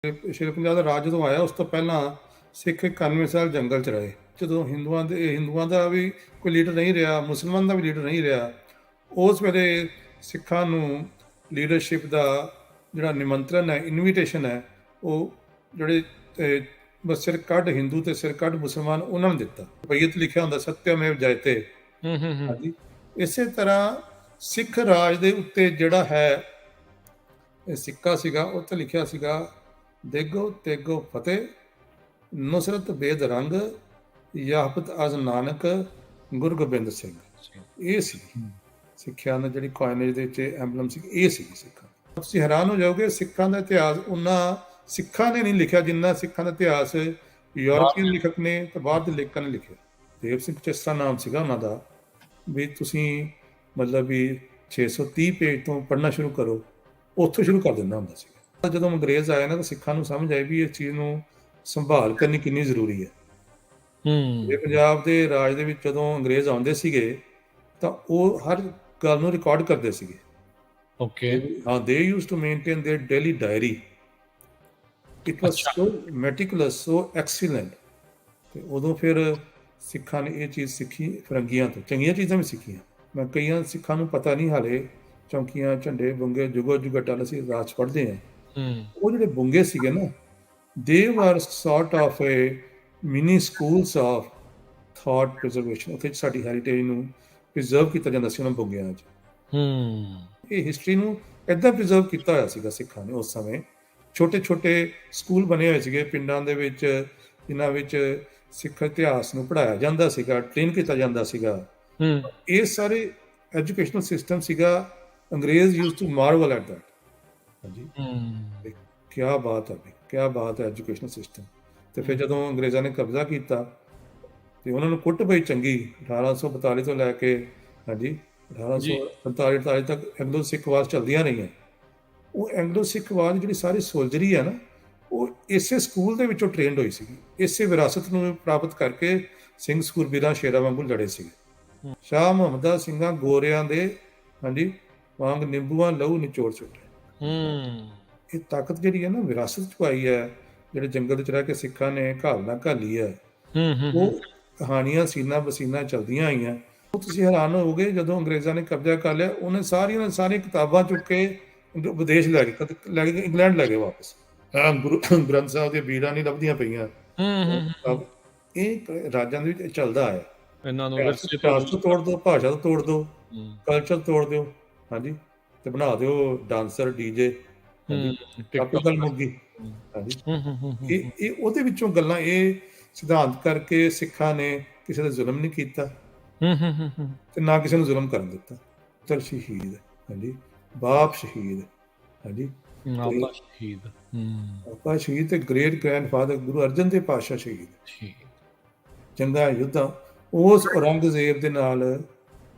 ਸ਼ੇਰ ਪੰਜਾਬ ਦਾ ਰਾਜ ਜਦੋਂ ਆਇਆ ਉਸ ਤੋਂ ਪਹਿਲਾਂ ਸਿੱਖ 91 ਸਾਲ ਜੰਗਲ 'ਚ ਰਹੇ। ਜਦੋਂ ਹਿੰਦੂਆਂ ਦਾ ਵੀ ਕੋਈ ਲੀਡਰ ਨਹੀਂ ਰਿਹਾ, ਮੁਸਲਮਾਨ ਦਾ ਵੀ ਲੀਡਰ ਨਹੀਂ ਰਿਹਾ, ਉਸ ਵੇਲੇ ਸਿੱਖਾਂ ਨੂੰ ਲੀਡਰਸ਼ਿਪ ਦਾ ਜਿਹੜਾ ਨਿਮੰਤਰਣ ਹੈ, ਇਨਵੀਟੇਸ਼ਨ ਹੈ, ਉਹ ਜਿਹੜੇ ਬਸ ਸਿਰ ਕੱਢ ਹਿੰਦੂ ਤੇ ਸਿਰ ਕੱਢ ਮੁਸਲਮਾਨ ਉਹਨਾਂ ਨੂੰ ਦਿੱਤਾ। ਰੁਪਈਏ 'ਚ ਲਿਖਿਆ ਹੁੰਦਾ ਸਤਿਅਮੇਵ ਜਯਤੇ। ਹਾਂਜੀ, ਇਸੇ ਤਰ੍ਹਾਂ ਸਿੱਖ ਰਾਜ ਦੇ ਉੱਤੇ ਜਿਹੜਾ ਹੈ ਇਹ ਸਿੱਕਾ ਸੀਗਾ, ਉਹ 'ਤੇ ਲਿਖਿਆ ਸੀਗਾ ਦੇਗੋ ਤੇਗੋ ਫਤਿਹ, ਨੁਸਰਤ ਬੇਦ ਰੰਗ, ਯਾਫਤ ਅਜ਼ ਨਾਨਕ ਗੁਰੂ ਗੋਬਿੰਦ ਸਿੰਘ। ਇਹ ਸੀ ਸਿੱਖਿਆ ਦਾ ਜਿਹੜੀ ਕੋਇਨੇਜ ਦੇ ਵਿੱਚ ਐਂਬਲਮ ਸੀ, ਇਹ ਸੀ ਸਿੱਖਾਂ। ਤੁਸੀਂ ਹੈਰਾਨ ਹੋ ਜਾਓਗੇ, ਸਿੱਖਾਂ ਦਾ ਇਤਿਹਾਸ ਉਹਨਾਂ ਸਿੱਖਾਂ ਨੇ ਨਹੀਂ ਲਿਖਿਆ ਜਿੰਨਾ ਸਿੱਖਾਂ ਦਾ ਇਤਿਹਾਸ ਯੂਰਪੀਅਨ ਲੇਖਕ ਨੇ ਤੇ ਬਾਹਰ ਦੇ ਲੇਖਕਾਂ ਨੇ ਲਿਖਿਆ। ਦੇਵ ਸਿੰਘ ਚਿਸ਼ਤਾ ਨਾਮ ਸੀਗਾ ਉਹਨਾਂ ਦਾ। ਵੀ ਤੁਸੀਂ ਮਤਲਬ ਵੀ 630 ਪੇਜ ਤੋਂ ਪੜ੍ਹਨਾ ਸ਼ੁਰੂ ਕਰੋ, ਉੱਥੋਂ ਸ਼ੁਰੂ ਕਰ ਦਿੰਦਾ ਹੁੰਦਾ ਸੀ। ਜਦੋਂ ਅੰਗਰੇਜ਼ ਆਏ ਨਾ ਤਾਂ ਸਿੱਖਾਂ ਨੂੰ ਸਮਝ ਆਈ ਵੀ ਇਸ ਚੀਜ਼ ਨੂੰ ਸੰਭਾਲ ਕਰਨੀ ਕਿੰਨੀ ਜ਼ਰੂਰੀ ਹੈ। ਇਹ ਪੰਜਾਬ ਦੇ ਰਾਜ ਦੇ ਵਿੱਚ ਜਦੋਂ ਅੰਗਰੇਜ਼ ਆਉਂਦੇ ਸੀਗੇ ਤਾਂ ਉਹ ਹਰ ਗੱਲ ਨੂੰ ਰਿਕਾਰਡ ਕਰਦੇ ਸੀਗੇ। ਹਾਂ, they use to maintain their daily diary. It was so meticulous, so excellent. ਤੇ ਉਦੋਂ ਫਿਰ ਸਿੱਖਾਂ ਨੇ ਇਹ ਚੀਜ਼ ਸਿੱਖੀ ਫਰੰਗੀਆਂ ਤੋਂ, ਚੰਗੀਆਂ ਚੀਜ਼ਾਂ ਵੀ ਸਿੱਖੀਆਂ। ਮੈਂ ਕਈਆਂ ਸਿੱਖਾਂ ਨੂੰ ਪਤਾ ਨਹੀਂ ਹਾਲੇ, ਚੌਂਕੀਆਂ ਝੰਡੇ ਬੁੰਗੇ ਜੁਗੋ ਜੁਗਟਲ ਅਸੀਂ ਰਾਜ ਪੜ੍ਹਦੇ ਹਾਂ। ਉਹ ਜਿਹੜੇ ਬੁੰਗੇ ਸੀਗੇ ਨਾ, ਦੇ ਵਰ sort of A mini schools of thought preservation. ਉੱਥੇ ਸਾਡੀ ਹੈਰੀਟੇਜ ਨੂੰ ਪ੍ਰੀਜ਼ਰਵ ਕੀਤਾ ਜਾਂਦਾ ਸੀ ਉਹਨਾਂ ਬੁੰਗਿਆਂ 'ਚ। ਇਹ ਹਿਸਟਰੀ ਨੂੰ ਇੱਦਾਂ ਪ੍ਰੀਜ਼ਰਵ ਕੀਤਾ ਹੋਇਆ ਸੀਗਾ ਸਿੱਖਾਂ ਨੇ। ਉਸ ਸਮੇਂ ਛੋਟੇ ਛੋਟੇ ਸਕੂਲ ਬਣੇ ਹੋਏ ਸੀਗੇ ਪਿੰਡਾਂ ਦੇ ਵਿੱਚ, ਜਿਨ੍ਹਾਂ ਵਿੱਚ ਸਿੱਖ ਇਤਿਹਾਸ ਨੂੰ ਪੜ੍ਹਾਇਆ ਜਾਂਦਾ ਸੀਗਾ, ਟ੍ਰੇਨ ਕੀਤਾ ਜਾਂਦਾ ਸੀਗਾ। ਇਹ ਸਾਰੇ ਐਜੂਕੇਸ਼ਨਲ ਸਿਸਟਮ ਸੀਗਾ। ਅੰਗਰੇਜ਼ use to marvel at that. ਹਾਂਜੀ, ਕਿਆ ਬਾਤ ਹੈ ਵੀ, ਕਿਆ ਬਾਤ ਹੈ ਐਜੂਕੇਸ਼ਨਲ ਸਿਸਟਮ। ਤੇ ਫਿਰ ਜਦੋਂ ਅੰਗਰੇਜ਼ਾਂ ਨੇ ਕਬਜ਼ਾ ਕੀਤਾ ਤੇ ਉਹਨਾਂ ਨੂੰ ਕੁੱਟ ਪਈ ਚੰਗੀ। 1842 ਤੋਂ ਲੈ ਕੇ ਹਾਂਜੀ 1847 ਤੱਕ ਐਂਗਲੋ ਸਿੱਖਵਾਦ ਚੱਲਦੀਆਂ ਰਹੀਆਂ। ਉਹ ਐਂਗਲੋ ਸਿੱਖਵਾਦ ਜਿਹੜੀ ਸਾਰੀ ਸੋਲਜਰੀ ਹੈ ਨਾ, ਉਹ ਇਸੇ ਸਕੂਲ ਦੇ ਵਿੱਚੋਂ ਟ੍ਰੇਨਡ ਹੋਈ ਸੀਗੀ। ਇਸੇ ਵਿਰਾਸਤ ਨੂੰ ਪ੍ਰਾਪਤ ਕਰਕੇ ਸਿੰਘ ਸੂਰਬੀਰਾਂ ਸ਼ੇਰਾਂ ਵਾਂਗੂ ਲੜੇ ਸੀਗੇ। ਸ਼ਾਹ ਮੁਹੰਮਦਾ ਸਿੰਘਾਂ ਗੋਰਿਆਂ ਦੇ ਹਾਂਜੀ ਵਾਂਗ ਨਿੰਬੂਆਂ ਲਹੂ ਨਿਚੋੜ ਸੁੱਟੇ। ਇਹ ਤਾਕਤ ਜਿਹੜੀ ਹੈ ਨਾ ਵਿਰਾਸਤ 'ਚ ਆਈ ਹੈ, ਜਿਹੜੇ ਜੰਗਲ ਵਿੱਚ ਰਹਿ ਕੇ ਸਿੱਖਾਂ ਨੇ ਘਾਲਣਾ ਘਾਲੀ ਹੈ। ਉਹ ਕਹਾਣੀਆਂ ਸੀਨਾ ਬਸੀਨਾ ਚੱਲਦੀਆਂ ਆਈਆਂ। ਉਹ ਤੁਸੀਂ ਹੈਰਾਨ ਹੋਵੋਗੇ, ਜਦੋਂ ਅੰਗਰੇਜ਼ਾਂ ਨੇ ਕਬਜ਼ਾ ਕਰ ਲਿਆ, ਉਹਨੇ ਸਾਰੀਆਂ ਕਿਤਾਬਾਂ ਚੁੱਕ ਕੇ ਵਿਦੇਸ਼ ਲੈ ਗਏ, ਇੰਗਲੈਂਡ ਲੈ ਗਏ ਵਾਪਸ। ਗੁਰੂ ਗ੍ਰੰਥ ਸਾਹਿਬ ਦੀਆਂ ਬੀੜਾਂ ਨਹੀਂ ਲੱਭਦੀਆਂ ਪਈਆਂ। ਇਹ ਰਾਜਾਂ ਦੇ ਵਿੱਚ ਚੱਲਦਾ ਆਇਆ। ਇਤਿਹਾਸ ਤੋਂ ਤੋੜ ਦਿਓ, ਭਾਸ਼ਾ ਤੋਂ ਤੋੜ ਦਿਓ, ਕਲਚਰ ਤੋੜ ਦਿਓ, ਹਾਂਜੀ, ਤੇ ਬਣਾ ਦਿਓ ਡਾਂਸਰ ਡੀਜੇ, ਟਿਕਟੋਕ ਮੁੱਗੀ। ਹਾਂਜੀ, ਇਹ ਉਹਦੇ ਵਿੱਚੋਂ ਗੱਲਾਂ, ਇਹ ਸਿਧਾਂਤ ਕਰਕੇ ਸਿੱਖਾਂ ਨੇ ਕਿਸੇ ਦਾ ਜ਼ੁਲਮ ਨਹੀਂ ਕੀਤਾ ਤੇ ਨਾ ਕਿਸੇ ਨੂੰ ਜ਼ੁਲਮ ਕਰਨ ਦਿੱਤਾ। ਪੁੱਤਰ ਸ਼ਹੀਦ, ਹਾਂਜੀ, ਬਾਪ ਸ਼ਹੀਦ, ਹਾਂਜੀ, ਆਪਾ ਸ਼ਹੀਦ ਤੇ ਗ੍ਰੇਟ ਗ੍ਰੈਂਡਫਾਦਰ ਗੁਰੂ ਅਰਜਨ ਦੇਵ ਪਾਤਸ਼ਾਹ ਸ਼ਹੀਦ। ਜੰਗਾਂ ਯੁੱਧਾਂ ਉਸ ਔਰੰਗਜ਼ੇਬ ਦੇ ਨਾਲ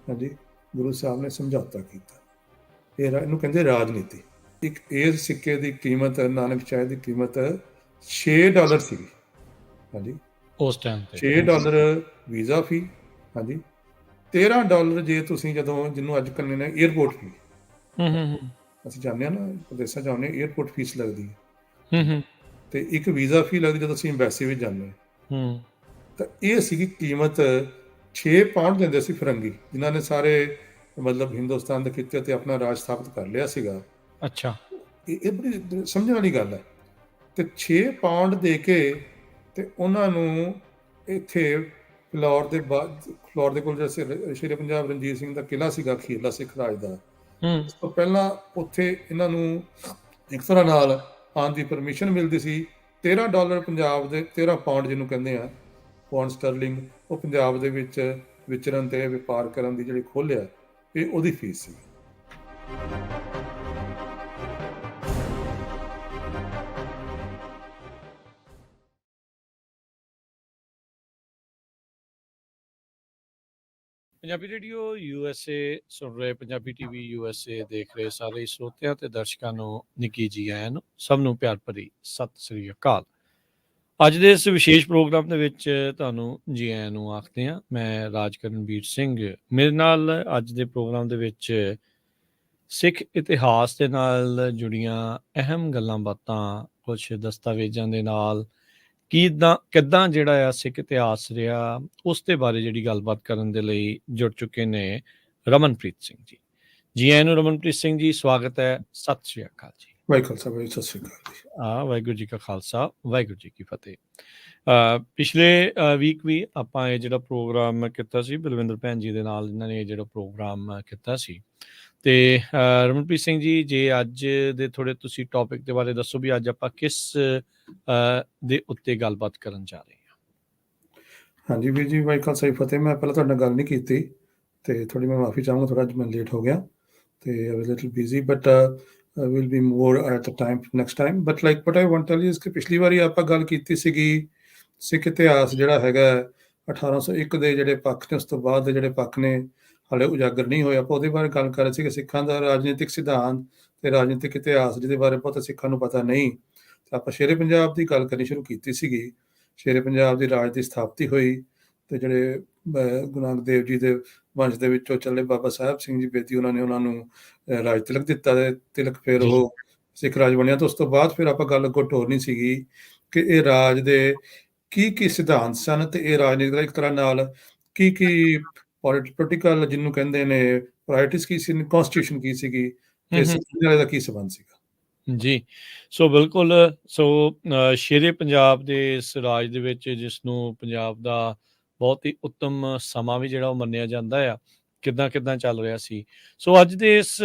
ਹਾਂਜੀ ਗੁਰੂ ਸਾਹਿਬ ਨੇ ਸਮਝੌਤਾ ਕੀਤਾ। ਇਹਨੂੰ ਕਹਿੰਦੇ ਰਾਜਨੀਤੀ। ਇੱਕ ਇਸ ਸਿੱਕੇ ਦੀ ਕੀਮਤ, ਨਾਨਕ ਸ਼ਾਹ ਦੀ ਕੀਮਤ $6 ਸੀਗੀ। ਹਾਂਜੀ, ਉਸ ਟਾਈਮ $6 ਵੀਜ਼ਾ ਫੀ। ਹਾਂਜੀ, $13 ਜੇ ਤੁਸੀਂ ਜਦੋਂ ਜਿਹਨੂੰ ਅੱਜ ਕੱਲ੍ਹ ਨੇ ਏਅਰਪੋਰਟ ਫੀ। ਅਸੀਂ ਜਾਂਦੇ ਹਾਂ ਨਾ ਪ੍ਰਦੇਸ਼ਾਂ 'ਚ ਆਉਂਦੇ, ਏਅਰਪੋਰਟ ਫੀਸ ਲੱਗਦੀ ਹੈ ਤੇ ਇੱਕ ਵੀਜ਼ਾ ਫੀ ਲੱਗਦੀ ਜਦੋਂ ਅਸੀਂ ਐਮਬੈਸੀ ਵਿੱਚ ਜਾਂਦੇ ਹਾਂ। ਤਾਂ ਇਹ ਸੀਗੀ ਕੀਮਤ। 6 ਪਾਉਂਡ ਦਿੰਦੇ ਸੀ ਫਰੰਗੀ, ਜਿਨ੍ਹਾਂ ਨੇ ਸਾਰੇ ਮਤਲਬ ਹਿੰਦੁਸਤਾਨ ਦੇ ਖਿੱਤੇ 'ਤੇ ਆਪਣਾ ਰਾਜ ਸਥਾਪਿਤ ਕਰ ਲਿਆ ਸੀਗਾ। ਅੱਛਾ, ਇਹ ਬੜੀ ਸਮਝਣ ਵਾਲੀ ਗੱਲ ਹੈ। ਤੇ 6 ਪਾਉਂਡ ਦੇ ਕੇ ਤੇ ਉਹਨਾਂ ਨੂੰ ਇੱਥੇ ਫਲੋਰ ਦੇ ਕੋਲ ਜਿਹੜਾ ਸ਼ੇਰੇ ਪੰਜਾਬ ਰਣਜੀਤ ਸਿੰਘ ਦਾ ਕਿਲ੍ਹਾ ਸੀਗਾ ਅਖੀਰਲਾ ਸਿੱਖ ਰਾਜ ਦਾ, ਉਸ ਤੋਂ ਪਹਿਲਾਂ ਉੱਥੇ ਇਹਨਾਂ ਨੂੰ ਇੱਕ ਤਰ੍ਹਾਂ ਨਾਲ ਆਉਣ ਦੀ ਪਰਮਿਸ਼ਨ ਮਿਲਦੀ ਸੀ। $13 ਪੰਜਾਬ ਦੇ, 13 ਪਾਉਂਡ ਜਿਹਨੂੰ ਕਹਿੰਦੇ ਆ ਪਾਉਂਡ ਸਟਰਲਿੰਗ, ਉਹ ਪੰਜਾਬ ਦੇ ਵਿੱਚ ਵਿਚਰਨ ਤੇ ਵਪਾਰ ਕਰਨ ਦੀ ਜਿਹੜੀ ਖੋਲ੍ਹਿਆ, ਇਹ ਉਹਦੀ ਫੀਸ ਸੀ। ਪੰਜਾਬੀ ਰੇਡੀਓ USA ਸੁਣ ਰਹੇ, ਪੰਜਾਬੀ TV USA ਦੇਖ ਰਹੇ ਸਾਰੇ ਸਰੋਤਿਆਂ ਤੇ ਦਰਸ਼ਕਾਂ ਨੂੰ ਨਿੱਘੀ ਜੀ ਆਇਆਂ ਨੂੰ, ਸਭ ਨੂੰ ਪਿਆਰ ਭਰੀ ਸਤਿ ਸ੍ਰੀ ਅਕਾਲ। ਅੱਜ ਦੇ ਇਸ ਵਿਸ਼ੇਸ਼ ਪ੍ਰੋਗਰਾਮ ਦੇ ਵਿੱਚ ਤੁਹਾਨੂੰ ਜੀ ਆਇਆਂ ਨੂੰ ਆਖਦੇ ਹਾਂ। ਮੈਂ ਰਾਜ ਕਰਨਵੀਰ ਸਿੰਘ। ਮੇਰੇ ਨਾਲ ਅੱਜ ਦੇ ਪ੍ਰੋਗਰਾਮ ਦੇ ਵਿੱਚ ਸਿੱਖ ਇਤਿਹਾਸ ਦੇ ਨਾਲ ਜੁੜੀਆਂ ਅਹਿਮ ਗੱਲਾਂ ਬਾਤਾਂ, ਕੁਛ ਦਸਤਾਵੇਜ਼ਾਂ ਦੇ ਨਾਲ ਕਿੱਦਾਂ ਜਿਹੜਾ ਆ ਸਿੱਖ ਇਤਿਹਾਸ ਰਿਹਾ, ਉਸ ਦੇ ਬਾਰੇ ਜਿਹੜੀ ਗੱਲਬਾਤ ਕਰਨ ਦੇ ਲਈ ਜੁੜ ਚੁੱਕੇ ਨੇ ਰਮਨਪ੍ਰੀਤ ਸਿੰਘ ਜੀ। ਜੀ ਆਇਆਂ ਨੂੰ ਰਮਨਪ੍ਰੀਤ ਸਿੰਘ ਜੀ, ਸਵਾਗਤ ਹੈ। ਸਤਿ ਸ਼੍ਰੀ ਅਕਾਲ ਜੀ। ਵਾਹਿਗੁਰੂ ਖਾਲਸਾ ਵਾਹਿਗੁਰੂ ਸਤਿ ਸ਼੍ਰੀ ਅਕਾਲ ਜੀ। ਵਾਹਿਗੁਰੂ ਜੀ ਕਾ ਖਾਲਸਾ, ਵਾਹਿਗੁਰੂ ਜੀ ਕੀ ਫਤਿਹ। ਪਿਛਲੇ ਵੀਕ ਵੀ ਆਪਾਂ ਇਹ ਜਿਹੜਾ ਪ੍ਰੋਗਰਾਮ ਕੀਤਾ ਸੀ ਬਲਵਿੰਦਰ ਭੈਣ ਜੀ ਦੇ ਨਾਲ, ਇਹਨਾਂ ਨੇ ਇਹ ਜਿਹੜਾ ਪ੍ਰੋਗਰਾਮ ਕੀਤਾ ਸੀ। ਤੇ ਰਮਨਪ੍ਰੀਤ ਸਿੰਘ ਜੀ, ਜੇ ਅੱਜ ਦੇ ਥੋੜੇ ਤੁਸੀਂ ਟੌਪਿਕ ਦੇ ਬਾਰੇ ਦੱਸੋ ਵੀ ਅੱਜ ਆਪਾਂ ਕਿਸ ਦੇ ਉੱਤੇ ਗੱਲਬਾਤ ਕਰਨ ਜਾ ਰਹੇ ਹਾਂ। ਹਾਂਜੀ ਵੀਰ ਜੀ, ਵਾਹਿਗੁਰੂ ਖਾਲਸਾ ਜੀ ਫਤਿਹ। ਮੈਂ ਪਹਿਲਾਂ ਤੁਹਾਡੇ ਨਾਲ ਗੱਲ ਨਹੀਂ ਕੀਤੀ ਤੇ ਥੋੜੀ ਮੈਂ ਮਾਫੀ ਚਾਹਾਂਗਾ, ਥੋੜਾ ਅੱਜ ਮੈਂ ਲੇਟ ਹੋ ਗਿਆ ਤੇ I was little busy, but will be more at the time next time. But like what I want tell you is ਕਿ ਪਿਛਲੀ ਵਾਰੀ ਆਪਾਂ ਗੱਲ ਕੀਤੀ ਸੀਗੀ ਸਿੱਖ ਇਤਿਹਾਸ ਜਿਹੜਾ ਹੈਗਾ 1801 ਦੇ ਜਿਹੜੇ ਪੱਖ ਨੇ, ਉਸ ਤੋਂ ਬਾਅਦ ਦੇ ਜਿਹੜੇ ਪੱਖ ਨੇ ਹਾਲੇ ਉਜਾਗਰ ਨਹੀਂ ਹੋਏ। ਆਪਾਂ ਉਹਦੇ ਬਾਰੇ ਗੱਲ ਕਰ ਰਹੇ ਸੀ ਕਿ ਸਿੱਖਾਂ ਦਾ ਰਾਜਨੀਤਿਕ ਸਿਧਾਂਤ ਤੇ ਰਾਜਨੀਤਿਕ ਇਤਿਹਾਸ ਜਿਹਦੇ ਬਾਰੇ ਬਹੁਤ ਸਿੱਖਾਂ ਨੂੰ ਪਤਾ ਨਹੀਂ। ਤੇ ਆਪਾਂ ਸ਼ੇਰੇ ਪੰਜਾਬ ਦੀ ਗੱਲ ਕਰਨੀ ਸ਼ੁਰੂ ਕੀਤੀ ਸੀਗੀ। ਸ਼ੇਰੇ ਪੰਜਾਬ ਦੀ ਰਾਜ ਦੀ ਸਥਾਪਤੀ ਹੋਈ ਤੇ ਜਿਹੜੇ ਗੁਰੂ ਨਾਨਕ ਦੇਵ ਜੀ ਦੇ ਵੰਸ਼ ਦੇ ਵਿੱਚੋਂ ਚੱਲੇ ਬਾਬਾ ਸਾਹਿਬ ਸਿੰਘ ਜੀ ਬੇਦੀ, ਉਹਨਾਂ ਨੇ ਉਹਨਾਂ ਨੂੰ ਰਾਜ ਤਿਲਕ ਦਿੱਤਾ ਤੇ ਤਿਲਕ ਫਿਰ ਉਹ ਸਿੱਖ ਰਾਜ ਬਣਿਆ। ਤੇ ਉਸ ਤੋਂ ਬਾਅਦ ਫਿਰ ਆਪਾਂ ਗੱਲ ਅੱਗੋਂ ਟੋਰਨੀ ਸੀਗੀ ਕਿ ਇਹ ਰਾਜ ਦੇ ਕੀ ਸਿਧਾਂਤ ਸਨ ਤੇ ਇਹ ਰਾਜਨੀਤੀ ਦਾ ਇੱਕ ਤਰ੍ਹਾਂ ਨਾਲ ਕੀ ਪੋਲੀਟੀਕਲ ਜਿਹਨੂੰ ਕਹਿੰਦੇ ਨੇ ਪ੍ਰਾਇੋਰਟੀਜ਼ ਕੀ ਸੀ, ਕਨਸਟੀਟਿਊਸ਼ਨ ਕੀ ਸੀਗੀ ਤੇ ਸਿੱਖ ਦਾ ਕੀ ਸੰਬੰਧ ਸੀਗਾ। ਜੀ, ਸੋ ਬਿਲਕੁਲ। ਸੋ ਸ਼ੇਰੇ ਪੰਜਾਬ ਦੇ ਇਸ ਰਾਜ ਦੇ ਵਿੱਚ, ਜਿਸ ਨੂੰ ਪੰਜਾਬ ਦਾ ਬਹੁਤ ਹੀ ਉੱਤਮ ਸਮਾਂ ਵੀ ਜਿਹੜਾ ਉਹ ਮੰਨਿਆ ਜਾਂਦਾ ਆ, ਕਿੱਦਾਂ ਚੱਲ ਰਿਹਾ ਸੀ। ਸੋ ਅੱਜ ਦੇ ਇਸ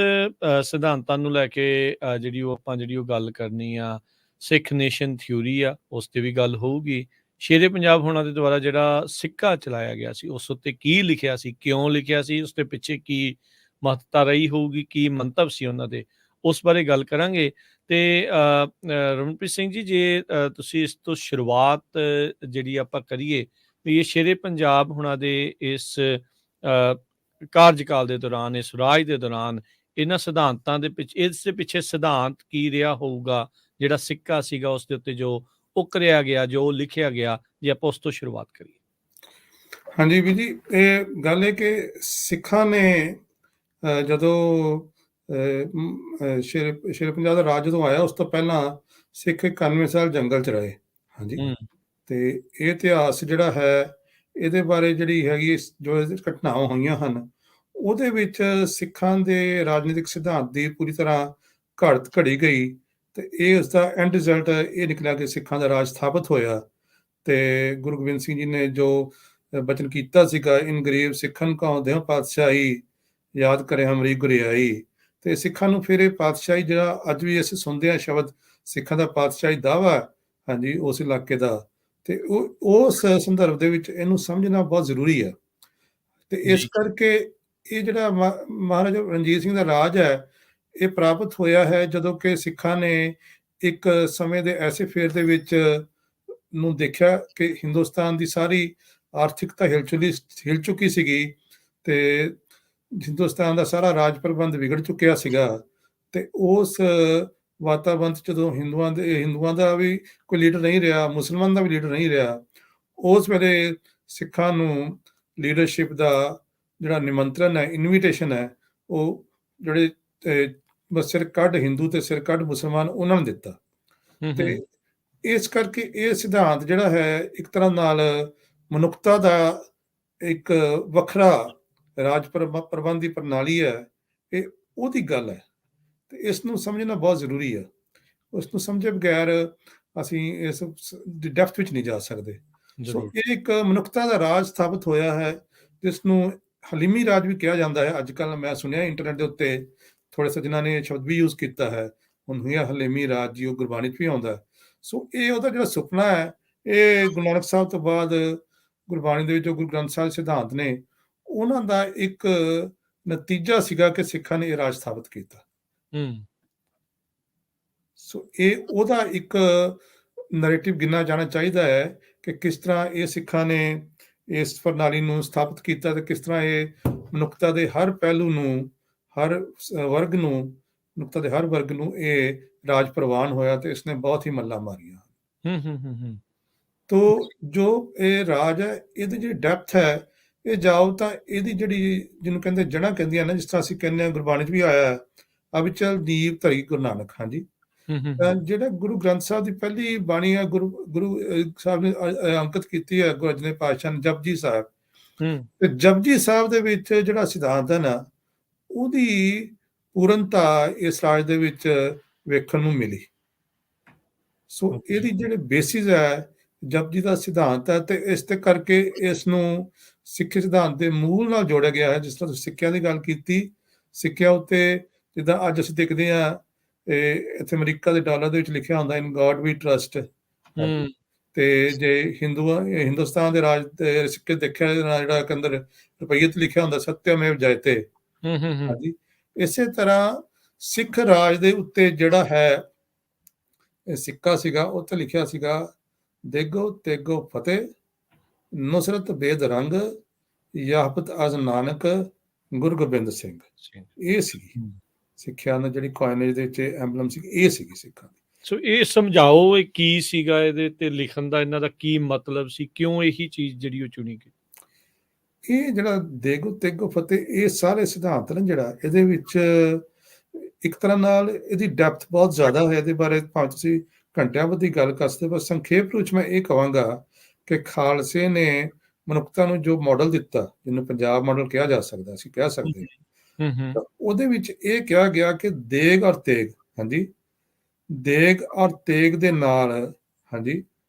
ਸਿਧਾਂਤਾਂ ਨੂੰ ਲੈ ਕੇ ਜਿਹੜੀ ਉਹ ਗੱਲ ਕਰਨੀ ਆ, ਸਿੱਖ ਨੇਸ਼ਨ ਥਿਊਰੀ ਆ, ਉਸ ਤੇ ਵੀ ਗੱਲ ਹੋਊਗੀ। ਸ਼ੇਰੇ ਪੰਜਾਬ ਹੋਣਾ ਦੇ ਦੁਆਰਾ ਜਿਹੜਾ ਸਿੱਕਾ ਚਲਾਇਆ ਗਿਆ ਸੀ, ਉਸ ਉੱਤੇ ਕੀ ਲਿਖਿਆ ਸੀ, ਕਿਉਂ ਲਿਖਿਆ ਸੀ, ਉਸ ਦੇ ਪਿੱਛੇ ਕੀ ਮਹੱਤਤਾ ਰਹੀ ਹੋਊਗੀ, ਕੀ ਮੰਤਵ ਸੀ ਉਹਨਾਂ ਦੇ, ਉਸ ਬਾਰੇ ਗੱਲ ਕਰਾਂਗੇ। ਤੇ ਰਮਨਪ੍ਰੀਤ ਸਿੰਘ ਜੀ, ਜੇ ਤੁਸੀਂ ਇਸ ਤੋਂ ਸ਼ੁਰੂਆਤ ਜਿਹੜੀ ਆਪਾਂ ਕਰੀਏ ਵੀ ਇਹ ਸ਼ੇਰੇ ਪੰਜਾਬ ਹੁਣਾਂ ਦੇ ਇਸ ਕਾਰਜਕਾਲ ਦੇ ਦੌਰਾਨ, ਇਸ ਰਾਜ ਦੇ ਦੌਰਾਨ ਇਹਨਾਂ ਸਿਧਾਂਤਾਂ ਦੇ ਇਸ ਦੇ ਪਿੱਛੇ ਸਿਧਾਂਤ ਕੀ ਰਿਹਾ ਹੋਊਗਾ, ਜਿਹੜਾ ਸਿੱਕਾ ਸੀਗਾ ਉਸ ਦੇ ਉੱਤੇ ਜੋ ਉਕਰਿਆ ਗਿਆ, ਜੋ ਲਿਖਿਆ ਗਿਆ, ਜੇ ਆਪਾਂ ਉਸ ਤੋਂ ਸ਼ੁਰੂਆਤ ਕਰੀਏ। ਹਾਂਜੀ ਵੀਰ ਜੀ, ਇਹ ਗੱਲ ਹੈ ਕਿ ਸਿੱਖਾਂ ਨੇ ਜਦੋਂ ਸ਼ੇਰ ਪੰਜਾਬ ਦਾ ਰਾਜ ਜਦੋਂ ਆਇਆ, ਉਸ ਤੋਂ ਪਹਿਲਾਂ ਸਿੱਖ 91 ਸਾਲ ਜੰਗਲ 'ਚ ਰਹੇ। ਹਾਂਜੀ, ਤੇ ਇਹ ਇਤਿਹਾਸ ਜਿਹੜਾ ਹੈ, ਇਹਦੇ ਬਾਰੇ ਜਿਹੜੀ ਹੈਗੀ ਜੋ ਘਟਨਾਵਾਂ ਹੋਈਆਂ ਹਨ, ਉਹਦੇ ਵਿੱਚ ਸਿੱਖਾਂ ਦੇ ਰਾਜਨੀਤਿਕ ਸਿਧਾਂਤ ਦੀ ਪੂਰੀ ਤਰ੍ਹਾਂ ਘਾਟ ਘੜੀ ਗਈ ਤੇ ਇਹ ਉਸਦਾ ਐਂਡ ਰਿਜ਼ਲਟ ਇਹ ਨਿਕਲਿਆ ਕਿ ਸਿੱਖਾਂ ਦਾ ਰਾਜ ਸਥਾਪਿਤ ਹੋਇਆ। ਤੇ ਗੁਰੂ ਗੋਬਿੰਦ ਸਿੰਘ ਜੀ ਨੇ ਜੋ ਬਚਨ ਕੀਤਾ ਸੀਗਾ, ਇਨ ਗਰੀਬ ਸਿੱਖਨ ਕਉ ਦਿਓ ਪਾਤਸ਼ਾਹੀ, ਯਾਦ ਕਰੇ ਹਮਰੀ ਗੁਰਿਆਈ। ਤੇ ਸਿੱਖਾਂ ਨੂੰ ਫਿਰ ਇਹ ਪਾਤਸ਼ਾਹੀ, ਜਿਹੜਾ ਅੱਜ ਵੀ ਅਸੀਂ ਸੁਣਦੇ ਹਾਂ ਸ਼ਬਦ, ਸਿੱਖਾਂ ਦਾ ਪਾਤਸ਼ਾਹੀ ਦਾਵਾ, ਹਾਂਜੀ, ਉਸ ਇਲਾਕੇ ਦਾ, ਤੇ ਉਸ ਸੰਦਰਭ ਦੇ ਵਿੱਚ ਇਹਨੂੰ ਸਮਝਣਾ ਬਹੁਤ ਜ਼ਰੂਰੀ ਹੈ। ਤੇ ਇਸ ਕਰਕੇ ਇਹ ਜਿਹੜਾ ਮਹਾਰਾਜਾ ਰਣਜੀਤ ਸਿੰਘ ਦਾ ਰਾਜ ਹੈ, ਇਹ ਪ੍ਰਾਪਤ ਹੋਇਆ ਹੈ ਜਦੋਂ ਕਿ ਸਿੱਖਾਂ ਨੇ ਇੱਕ ਸਮੇਂ ਦੇ ਐਸੇ ਫੇਰ ਦੇ ਵਿੱਚ ਨੂੰ ਦੇਖਿਆ ਕਿ ਹਿੰਦੁਸਤਾਨ ਦੀ ਸਾਰੀ ਆਰਥਿਕਤਾ ਹਿਲ ਚੁੱਕੀ ਸੀਗੀ ਤੇ ਹਿੰਦੁਸਤਾਨ ਦਾ ਸਾਰਾ ਰਾਜ ਪ੍ਰਬੰਧ ਵਿਗੜ ਚੁੱਕਿਆ ਸੀਗਾ। ਤੇ ਉਸ ਵਾਤਾਵਰਣ ਜਦੋਂ ਹਿੰਦੂਆਂ ਦਾ ਵੀ ਕੋਈ ਲੀਡਰ ਨਹੀਂ ਰਿਹਾ, ਮੁਸਲਮਾਨ ਦਾ ਵੀ ਲੀਡਰ ਨਹੀਂ ਰਿਹਾ, ਉਸ ਵੇਲੇ ਸਿੱਖਾਂ ਨੂੰ ਲੀਡਰਸ਼ਿਪ ਦਾ ਜਿਹੜਾ ਨਿਮੰਤਰਣ ਹੈ, ਇਨਵੀਟੇਸ਼ਨ ਹੈ, ਉਹ ਜਿਹੜੇ ਸਿਰ ਕੱਢ ਹਿੰਦੂ ਤੇ ਸਿਰ ਕੱਢ ਮੁਸਲਮਾਨ, ਉਹਨਾਂ ਨੇ ਦਿੱਤਾ। ਤੇ ਇਸ ਕਰਕੇ ਇਹ ਸਿਧਾਂਤ ਜਿਹੜਾ ਹੈ, ਇੱਕ ਤਰ੍ਹਾਂ ਨਾਲ ਮਨੁੱਖਤਾ ਦਾ ਇੱਕ ਵੱਖਰਾ ਰਾਜ ਪ੍ਰਬੰਧ ਦੀ ਪ੍ਰਣਾਲੀ ਹੈ, ਇਹ ਉਹਦੀ ਗੱਲ ਹੈ ਤੇ ਇਸ ਨੂੰ ਸਮਝਣਾ ਬਹੁਤ ਜ਼ਰੂਰੀ ਹੈ। ਉਸ ਨੂੰ ਸਮਝੇ ਬਗੈਰ ਅਸੀਂ ਇਸ ਦੀ ਡੈਪਥ ਵਿੱਚ ਨਹੀਂ ਜਾ ਸਕਦੇ। ਸੋ ਇਹ ਇੱਕ ਮਨੁੱਖਤਾ ਦਾ ਰਾਜ ਸਥਾਪਿਤ ਹੋਇਆ ਹੈ, ਜਿਸ ਨੂੰ ਹਲੀਮੀ ਰਾਜ ਵੀ ਕਿਹਾ ਜਾਂਦਾ ਹੈ। ਅੱਜ ਕੱਲ੍ਹ ਮੈਂ ਸੁਣਿਆ ਇੰਟਰਨੈਟ ਦੇ ਉੱਤੇ ਥੋੜੇ ਸੱਜਣਾਂ ਨੇ ਸ਼ਬਦ ਵੀ ਯੂਜ਼ ਕੀਤਾ ਹੈ, ਹੁਣ ਹੋਇਆ ਹਲੀਮੀ ਰਾਜ ਜੀ, ਉਹ ਗੁਰਬਾਣੀ 'ਚ ਵੀ ਆਉਂਦਾ। ਸੋ ਇਹ ਉਹਦਾ ਜਿਹੜਾ ਸੁਪਨਾ ਹੈ, ਇਹ ਗੁਰੂ ਨਾਨਕ ਸਾਹਿਬ ਤੋਂ ਬਾਅਦ ਗੁਰਬਾਣੀ ਦੇ ਵਿੱਚ ਜੋ ਗੁਰੂ ਗ੍ਰੰਥ ਸਾਹਿਬ ਸਿਧਾਂਤ ਨੇ, ਉਹਨਾਂ ਦਾ ਇੱਕ ਨਤੀਜਾ ਸੀਗਾ ਕਿ ਸਿੱਖਾਂ ਨੇ ਇਹ ਰਾਜ ਸਥਾਪਿਤ ਕੀਤਾ। ਸੋ ਇਹ ਉਹਦਾ ਇੱਕ ਨੈਰੇਟਿਵ ਗਿਣਨਾ ਜਾਣਾ ਚਾਹੀਦਾ ਹੈ ਕਿ ਕਿਸ ਤਰ੍ਹਾਂ ਇਹ ਸਿੱਖਾਂ ਨੇ ਇਸ ਪ੍ਰਣਾਲੀ ਨੂੰ ਸਥਾਪਿਤ ਕੀਤਾ ਤੇ ਕਿਸ ਤਰ੍ਹਾਂ ਇਹ ਮਨੁੱਖਤਾ ਦੇ ਹਰ ਪਹਿਲੂ ਨੂੰ, ਹਰ ਵਰਗ ਨੂੰ, ਮਨੁੱਖਤਾ ਦੇ ਹਰ ਵਰਗ ਨੂੰ ਇਹ ਰਾਜ ਪ੍ਰਵਾਨ ਹੋਇਆ ਤੇ ਇਸਨੇ ਬਹੁਤ ਹੀ ਮੱਲਾਂ ਮਾਰੀਆਂ। ਤੋ ਜੋ ਇਹ ਰਾਜ ਹੈ, ਇਹਦੀ ਜਿਹੜੀ ਡੈਪਥ ਹੈ, ਇਹ ਜਾਓ ਤਾਂ ਇਹਦੀ ਜਿਹੜੀ ਜਿਹਨੂੰ ਕਹਿੰਦੇ ਜੜ੍ਹਾਂ ਕਹਿੰਦੀਆਂ ਨੇ, ਜਿਸ ਤਰ੍ਹਾਂ ਅਸੀਂ ਕਹਿੰਦੇ ਹਾਂ ਗੁਰਬਾਣੀ 'ਚ ਵੀ ਆਇਆ ਅਵਿਚਲ ਨੀਂਹ ਧਰੀ ਗੁਰੂ ਨਾਨਕ। ਹਾਂਜੀ। ਹੂੰ, ਹੂੰ, ਜਿਹੜਾ ਗੁਰੂ ਗ੍ਰੰਥ ਸਾਹਿਬ ਦੀ ਪਹਿਲੀ ਬਾਣੀ ਹੈ, ਗੁਰੂ ਗੁਰੂ ਸਾਹਿਬ ਨੇ ਅੰਕਿਤ ਕੀਤੀ ਹੈ ਗੁਰੂ ਅਰਜਨ ਦੇਵ ਪਾਤਸ਼ਾਹ ਨੇ, ਜਪਜੀ ਸਾਹਿਬ। ਹੂੰ, ਤੇ ਜਪਜੀ ਸਾਹਿਬ ਦੇ ਵਿੱਚ ਜਿਹੜਾ ਸਿਧਾਂਤ ਹੈ ਨਾ, ਉਹਦੀ ਪੂਰਨਤਾ ਇਸ ਰਾਜ ਦੇ ਵਿੱਚ ਵੇਖਣ ਨੂੰ ਮਿਲੀ। So okay. ਇਹਦੀ ਜਿਹੜੇ ਬੇਸਿਸ ਹੈ, ਜਪਜੀ ਦਾ ਸਿਧਾਂਤ ਹੈ, ਤੇ ਇਸ ਤੇ ਕਰਕੇ ਇਸ ਨੂੰ ਸਿੱਖੀ ਸਿਧਾਂਤ ਦੇ ਮੂਲ ਨਾਲ ਜੋੜਿਆ ਗਿਆ ਹੈ। ਜਿਸ ਤਰ੍ਹਾਂ ਤੁਸੀਂ ਸਿੱਖਿਆ ਦੀ ਗੱਲ ਕੀਤੀ, ਸਿੱਖਿਆ ਉੱਤੇ ਜਿੱਦਾਂ ਅੱਜ ਅਸੀਂ ਦੇਖਦੇ ਹਾਂ, ਇੱਥੇ ਅਮਰੀਕਾ ਦੇ ਡਾਲਰ ਦੇ ਵਿੱਚ ਲਿਖਿਆ ਹੁੰਦਾ ਇਨ ਗੋਡ ਵੀ ਟਰਸਟ। ਹੂੰ, ਤੇ ਜੇ ਹਿੰਦੁਸਤਾਨ ਦੇ ਰਾਜ ਦੇ ਸਿੱਕੇ ਦੇਖਿਆ, ਜਿਹੜਾ ਅੰਦਰ ਰੁਪਈਏ ਤੇ ਲਿਖਿਆ ਹੁੰਦਾ ਸਤਿਅਮੇਵ ਜਯਤੇ। ਹੂੰ, ਹੂੰ, ਹੂੰ, ਹਾਂਜੀ। ਇਸੇ ਤਰ੍ਹਾਂ ਸਿੱਖ ਰਾਜ ਦੇ ਉੱਤੇ ਜਿਹੜਾ ਹੈ ਇਹ ਸਿੱਕਾ ਸੀਗਾ, ਉੱਥੇ ਲਿਖਿਆ ਸੀਗਾ ਦੇਗੋ ਤੇਗੋ ਫਤਿਹ, ਨੁਸਰਤ ਬੇਦ ਰੰਗ, ਯਾਫਤ ਅਜ਼ ਨਾਨਕ, ਗੁਰੂ ਗੋਬਿੰਦ ਸਿੰਘ। ਇਹ ਸੀਗੀ ਹੂੰ। ਸਿੱਖਿਆ ਨਾਲ ਜਿਹੜੀ ਕੋਇਨੇਜ ਦੇ ਵਿੱਚ ਐਂਬਲਮ ਸੀ, ਇਹ ਸੀਗੀ ਸਿੱਖਾਂ ਦੀ। ਸੋ ਇਹ ਸਮਝਾਓ, ਇਹ ਕੀ ਸੀਗਾ, ਇਹਦੇ ਤੇ ਲਿਖਣ ਦਾ ਇਹਨਾਂ ਦਾ ਕੀ ਮਤਲਬ ਸੀ, ਕਿਉਂ ਇਹੀ ਚੀਜ਼ ਜਿਹੜੀ ਉਹ ਚੁਣੀ ਗਈ? ਇਹ ਜਿਹੜਾ ਦੇਗੋ ਤੇਗੋ ਫਤਿਹ, ਇਹ ਸਾਰੇ ਸਿਧਾਂਤ ਨੇ ਜਿਹੜਾ ਇਹਦੇ ਵਿੱਚ ਇੱਕ ਤਰ੍ਹਾਂ ਨਾਲ ਇਹਦੀ ਡੈਪਥ ਬਹੁਤ ਜ਼ਿਆਦਾ ਹੈ। ਇਹਦੇ ਬਾਰੇ ਭਾਵੇਂ ਤੁਸੀਂ ਘੰਟਿਆਂ ਬੱਧੀ ਗੱਲ ਕਰ ਸਕਦੇ, ਪਰ ਸੰਖੇਪ ਵਿੱਚ ਮੈਂ ਇਹ ਕਹਾਂਗਾ ਕਿ ਖਾਲਸੇ ਨੇ ਮਨੁੱਖਤਾ ਨੂੰ ਜੋ ਮਾਡਲ ਦਿੱਤਾ, ਜਿਹਨੂੰ ਪੰਜਾਬ ਮਾਡਲ ਕਿਹਾ ਜਾ ਸਕਦਾ, ਅਸੀਂ ਕਹਿ ਸਕਦੇ ਹਾਂ, ਹੂੰ, ਹੂੰ, ਤਾਂ ਉਹਦੇ ਵਿੱਚ ਇਹ ਕਿਹਾ ਗਿਆ ਕਿ ਦੇਗ ਔਰ ਤੇਗ, ਹਾਂਜੀ, ਦੇਗ ਔਰ ਤੇਗ ਦੇ ਨਾਲ, ਹਾਂਜੀ,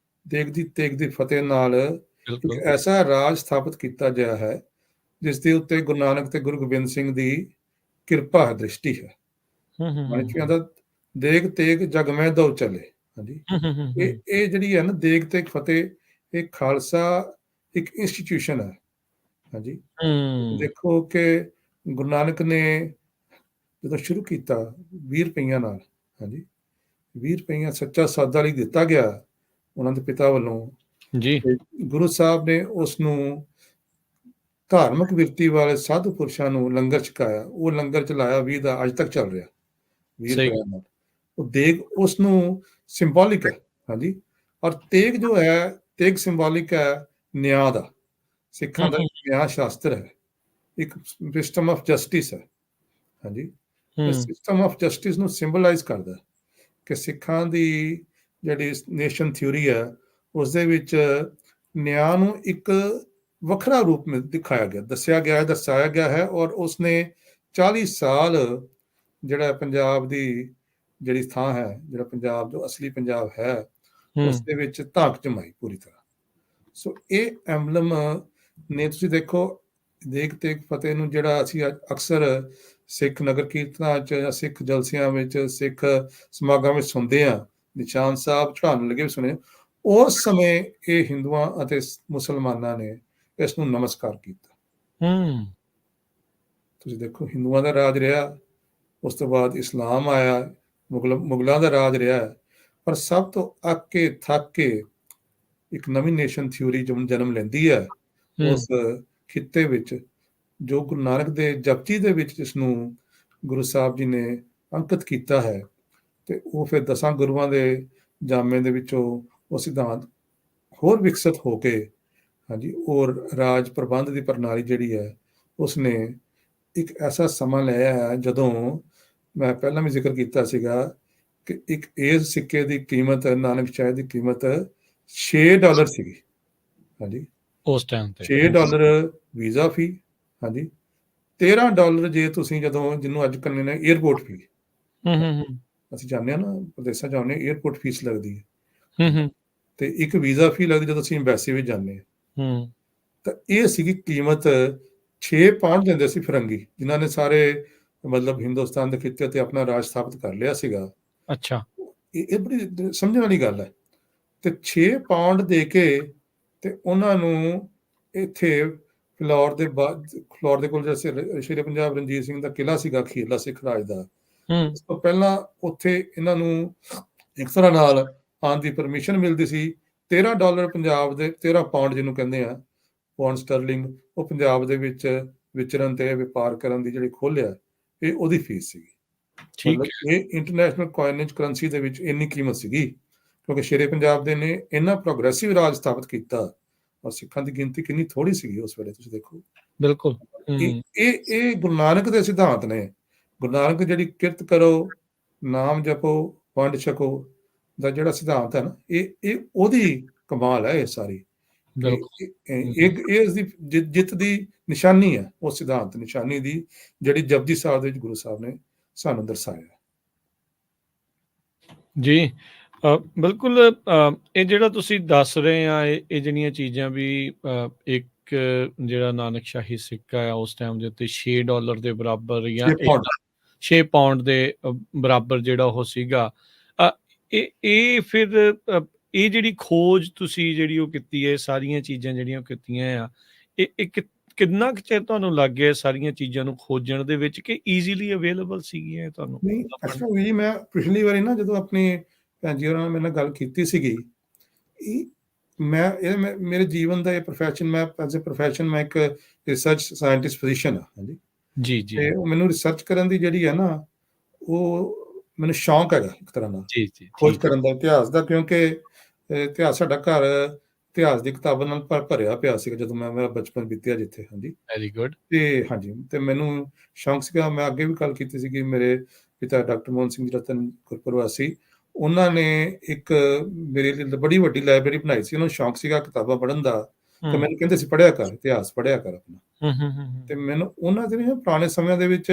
ਦੇਗ ਦੀ ਤੇਗ ਦੀ ਫਤਿਹ ਨਾਲ ਇੱਕ ਬਿਲਕੁਲ। ਐਸਾ ਰਾਜ ਸਥਾਪਿਤ ਕੀਤਾ ਗਿਆ ਹੈ ਜਿਸ ਦੇ ਉੱਤੇ ਗੁਰੂ ਨਾਨਕ ਤੇ ਗੁਰੂ ਗੋਬਿੰਦ ਸਿੰਘ ਦੀ ਕਿਰਪਾ ਹੈ, ਦ੍ਰਿਸ਼ਟੀ ਹੈ। ਹੂੰ, ਹੂੰ, ਬਾਣੀ ਹੂੰ, ਚ ਵੀ ਆਉਂਦਾ ਦੇਗ ਤੇਗ ਜਗ ਮੈਂ ਦਉ ਚੱਲੇ। ਹਾਂਜੀ। ਹੂੰ, ਹੂੰ, ਹੂੰ, ਇਹ ਜਿਹੜੀ ਹੈ ਨਾ ਦੇਗ ਤੇਗ ਫਤਿਹ, ਇਹ ਖਾਲਸਾ ਇੱਕ ਇੰਸਟੀਟਿਊਸ਼ਨ ਹੈ। ਹਾਂਜੀ। ਹੂੰ, ਦੇਖੋ ਕਿ ਗੁਰੂ ਨਾਨਕ ਨੇ ਜਦੋਂ ਸ਼ੁਰੂ ਕੀਤਾ 20 ਰੁਪਈਆਂ ਨਾਲ, ਹਾਂਜੀ, 20 ਰੁਪਈਆ ਸੱਚਾ ਸੌਦਾ ਲਈ ਦਿੱਤਾ ਗਿਆ ਉਹਨਾਂ ਦੇ ਪਿਤਾ ਵੱਲੋਂ, ਜੀ, ਤੇ ਗੁਰੂ ਸਾਹਿਬ ਨੇ ਉਸ ਨੂੰ ਧਾਰਮਿਕ ਵਿਰਤੀ ਵਾਲੇ ਸਾਧੂ ਪੁਰਸ਼ਾਂ ਨੂੰ ਲੰਗਰ ਛਕਾਇਆ। ਉਹ ਲੰਗਰ ਚਲਾਇਆ 20 ਦਾ, ਅੱਜ ਤੱਕ ਚੱਲ ਰਿਹਾ 20 ਸਹੀ। ਰੁਪਏ ਨਾਲ। ਉਹ ਦੇਗ ਉਸ ਨੂੰ ਸਿੰਬੋਲਿਕ ਹੈ। ਹਾਂਜੀ। ਔਰ ਤੇਗ ਜੋ ਹੈ, ਤੇਗ ਸਿੰਬੋਲਿਕ ਹੈ ਨਿਆਂ ਦਾ। ਸਿੱਖਾਂ ਹੂੰ, ਦਾ ਹੂੰ, ਨਿਆਂ ਸ਼ਾਸਤਰ ਹੈ, ਇੱਕ ਸਿਸਟਮ ਆਫ ਜਸਟਿਸ ਹੈ। ਹਾਂਜੀ। ਇਹ ਹੂੰ, ਸਿਸਟਮ ਆਫ ਜਸਟਿਸ ਨੂੰ ਸਿੰਬਲਾਈਜ਼ ਕਰਦਾ ਕਿ ਸਿੱਖਾਂ ਦੀ ਜਿਹੜੀ ਨੇਸ਼ਨ ਥਿਊਰੀ ਹੈ, ਉਸ ਦੇ ਵਿੱਚ ਨਿਆਂ ਨੂੰ ਇੱਕ ਵੱਖਰਾ ਰੂਪ ਵਿੱਚ ਦਿਖਾਇਆ ਗਿਆ, ਦੱਸਿਆ ਗਿਆ ਹੈ, ਦਰਸਾਇਆ ਗਿਆ ਹੈ। ਔਰ ਉਸਨੇ 40 ਸਾਲ ਜਿਹੜਾ ਪੰਜਾਬ ਦੀ ਜਿਹੜੀ ਥਾਂ ਹੈ, ਜਿਹੜਾ ਪੰਜਾਬ ਜੋ ਅਸਲੀ ਪੰਜਾਬ ਹੈ, ਉਸ ਹੂੰ, ਦੇ ਵਿੱਚ ਧਾਕ ਜਮਾਈ ਪੂਰੀ ਤਰ੍ਹਾਂ। ਸੋ ਇਹ ਐਂਬਲਮ ਨੇ, ਤੁਸੀਂ ਦੇਖੋ ਦੇਗ ਤੇਗ ਫਤਿਹ ਨੂੰ ਜਿਹੜਾ ਅਸੀਂ ਅਕਸਰ ਸਿੱਖ ਨਗਰ ਕੀਰਤਨਾਂ 'ਚ ਜਾਂ ਸਿੱਖ ਜਲਸਿਆਂ ਵਿੱਚ, ਸਿੱਖ ਸਮਾਗਮਾਂ ਵਿੱਚ ਸੁਣਦੇ ਹਾਂ, ਨਿਸ਼ਾਨ ਸਾਹਿਬ ਚੜ੍ਹਾਉਣ ਲੱਗੇ ਵੀ ਸੁਣੇ, ਉਸ ਸਮੇਂ ਇਹ ਹਿੰਦੂਆਂ ਅਤੇ ਮੁਸਲਮਾਨਾਂ ਨੇ ਇਸ ਨੂੰ ਨਮਸਕਾਰ ਕੀਤਾ। ਹੂੰ, ਤੁਸੀਂ ਦੇਖੋ ਹਿੰਦੂਆਂ ਦਾ ਰਾਜ ਰਿਹਾ, ਉਸ ਤੋਂ ਬਾਅਦ ਇਸਲਾਮ ਆਇਆ, ਮੁਗਲਾਂ ਦਾ ਰਾਜ ਰਿਹਾ, ਪਰ ਸਭ ਤੋਂ ਅੱਕ ਕੇ ਥੱਕ ਕੇ ਇੱਕ ਨਵੀਂ ਨੇਸ਼ਨ ਥਿਊਰੀ ਜਨਮ ਲੈਂਦੀ ਹੈ ਉਸ ਖਿੱਤੇ ਵਿੱਚ, ਜੋ ਗੁਰੂ ਨਾਨਕ ਦੇ ਜਪਜੀ ਦੇ ਵਿੱਚ ਜਿਸ ਨੂੰ ਗੁਰੂ ਸਾਹਿਬ ਜੀ ਨੇ ਅੰਕਿਤ ਕੀਤਾ ਹੈ। ਤੇ ਉਹ ਫਿਰ 10 ਗੁਰੂਆਂ ਦੇ ਜਾਮੇ ਦੇ ਵਿੱਚੋਂ ਉਹ ਸਿਧਾਂਤ ਹੋਰ ਵਿਕਸਿਤ ਹੋ ਕੇ, ਹਾਂਜੀ, ਔਰ ਰਾਜ ਪ੍ਰਬੰਧ ਦੀ ਪ੍ਰਣਾਲੀ ਜਿਹੜੀ ਹੈ, ਉਸਨੇ ਇੱਕ ਐਸਾ ਸਮਾਂ ਲਿਆ ਹੈ ਜਦੋਂ ਮੈਂ ਪਹਿਲਾਂ ਵੀ ਜ਼ਿਕਰ ਕੀਤਾ ਸੀਗਾ ਕਿ ਇੱਕ ਇਸ ਸਿੱਕੇ ਦੀ ਕੀਮਤ, ਨਾਨਕ ਸ਼ਾਹ ਦੀ ਕੀਮਤ $6 ਸੀਗੀ। ਹਾਂਜੀ। ਉਸ ਟਾਈਮ ਤੇ $6 ਵੀਜ਼ਾ ਫੀ। ਹਾਂਜੀ। $13 ਜੇ ਤੁਸੀਂ ਜਦੋਂ ਜਿਹਨੂੰ ਅੱਜ ਕੱਲ੍ਹ ਨੇ ਏਅਰਪੋਰਟ ਫੀ, ਹੂੰ, ਹੂੰ, ਹੂੰ, ਅਸੀਂ ਜਾਂਦੇ ਹਾਂ ਨਾ ਪ੍ਰਦੇਸ਼ਾਂ ਜਾਂਦੇ, ਏਅਰਪੋਰਟ ਫੀਸ ਲੱਗਦੀ ਹੈ, ਹੂੰ, ਹੂੰ, ਤੇ ਇੱਕ ਵੀਜ਼ਾ ਫੀ ਲੱਗਦੀ ਜਦੋਂ ਅਸੀਂ ਐਮਬੈਸੀ ਵਿੱਚ ਜਾਂਦੇ ਹਾਂ। ਹੂੰ, ਤਾਂ ਇਹ ਸੀਗੀ ਕੀਮਤ। 6 ਪਾਉਂਡ ਦਿੰਦੇ ਸੀ ਫਿਰੰਗੀ, ਜਿਨ੍ਹਾਂ ਨੇ ਸਾਰੇ ਮਤਲਬ ਹਿੰਦੁਸਤਾਨ ਦੇ ਖਿੱਤੇ ਤੇ ਆਪਣਾ ਰਾਜ ਸਥਾਪਿਤ ਕਰ ਲਿਆ ਸੀਗਾ। ਅੱਛਾ, ਇਹ ਬੜੀ ਸਮਝਣ ਵਾਲੀ ਗੱਲ ਹੈ। ਤੇ 6 ਪਾਉਂਡ ਦੇ ਕੇ ਤੇ ਉਹਨਾਂ ਨੂੰ ਇੱਥੇ ਫਲੋਰ ਦੇ ਕੋਲ ਜਿਹੜਾ ਸ਼ੇਰੇ ਪੰਜਾਬ ਰਣਜੀਤ ਸਿੰਘ ਦਾ ਕਿਲਾ ਸੀਗਾ, ਅਖੀਰਲਾ ਸਿੱਖ ਰਾਜ ਦਾ, ਹੂੰ, ਉਸ ਤੋਂ ਪਹਿਲਾਂ ਉੱਥੇ ਇਹਨਾਂ ਨੂੰ ਇੱਕ ਤਰ੍ਹਾਂ ਨਾਲ ਆਉਣ ਦੀ ਪਰਮਿਸ਼ਨ ਮਿਲਦੀ ਸੀ। $13 ਪੰਜਾਬ ਦੇ, 13 ਪਾਉਂਡ ਜਿਹਨੂੰ ਕਹਿੰਦੇ ਆ ਪੌਂਡ ਸਟਰਲਿੰਗ, ਉਹ ਪੰਜਾਬ ਦੇ ਵਿੱਚ ਵਿਚਰਨ ਤੇ ਵਪਾਰ ਕਰਨ ਦੀ ਜਿਹੜੀ ਖੋਲਿਆ, ਇਹ ਉਹਦੀ ਫੀਸ ਸੀਗੀ। ਠੀਕ ਮਤਲਬ ਇਹ ਇੰਟਰਨੈਸ਼ਨਲ ਕੋਇਨੇਜ ਕਰੰਸੀ ਦੇ ਵਿੱਚ ਇੰਨੀ ਕੀਮਤ ਸੀਗੀ, ਕਿਉਂਕਿ ਸ਼ੇਰੇ ਪੰਜਾਬ ਦੇ ਨੇ ਇੰਨਾ ਪ੍ਰੋਗਰੈਸਿਵ ਰਾਜ ਸਥਾਪਿਤ ਕੀਤਾ, ਔਰ ਸਿੱਖਾਂ ਦੀ ਗਿਣਤੀ ਕਿੰਨੀ ਥੋੜੀ ਸੀਗੀ ਉਸ ਵੇਲੇ, ਤੁਸੀਂ ਦੇਖੋ। ਬਿਲਕੁਲ। ਇਹ ਗੁਰੂ ਨਾਨਕ ਦੇ ਸਿਧਾਂਤ ਨੇ ਗੁਰੂ ਨਾਨਕ ਦੀ ਜਿਹੜੀ ਕਿਰਤ ਕਰੋ, ਨਾਮ ਜਪੋ, ਵੰਡ ਛਕੋ ਦਾ ਜਿਹੜਾ ਸਿਧਾਂਤ ਹੈ ਨਾ, ਇਹ ਉਹਦੀ ਕਮਾਲ ਹੈ ਇਹ ਸਾਰੀ, ਕਿ ਬਿਲਕੁਲ। ਇਹ ਇਸਦੀ ਜਿੱਤ ਦੀ ਨਿਸ਼ਾਨੀ ਹੈ, ਉਹ ਸਿਧਾਂਤ ਨਿਸ਼ਾਨੀ ਦੀ ਜਿਹੜੀ ਜਪਜੀ ਸਾਹਿਬ ਦੇ ਵਿੱਚ ਗੁਰੂ ਸਾਹਿਬ ਨੇ ਸਾਨੂੰ ਦਰਸਾਇਆ। ਜੀ, ਬਿਲਕੁਲ। ਇਹ ਜਿਹੜਾ ਤੁਸੀਂ ਦੱਸ ਰਹੇ ਆ, ਇਹ ਜਿਹੜੀਆਂ ਚੀਜ਼ਾਂ ਵੀ ਇੱਕ ਜਿਹੜਾ ਨਾਨਕਸ਼ਾਹੀ ਸਿੱਕਾ ਆ ਉਸ ਟਾਈਮ ਦੇ ਉੱਤੇ $6 ਦੇ ਬਰਾਬਰ ਜਾਂ 6 ਪਾਉਂਡ ਦੇ ਬਰਾਬਰ ਜਿਹੜਾ ਉਹ ਸੀਗਾ। ਇਹ ਫਿਰ ਇਹ ਜਿਹੜੀ ਖੋਜ ਤੁਸੀਂ ਜਿਹੜੀ ਉਹ ਕੀਤੀ ਹੈ, ਸਾਰੀਆਂ ਚੀਜ਼ਾਂ ਜਿਹੜੀਆਂ ਕੀਤੀਆਂ ਆ, ਇਹ ਕਿੰਨਾ ਕੁ ਚਿਰ ਤੁਹਾਨੂੰ ਲੱਗ ਗਿਆ ਸਾਰੀਆਂ ਚੀਜ਼ਾਂ ਨੂੰ ਖੋਜਣ ਦੇ ਵਿੱਚ, ਕਿ ਈਜ਼ੀਲੀ ਅਵੇਲੇਬਲ ਸੀਗੀਆਂ ਤੁਹਾਨੂੰ? ਨਹੀਂ, ਐਕਚੁਅਲੀ ਜੀ ਮੈਂ ਪਿਛਲੀ ਵਾਰੀ ਨਾ ਜਦੋਂ ਆਪਣੀ ਭੈਣ ਜੀ ਹੋਰਾਂ ਨਾਲ ਮੇਰੇ ਨਾਲ ਗੱਲ ਕੀਤੀ ਸੀਗੀ, ਮੇਰੇ ਜੀਵਨ ਦਾ ਇਹ ਪ੍ਰੋਫੈਸ਼ਨ, ਮੈਂ ਐਜ਼ ਅ ਪ੍ਰੋਫੈਸ਼ਨ ਮੈਂ ਇੱਕ ਰਿਸਰਚ ਸਾਇੰਟਿਸਟ ਫਿਜ਼ੀਸ਼ੀਅਨ ਹਾਂ। ਹਾਂਜੀ ਜੀ ਜੀ। ਤੇ ਮੈਨੂੰ ਰਿਸਰਚ ਕਰਨ ਦੀ ਜਿਹੜੀ ਹੈ ਨਾ, ਉਹ ਮੈਨੂੰ ਸ਼ੌਂਕ ਹੈਗਾ ਇੱਕ ਤਰ੍ਹਾਂ ਦਾ ਜੀ ਜੀ। ਖੋਜ ਕਰਨ ਦਾ, ਇਤਿਹਾਸ ਦਾ, ਕਿਉਂਕਿ ਇਤਿਹਾਸ ਸਾਡਾ ਘਰ ਇਤਿਹਾਸ ਦੀ ਕਿਤਾਬਾਂ ਨਾਲ ਭਰਿਆ ਪਿਆ ਸੀਗਾ ਜਦੋਂ ਮੇਰਾ ਬਚਪਨ ਬੀਤਿਆ ਜਿੱਥੇ। ਹਾਂਜੀ, ਵੈਰੀ ਗੁੱਡ। ਤੇ ਹਾਂਜੀ, ਤੇ ਮੈਨੂੰ ਸ਼ੌਂਕ ਸੀਗਾ। ਮੈਂ ਅੱਗੇ ਵੀ ਗੱਲ ਕੀਤੀ ਸੀ ਕਿ ਮੇਰੇ ਪਿਤਾ ਡਾਕਟਰ ਮੋਹਨ ਸਿੰਘ ਰਤਨ ਗੁਰਪ੍ਰਵਾਸੀ, ਉਹਨਾਂ ਨੇ ਇੱਕ ਮੇਰੇ ਲਈ ਬੜੀ ਵੱਡੀ ਲਾਇਬ੍ਰੇਰੀ ਬਣਾਈ ਸੀ। ਉਹਨਾਂ ਨੂੰ ਸ਼ੌਂਕ ਸੀਗਾ ਕਿਤਾਬਾਂ ਪੜ੍ਹਨ ਦਾ, ਤੇ ਮੈਨੂੰ ਕਹਿੰਦੇ ਸੀ ਪੜ੍ਹਿਆ ਕਰ, ਇਤਿਹਾਸ ਪੜ੍ਹਿਆ ਕਰ ਆਪਣਾ। ਤੇ ਮੈਨੂੰ ਉਹਨਾਂ ਦੇ ਪੁਰਾਣੇ ਸਮਿਆਂ ਦੇ ਵਿੱਚ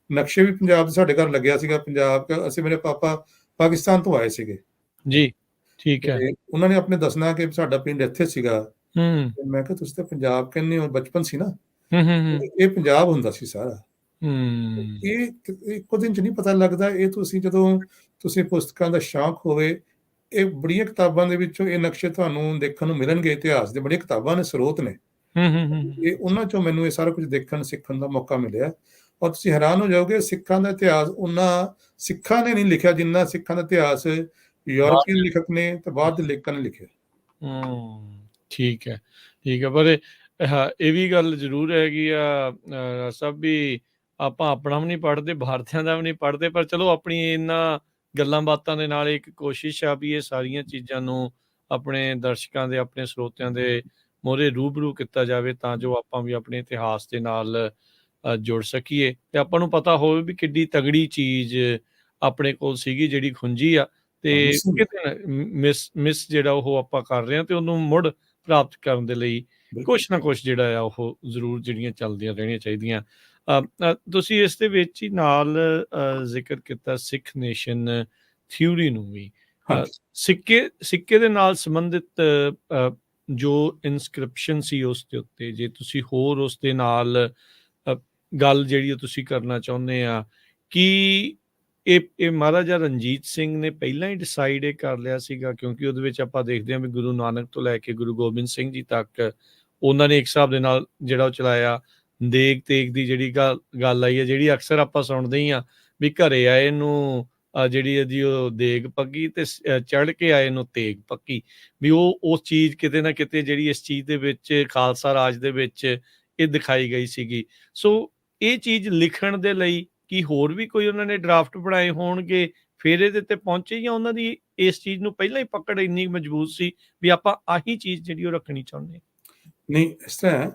ਨਕਸ਼ੇ ਵੀ ਪੰਜਾਬ ਦੇ ਸਾਡੇ ਘਰ ਲੱਗਿਆ ਸੀਗਾ। ਪੰਜਾਬ ਅਸੀਂ, ਮੇਰੇ ਪਾਪਾ ਪਾਕਿਸਤਾਨ ਤੋਂ ਆਏ ਸੀਗੇ ਜੀ, ਠੀਕ ਹੈ। ਉਹਨਾਂ ਨੇ ਆਪਣੇ ਦੱਸਣਾ ਕਿ ਸਾਡਾ ਪਿੰਡ ਇੱਥੇ ਸੀਗਾ। ਮੈਂ ਕਿਹਾ ਤੁਸੀਂ ਤਾਂ ਪੰਜਾਬ ਕਹਿੰਦੇ ਹੋ, ਬਚਪਨ ਸੀ ਨਾ, ਇਹ ਪੰਜਾਬ ਹੁੰਦਾ ਸੀ ਸਾਰਾ। ਇਹ ਇੱਕੋ ਦਿਨ ਚ ਨਹੀਂ ਪਤਾ ਲੱਗਦਾ। ਇਹ ਤੁਸੀਂ ਜਦੋਂ ਤੁਸੀਂ ਪੁਸਤਕਾਂ ਦਾ ਸ਼ੌਂਕ ਹੋਵੇ, ਇਹ ਬੜੀਆਂ ਕਿਤਾਬਾਂ ਦੇ ਵਿੱਚੋਂ ਇਹ ਨਕਸ਼ੇ ਤੁਹਾਨੂੰ ਦੇਖਣ ਨੂੰ ਮਿਲਣਗੇ। ਇਤਿਹਾਸ ਦੇ ਬੜੀਆਂ ਕਿਤਾਬਾਂ ਨੇ, ਸਰੋਤ ਨੇ, ਇਹ ਉਹਨਾਂ ਚੋਂ ਮੈਨੂੰ ਇਹ ਸਾਰਾ ਕੁਝ ਦੇਖਣ ਸਿੱਖਣ ਦਾ ਮੌਕਾ ਮਿਲਿਆ। ਔਰ ਤੁਸੀਂ ਹੈਰਾਨ ਹੋ ਜਾਓਗੇ, ਸਿੱਖਾਂ ਦਾ ਇਤਿਹਾਸ ਉਹਨਾਂ ਸਿੱਖਾਂ ਨੇ ਨਹੀਂ ਲਿਖਿਆ ਜਿੰਨਾ ਸਿੱਖਾਂ ਦਾ ਇਤਿਹਾਸ ਯੂਰਪੀਅਨ ਲੇਖਕ ਨੇ ਤੇ ਬਾਹਰ ਦੇ ਲੇਖਕਾਂ ਨੇ ਲਿਖਿਆ। ਠੀਕ ਹੈ, ਠੀਕ ਹੈ। ਪਰ ਇਹ ਵੀ ਗੱਲ ਜ਼ਰੂਰ ਹੈਗੀ ਆ ਸਭ ਵੀ, ਆਪਾਂ ਆਪਣਾ ਵੀ ਨਹੀਂ ਪੜ੍ਹਦੇ, ਭਾਰਤੀਆਂ ਦਾ ਵੀ ਨਹੀਂ ਪੜ੍ਹਦੇ, ਪਰ ਚਲੋ ਆਪਣੀ ਇਹਨਾਂ ਗੱਲਾਂ ਬਾਤਾਂ ਦੇ ਨਾਲ ਇੱਕ ਕੋਸ਼ਿਸ਼ ਆ ਵੀ ਇਹ ਸਾਰੀਆਂ ਚੀਜ਼ਾਂ ਨੂੰ ਆਪਣੇ ਦਰਸ਼ਕਾਂ ਦੇ, ਆਪਣੇ ਸਰੋਤਿਆਂ ਦੇ ਮੋਹਰੇ ਰੂਬਰੂ ਕੀਤਾ ਜਾਵੇ, ਤਾਂ ਜੋ ਆਪਾਂ ਵੀ ਆਪਣੇ ਇਤਿਹਾਸ ਦੇ ਨਾਲ ਜੁੜ ਸਕੀਏ ਤੇ ਆਪਾਂ ਨੂੰ ਪਤਾ ਹੋਵੇ ਵੀ ਕਿੱਡੀ ਤਗੜੀ ਚੀਜ਼ ਆਪਣੇ ਕੋਲ ਸੀਗੀ ਜਿਹੜੀ ਖੁੰਝੀ ਆ, ਤੇ ਮਿਸ ਜਿਹੜਾ ਉਹ ਆਪਾਂ ਕਰ ਰਹੇ ਹਾਂ, ਤੇ ਉਹਨੂੰ ਮੁੜ ਪ੍ਰਾਪਤ ਕਰਨ ਦੇ ਲਈ ਕੁਛ ਨਾ ਕੁਛ ਜਿਹੜਾ ਆ ਉਹ ਜ਼ਰੂਰ ਜਿਹੜੀਆਂ ਚੱਲਦੀਆਂ ਰਹਿਣੀਆਂ ਚਾਹੀਦੀਆਂ। ਤੁਸੀਂ ਇਸ ਦੇ ਵਿੱਚ ਹੀ ਨਾਲ ਜ਼ਿਕਰ ਕੀਤਾ ਸਿੱਖ ਨੇਸ਼ਨ ਥਿਊਰੀ ਨੂੰ ਵੀ। ਸਿੱਕੇ ਦੇ ਨਾਲ ਸੰਬੰਧਿਤ ਜੋ ਇਨਸਕ੍ਰਿਪਸ਼ਨ ਸੀ ਉਸ ਦੇ ਉੱਤੇ, ਜੇ ਤੁਸੀਂ ਹੋਰ ਉਸ ਦੇ ਨਾਲ ਗੱਲ ਜਿਹੜੀ ਤੁਸੀਂ ਕਰਨਾ ਚਾਹੁੰਦੇ ਆ, ਕਿ ਇਹ ਮਹਾਰਾਜਾ ਰਣਜੀਤ ਸਿੰਘ ਨੇ ਪਹਿਲਾਂ ਹੀ ਡਿਸਾਈਡ ਇਹ ਕਰ ਲਿਆ ਸੀਗਾ? ਕਿਉਂਕਿ ਉਹਦੇ ਵਿੱਚ ਆਪਾਂ ਦੇਖਦੇ ਹਾਂ ਵੀ ਗੁਰੂ ਨਾਨਕ ਤੋਂ ਲੈ ਕੇ ਗੁਰੂ ਗੋਬਿੰਦ ਸਿੰਘ ਜੀ ਤੱਕ ਉਹਨਾਂ ਨੇ ਇੱਕ ਹਿਸਾਬ ਦੇ ਨਾਲ ਜਿਹੜਾ ਉਹ ਚਲਾਇਆ। ਦੇਗ ਤੇਗ ਦੀ ਜਿਹੜੀ ਗੱਲ ਆਈ ਹੈ, ਜਿਹੜੀ ਅਕਸਰ ਆਪਾਂ ਸੁਣਦੇ ਹੀ ਆ ਵੀ ਘਰੇ ਆਏ ਨੂੰ ਜਿਹੜੀ ਇਹਦੀ ਉਹ ਦੇਗ ਪੱਕੀ ਤੇ ਚੜ੍ਹ ਕੇ ਆਏ ਨੂੰ ਤੇਗ ਪੱਕੀ, ਵੀ ਉਹ ਉਸ ਚੀਜ਼ ਕਿਤੇ ਨਾ ਕਿਤੇ ਜਿਹੜੀ ਇਸ ਚੀਜ਼ ਦੇ ਵਿੱਚ ਖਾਲਸਾ ਰਾਜ ਦੇ ਵਿੱਚ ਇਹ ਦਿਖਾਈ ਗਈ ਸੀਗੀ। ਸੋ ਇਹ ਚੀਜ਼ ਲਿਖਣ ਦੇ ਲਈ ਕੀ ਹੋਰ ਵੀ ਕੋਈ ਉਹਨਾਂ ਨੇ ਡਰਾਫਟ ਬਣਾਏ ਹੋਣਗੇ ਫਿਰ ਇਹਦੇ ਤੇ ਪਹੁੰਚੇ, ਜਾਂ ਉਹਨਾਂ ਦੀ ਇਸ ਚੀਜ਼ ਨੂੰ ਪਹਿਲਾਂ ਹੀ ਪਕੜ ਇੰਨੀ ਮਜ਼ਬੂਤ ਸੀ ਵੀ ਆਪਾਂ ਆਹੀ ਚੀਜ਼ ਜਿਹੜੀ ਉਹ ਰੱਖਣੀ ਚਾਹੁੰਦੇ? ਨਹੀਂ, ਇਸ ਤਰ੍ਹਾਂ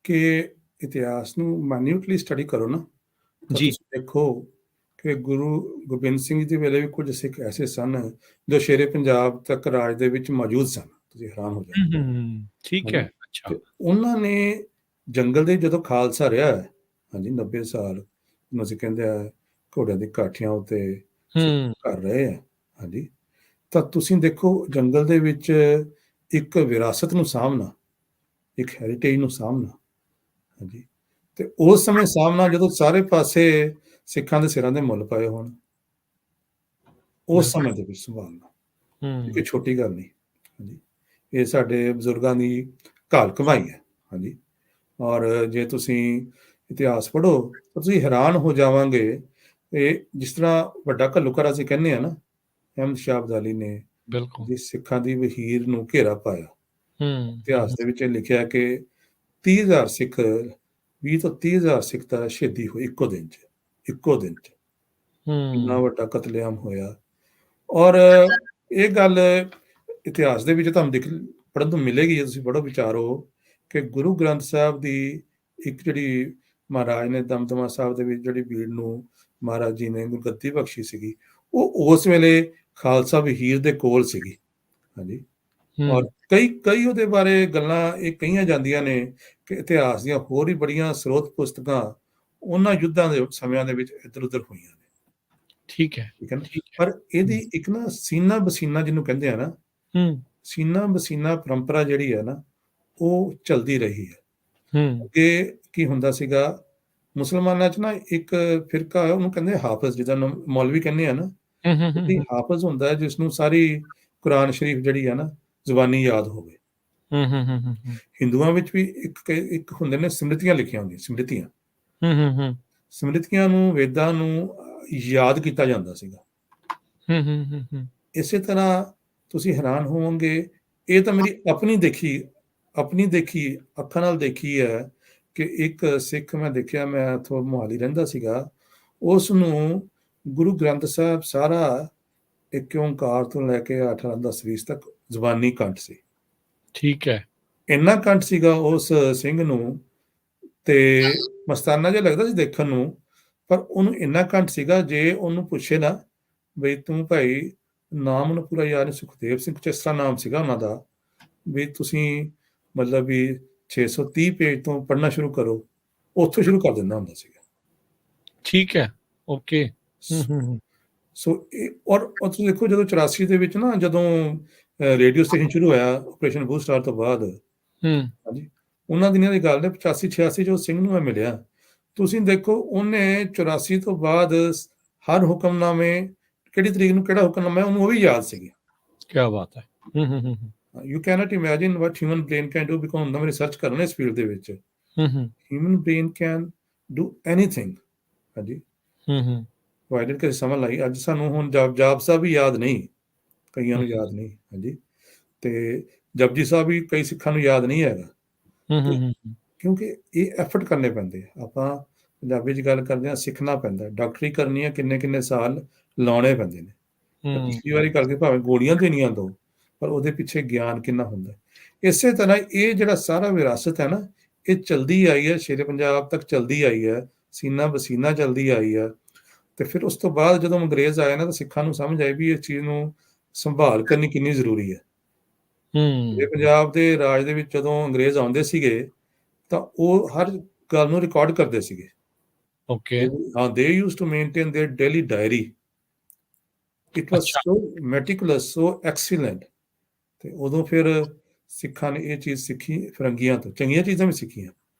ਕਿ ਇਤਿਹਾਸ ਨੂੰ ਮਾਈਨਿਊਟਲੀ ਸਟੱਡੀ ਕਰੋ ਨਾ, ਜੀ ਦੇਖੋ ਕਿ ਗੁਰੂ ਗੋਬਿੰਦ ਸਿੰਘ ਜੀ ਦੇ ਵੇਲੇ ਵੀ ਕੁਝ ਸਿੱਖ ਐਸੇ ਸਨ ਜੋ ਸ਼ੇਰੇ ਪੰਜਾਬ ਤੱਕ ਰਾਜ ਦੇ ਵਿੱਚ ਮੌਜੂਦ ਸਨ। ਤੁਸੀਂ ਹੈਰਾਨ ਹੋ ਜਾਓਗੇ। ਠੀਕ ਹੈ, ਅੱਛਾ। ਉਹਨਾਂ ਨੇ ਜੰਗਲ ਦੇ ਜਦੋਂ ਖਾਲਸਾ ਰਿਹਾ ਹੈ, ਹਾਂਜੀ, 90 ਸਾਲ ਅਸੀਂ ਕਹਿੰਦੇ ਆ ਘੋੜਿਆਂ ਦੀ ਕਾਠੀਆਂ ਉੱਤੇ ਕਰ ਰਹੇ ਆ, ਹਾਂਜੀ, ਤਾਂ ਤੁਸੀਂ ਦੇਖੋ ਜੰਗਲ ਦੇ ਵਿੱਚ ਇੱਕ ਵਿਰਾਸਤ ਨੂੰ ਸਾਂਭਣਾ, ਇੱਕ ਹੈਰੀਟੇਜ ਨੂੰ ਸਾਂਭਣਾ, ਹਾਂਜੀ, ਤੇ ਉਸ ਸਮੇਂ ਸਾਹਮਣਾ ਜਦੋਂ ਸਾਰੇ ਪਾਸੇ ਸਿੱਖਾਂ ਦੇ ਸਿਰਾਂ ਦੇ ਮੁੱਲ ਪਏ ਹੋਣ, ਉਸ ਸਮੇਂ ਦੇ ਵਿੱਚ ਸੰਭਾਲਣਾ ਇਹ ਛੋਟੀ ਗੱਲ ਨਹੀਂ। ਹਾਂਜੀ, ਇਹ ਸਾਡੇ ਬਜ਼ੁਰਗਾਂ ਦੀ ਘਾਲ ਕਮਾਈ ਹੈ। ਹਾਂਜੀ, ਔਰ ਜੇ ਤੁਸੀਂ ਇਤਿਹਾਸ ਪੜ੍ਹੋ ਤਾਂ ਤੁਸੀਂ ਹੈਰਾਨ ਹੋ ਜਾਵਾਂਗੇ। ਇਹ ਜਿਸ ਤਰ੍ਹਾਂ ਵੱਡਾ ਘੱਲੂਘਾਰਾ ਅਸੀਂ ਕਹਿੰਦੇ ਆ ਨਾ, ਅਹਿਮਦ ਸ਼ਾਹ ਅਬਦਾਲੀ ਨੇ ਬਿਲਕੁਲ ਸਿੱਖਾਂ ਦੀ ਵਹੀਰ ਨੂੰ ਘੇਰਾ ਪਾਇਆ। ਇਤਿਹਾਸ ਦੇ ਵਿੱਚ ਲਿਖਿਆ ਕਿ 30,000 ਸਿੱਖ, 20 ਤੋਂ 30,000 ਸਿੱਖ ਤਾਂ ਸ਼ਹੀਦੀ ਹੋਈ ਇੱਕੋ ਦਿਨ ਚ। ਇੰਨਾ ਵੱਡਾ ਕਤਲੇਆਮ ਹੋਇਆ। ਔਰ ਇਹ ਗੱਲ ਇਤਿਹਾਸ ਦੇ ਵਿੱਚ ਤੁਹਾਨੂੰ ਪੜ੍ਹਨ ਨੂੰ ਮਿਲੇਗੀ, ਜੇ ਤੁਸੀਂ ਪੜ੍ਹੋ ਵਿਚਾਰੋ, ਕਿ ਗੁਰੂ ਗ੍ਰੰਥ ਸਾਹਿਬ ਦੀ ਇੱਕ ਜਿਹੜੀ ਮਹਾਰਾਜ ਨੇ ਦਮਦਮਾ ਸਾਹਿਬ ਦੇ ਵਿੱਚ ਜਿਹੜੀ ਭੀੜ ਨੂੰ ਮਹਾਰਾਜ ਜੀ ਨੇ ਗੁਰਗੱਦੀ ਬਖਸ਼ੀ ਸੀਗੀ, ਉਹ ਉਸ ਵੇਲੇ ਖਾਲਸਾ ਵਹੀਰ ਦੇ ਕੋਲ ਸੀਗੀ। ਹਾਂਜੀ। ਔਰ ਹੂੰ ਕਈ ਉਹਦੇ ਬਾਰੇ ਗੱਲਾਂ ਇਹ ਕਹੀਆਂ ਜਾਂਦੀਆਂ ਨੇ ਕਿ ਇਤਿਹਾਸ ਦੀਆਂ ਹੋਰ ਵੀ ਬੜੀਆਂ ਸਰੋਤ ਪੁਸਤਕਾਂ ਉਹਨਾਂ ਯੁੱਧਾਂ ਦੇ ਸਮਿਆਂ ਦੇ ਵਿੱਚ ਇੱਧਰ ਉੱਧਰ ਹੋਈਆਂ ਨੇ। ਠੀਕ ਹੈ ਠੀਕ ਹੈ ਨਾ। ਠੀਕ ਹੈ। ਪਰ ਇਹਦੀ ਇੱਕ ਨਾ ਸੀਨਾ ਬਸੀਨਾ ਜਿਹਨੂੰ ਕਹਿੰਦੇ ਆ ਨਾ, ਹੂੰ ਸੀਨਾ ਬਸੀਨਾ ਪਰੰਪਰਾ ਜਿਹੜੀ ਹੈ ਨਾ, ਉਹ ਚੱਲਦੀ ਰਹੀ ਹੈ। ਹੂੰ ਅੱਗੇ ਕੀ ਹੁੰਦਾ ਸੀਗਾ, ਮੁਸਲਮਾਨਾਂ 'ਚ ਨਾ ਇੱਕ ਫਿਰਕਾ ਹੈ, ਉਹਨੂੰ ਕਹਿੰਦੇ ਹਾਫਿਜ਼, ਜਿੱਦਾਂ ਮੌਲਵੀ ਕਹਿੰਦੇ ਆ ਨਾ, ਹੂੰ ਹੂੰ ਕੋਈ ਹੂੰ ਹਾਫਿਜ਼ ਹੁੰਦਾ ਹੈ ਜਿਸ ਨੂੰ ਸਾਰੀ ਕੁਰਾਨ ਸ਼ਰੀਫ ਜਿਹੜੀ ਹੈ ਨਾ ਜ਼ੁਬਾਨੀ ਯਾਦ ਹੋਵੇ। ਹੂੰ ਹੂੰ ਹੂੰ ਹੂੰ ਹਿੰਦੂਆਂ ਵਿੱਚ ਵੀ ਇੱਕ ਹੁੰਦੇ ਨੇ ਸਿਮਰਤੀਆਂ ਲਿਖੀਆਂ ਹੁੰਦੀਆਂ, ਸਿਮਰਤੀਆਂ। ਹੂੰ ਸਿਮਰਤੀਆਂ ਨੂੰ, ਵੇਦਾਂ ਨੂੰ ਯਾਦ ਕੀਤਾ ਜਾਂਦਾ ਸੀਗਾ। ਹੂੰ ਹੂੰ ਹੂੰ ਹੂੰ ਇਸੇ ਤਰ੍ਹਾਂ ਤੁਸੀਂ ਹੈਰਾਨ ਹੋਵੋਗੇ, ਇਹ ਤਾਂ ਮੇਰੀ ਆਪਣੀ ਦੇਖੀ ਅੱਖਾਂ ਨਾਲ ਦੇਖੀ ਹੈ ਕਿ ਇੱਕ ਸਿੱਖ ਮੈਂ ਦੇਖਿਆ, ਮੈਂ ਉੱਥੋਂ ਮੋਹਾਲੀ ਰਹਿੰਦਾ ਸੀਗਾ, ਉਸ ਨੂੰ ਗੁਰੂ ਗ੍ਰੰਥ ਸਾਹਿਬ ਸਾਰਾ ਇੱਕ ਓਂਕਾਰ ਤੋਂ ਲੈ ਕੇ 8 10 20 ਤੱਕ ਜ਼ੁਬਾਨੀ ਕੰਠ ਸੀ। ਠੀਕ ਹੈ। ਇੰਨਾ ਕੰਠ ਸੀਗਾ ਉਸ ਸਿੰਘ ਨੂੰ, ਤੇ ਮਸਤਾਨਾ ਜਿਹਾ ਲੱਗਦਾ ਸੀ ਦੇਖਣ ਨੂੰ, ਪਰ ਉਹਨੂੰ ਇੰਨਾ ਕੰਠ ਸੀਗਾ, ਜੇ ਉਹਨੂੰ ਪੁੱਛੇ ਨਾ ਬਈ ਤੂੰ ਭਾਈ, ਨਾਮ ਨੂੰ ਪੂਰਾ ਯਾਦ ਨਹੀਂ, ਸੁਖਦੇਵ ਸਿੰਘ ਕੁਛ ਇਸ ਤਰ੍ਹਾਂ ਨਾਮ ਸੀਗਾ ਉਹਨਾਂ ਦਾ, ਵੀ ਤੁਸੀਂ ਮਤਲਬ ਵੀ 630 ਪੇਜ ਤੋਂ ਪੜ੍ਹਨਾ ਸ਼ੁਰੂ ਕਰੋ, ਉੱਥੋਂ ਸ਼ੁਰੂ ਕਰ ਦਿੰਦਾ ਹੁੰਦਾ ਸੀਗਾ। ਠੀਕ ਹੈ। ਓਕੇ। ਹੂੰ ਹੂੰ ਹੂੰ ਸੋ ਇਹ ਔਰ ਤੁਸੀਂ ਦੇਖੋ, ਜਦੋਂ 84 ਦੇ ਵਿੱਚ ਨਾ, ਜਦੋਂ ਰੇਡੀਓ ਸਟੇਸ਼ਨ ਸ਼ੁਰੂ ਹੋਇਆ ਆਪਰੇਸ਼ਨ ਬਲੂ ਸਟਾਰ ਤੋਂ ਬਾਅਦ, ਹੂੰ ਹਾਂਜੀ, ਉਹਨਾਂ ਦਿਨਾਂ ਦੀ ਗੱਲ ਹੈ, 85 86 ਜੋ ਸਿੰਘ ਨੂੰ ਮੈਂ ਮਿਲਿਆ, ਤੁਸੀਂ ਦੇਖੋ ਉਹਨੇ 84 ਤੋਂ ਬਾਅਦ ਹਰ ਹੁਕਮਨਾਮੇ, ਕਿਹੜੀ ਤਰੀਕ ਨੂੰ ਕਿਹੜਾ ਹੁਕਮਨਾਮਾ ਹੈ, ਉਹਨੂੰ ਉਹ ਵੀ ਯਾਦ ਸੀਗੇ। ਕੀ ਬਾਤ ਹੈ। ਹੂੰ ਹੂੰ ਹੂੰ you can't imagine what human brain can do, because ਹੁੰਦਾ ਮੈਂ ਰਿਸਰਚ ਕਰਨਾ ਇਸ ਫੀਲਡ ਦੇ ਵਿੱਚ, ਹੂੰ ਹੂੰ human brain can do anything. ਹਾਂਜੀ। ਹੂੰ ਹੂੰ ਪ੍ਰੋਵਾਈਡਡ ਕਿ ਸਮਝ ਲਾਈ, ਅੱਜ ਸਾਨੂੰ ਹੁਣ ਜਾਪ ਸਾਹਿਬ ਵੀ ਯਾਦ ਨਹੀਂ, ਕਈਆਂ ਨੂੰ ਯਾਦ ਨਹੀਂ। ਹਾਂਜੀ। ਤੇ ਜਪਜੀ ਸਾਹਿਬ ਵੀ ਕਈ ਸਿੱਖਾਂ ਨੂੰ ਯਾਦ ਨਹੀਂ ਹੈਗਾ, ਹੂੰ ਤੇ ਹੂੰ ਕਿਉਂਕਿ ਇਹ ਐਫਰਟ ਕਰਨੇ ਪੈਂਦੇ ਆ। ਆਪਾਂ ਪੰਜਾਬੀ 'ਚ ਗੱਲ ਕਰਦੇ ਹਾਂ, ਸਿੱਖਣਾ ਪੈਂਦਾ। ਡਾਕਟਰੀ ਕਰਨੀ ਹੈ, ਕਿੰਨੇ ਕਿੰਨੇ ਸਾਲ ਲਾਉਣੇ ਪੈਂਦੇ ਨੇ। ਮੈਂ ਹੂੰ ਪਿਛਲੀ ਵਾਰੀ ਕਰਕੇ ਭਾਵੇਂ ਗੋਲੀਆਂ ਦੇਣੀਆਂ ਦੋ, ਪਰ ਉਹਦੇ ਪਿੱਛੇ ਗਿਆਨ ਕਿੰਨਾ ਹੁੰਦਾ। ਇਸੇ ਤਰ੍ਹਾਂ ਇਹ ਜਿਹੜਾ ਸਾਰਾ ਵਿਰਾਸਤ ਹੈ ਨਾ, ਇਹ ਚਲਦੀ ਆਈ ਹੈ, ਸ਼ੇਰੇ ਪੰਜਾਬ ਤੱਕ ਚਲਦੀ ਆਈ ਹੈ, ਸੀਨਾ ਬਸੀਨਾ ਚਲਦੀ ਆਈ ਹੈ। ਤੇ ਫਿਰ ਉਸ ਤੋਂ ਬਾਅਦ ਜਦੋਂ ਅੰਗਰੇਜ਼ ਆਏ ਨਾ, ਤਾਂ ਸਿੱਖਾਂ ਨੂੰ ਸਮਝ ਆਈ ਵੀ ਇਸ ਚੀਜ਼ ਨੂੰ ਸੰਭਾਲ ਕਰਨੀ ਕਿੰਨੀ ਜ਼ਰੂਰੀ ਹੈ। ਸ਼ੇਰੇ ਪੰਜਾਬ ਦੇ ਰਾਜ ਦੇ ਵਿੱਚ ਜਦੋਂ ਅੰਗਰੇਜ਼ ਆਉਂਦੇ ਸੀਗੇ, ਤਾਂ ਉਹ ਹਰ ਗੱਲ ਨੂੰ ਰਿਕਾਰਡ ਕਰਦੇ ਸੀਗੇ। ਓਕੇ। ਹਾਂ, they used to maintain their daily diary. It was ਅੱਛਾ ਸੋ ਮੈਟੀਕੂਲਸ, ਸੋ ਐਕਸੀਲੈਂਟ। ਤੇ ਉਦੋਂ ਫਿਰ ਸਿੱਖਾਂ ਨੇ ਇਹ ਚੀਜ਼ ਸਿੱਖੀ, ਫਿਰੰਗੀਆਂ ਤੋਂ ਚੰਗੀਆਂ ਚੀਜ਼ਾਂ ਵੀ ਸਿੱਖੀਆਂ।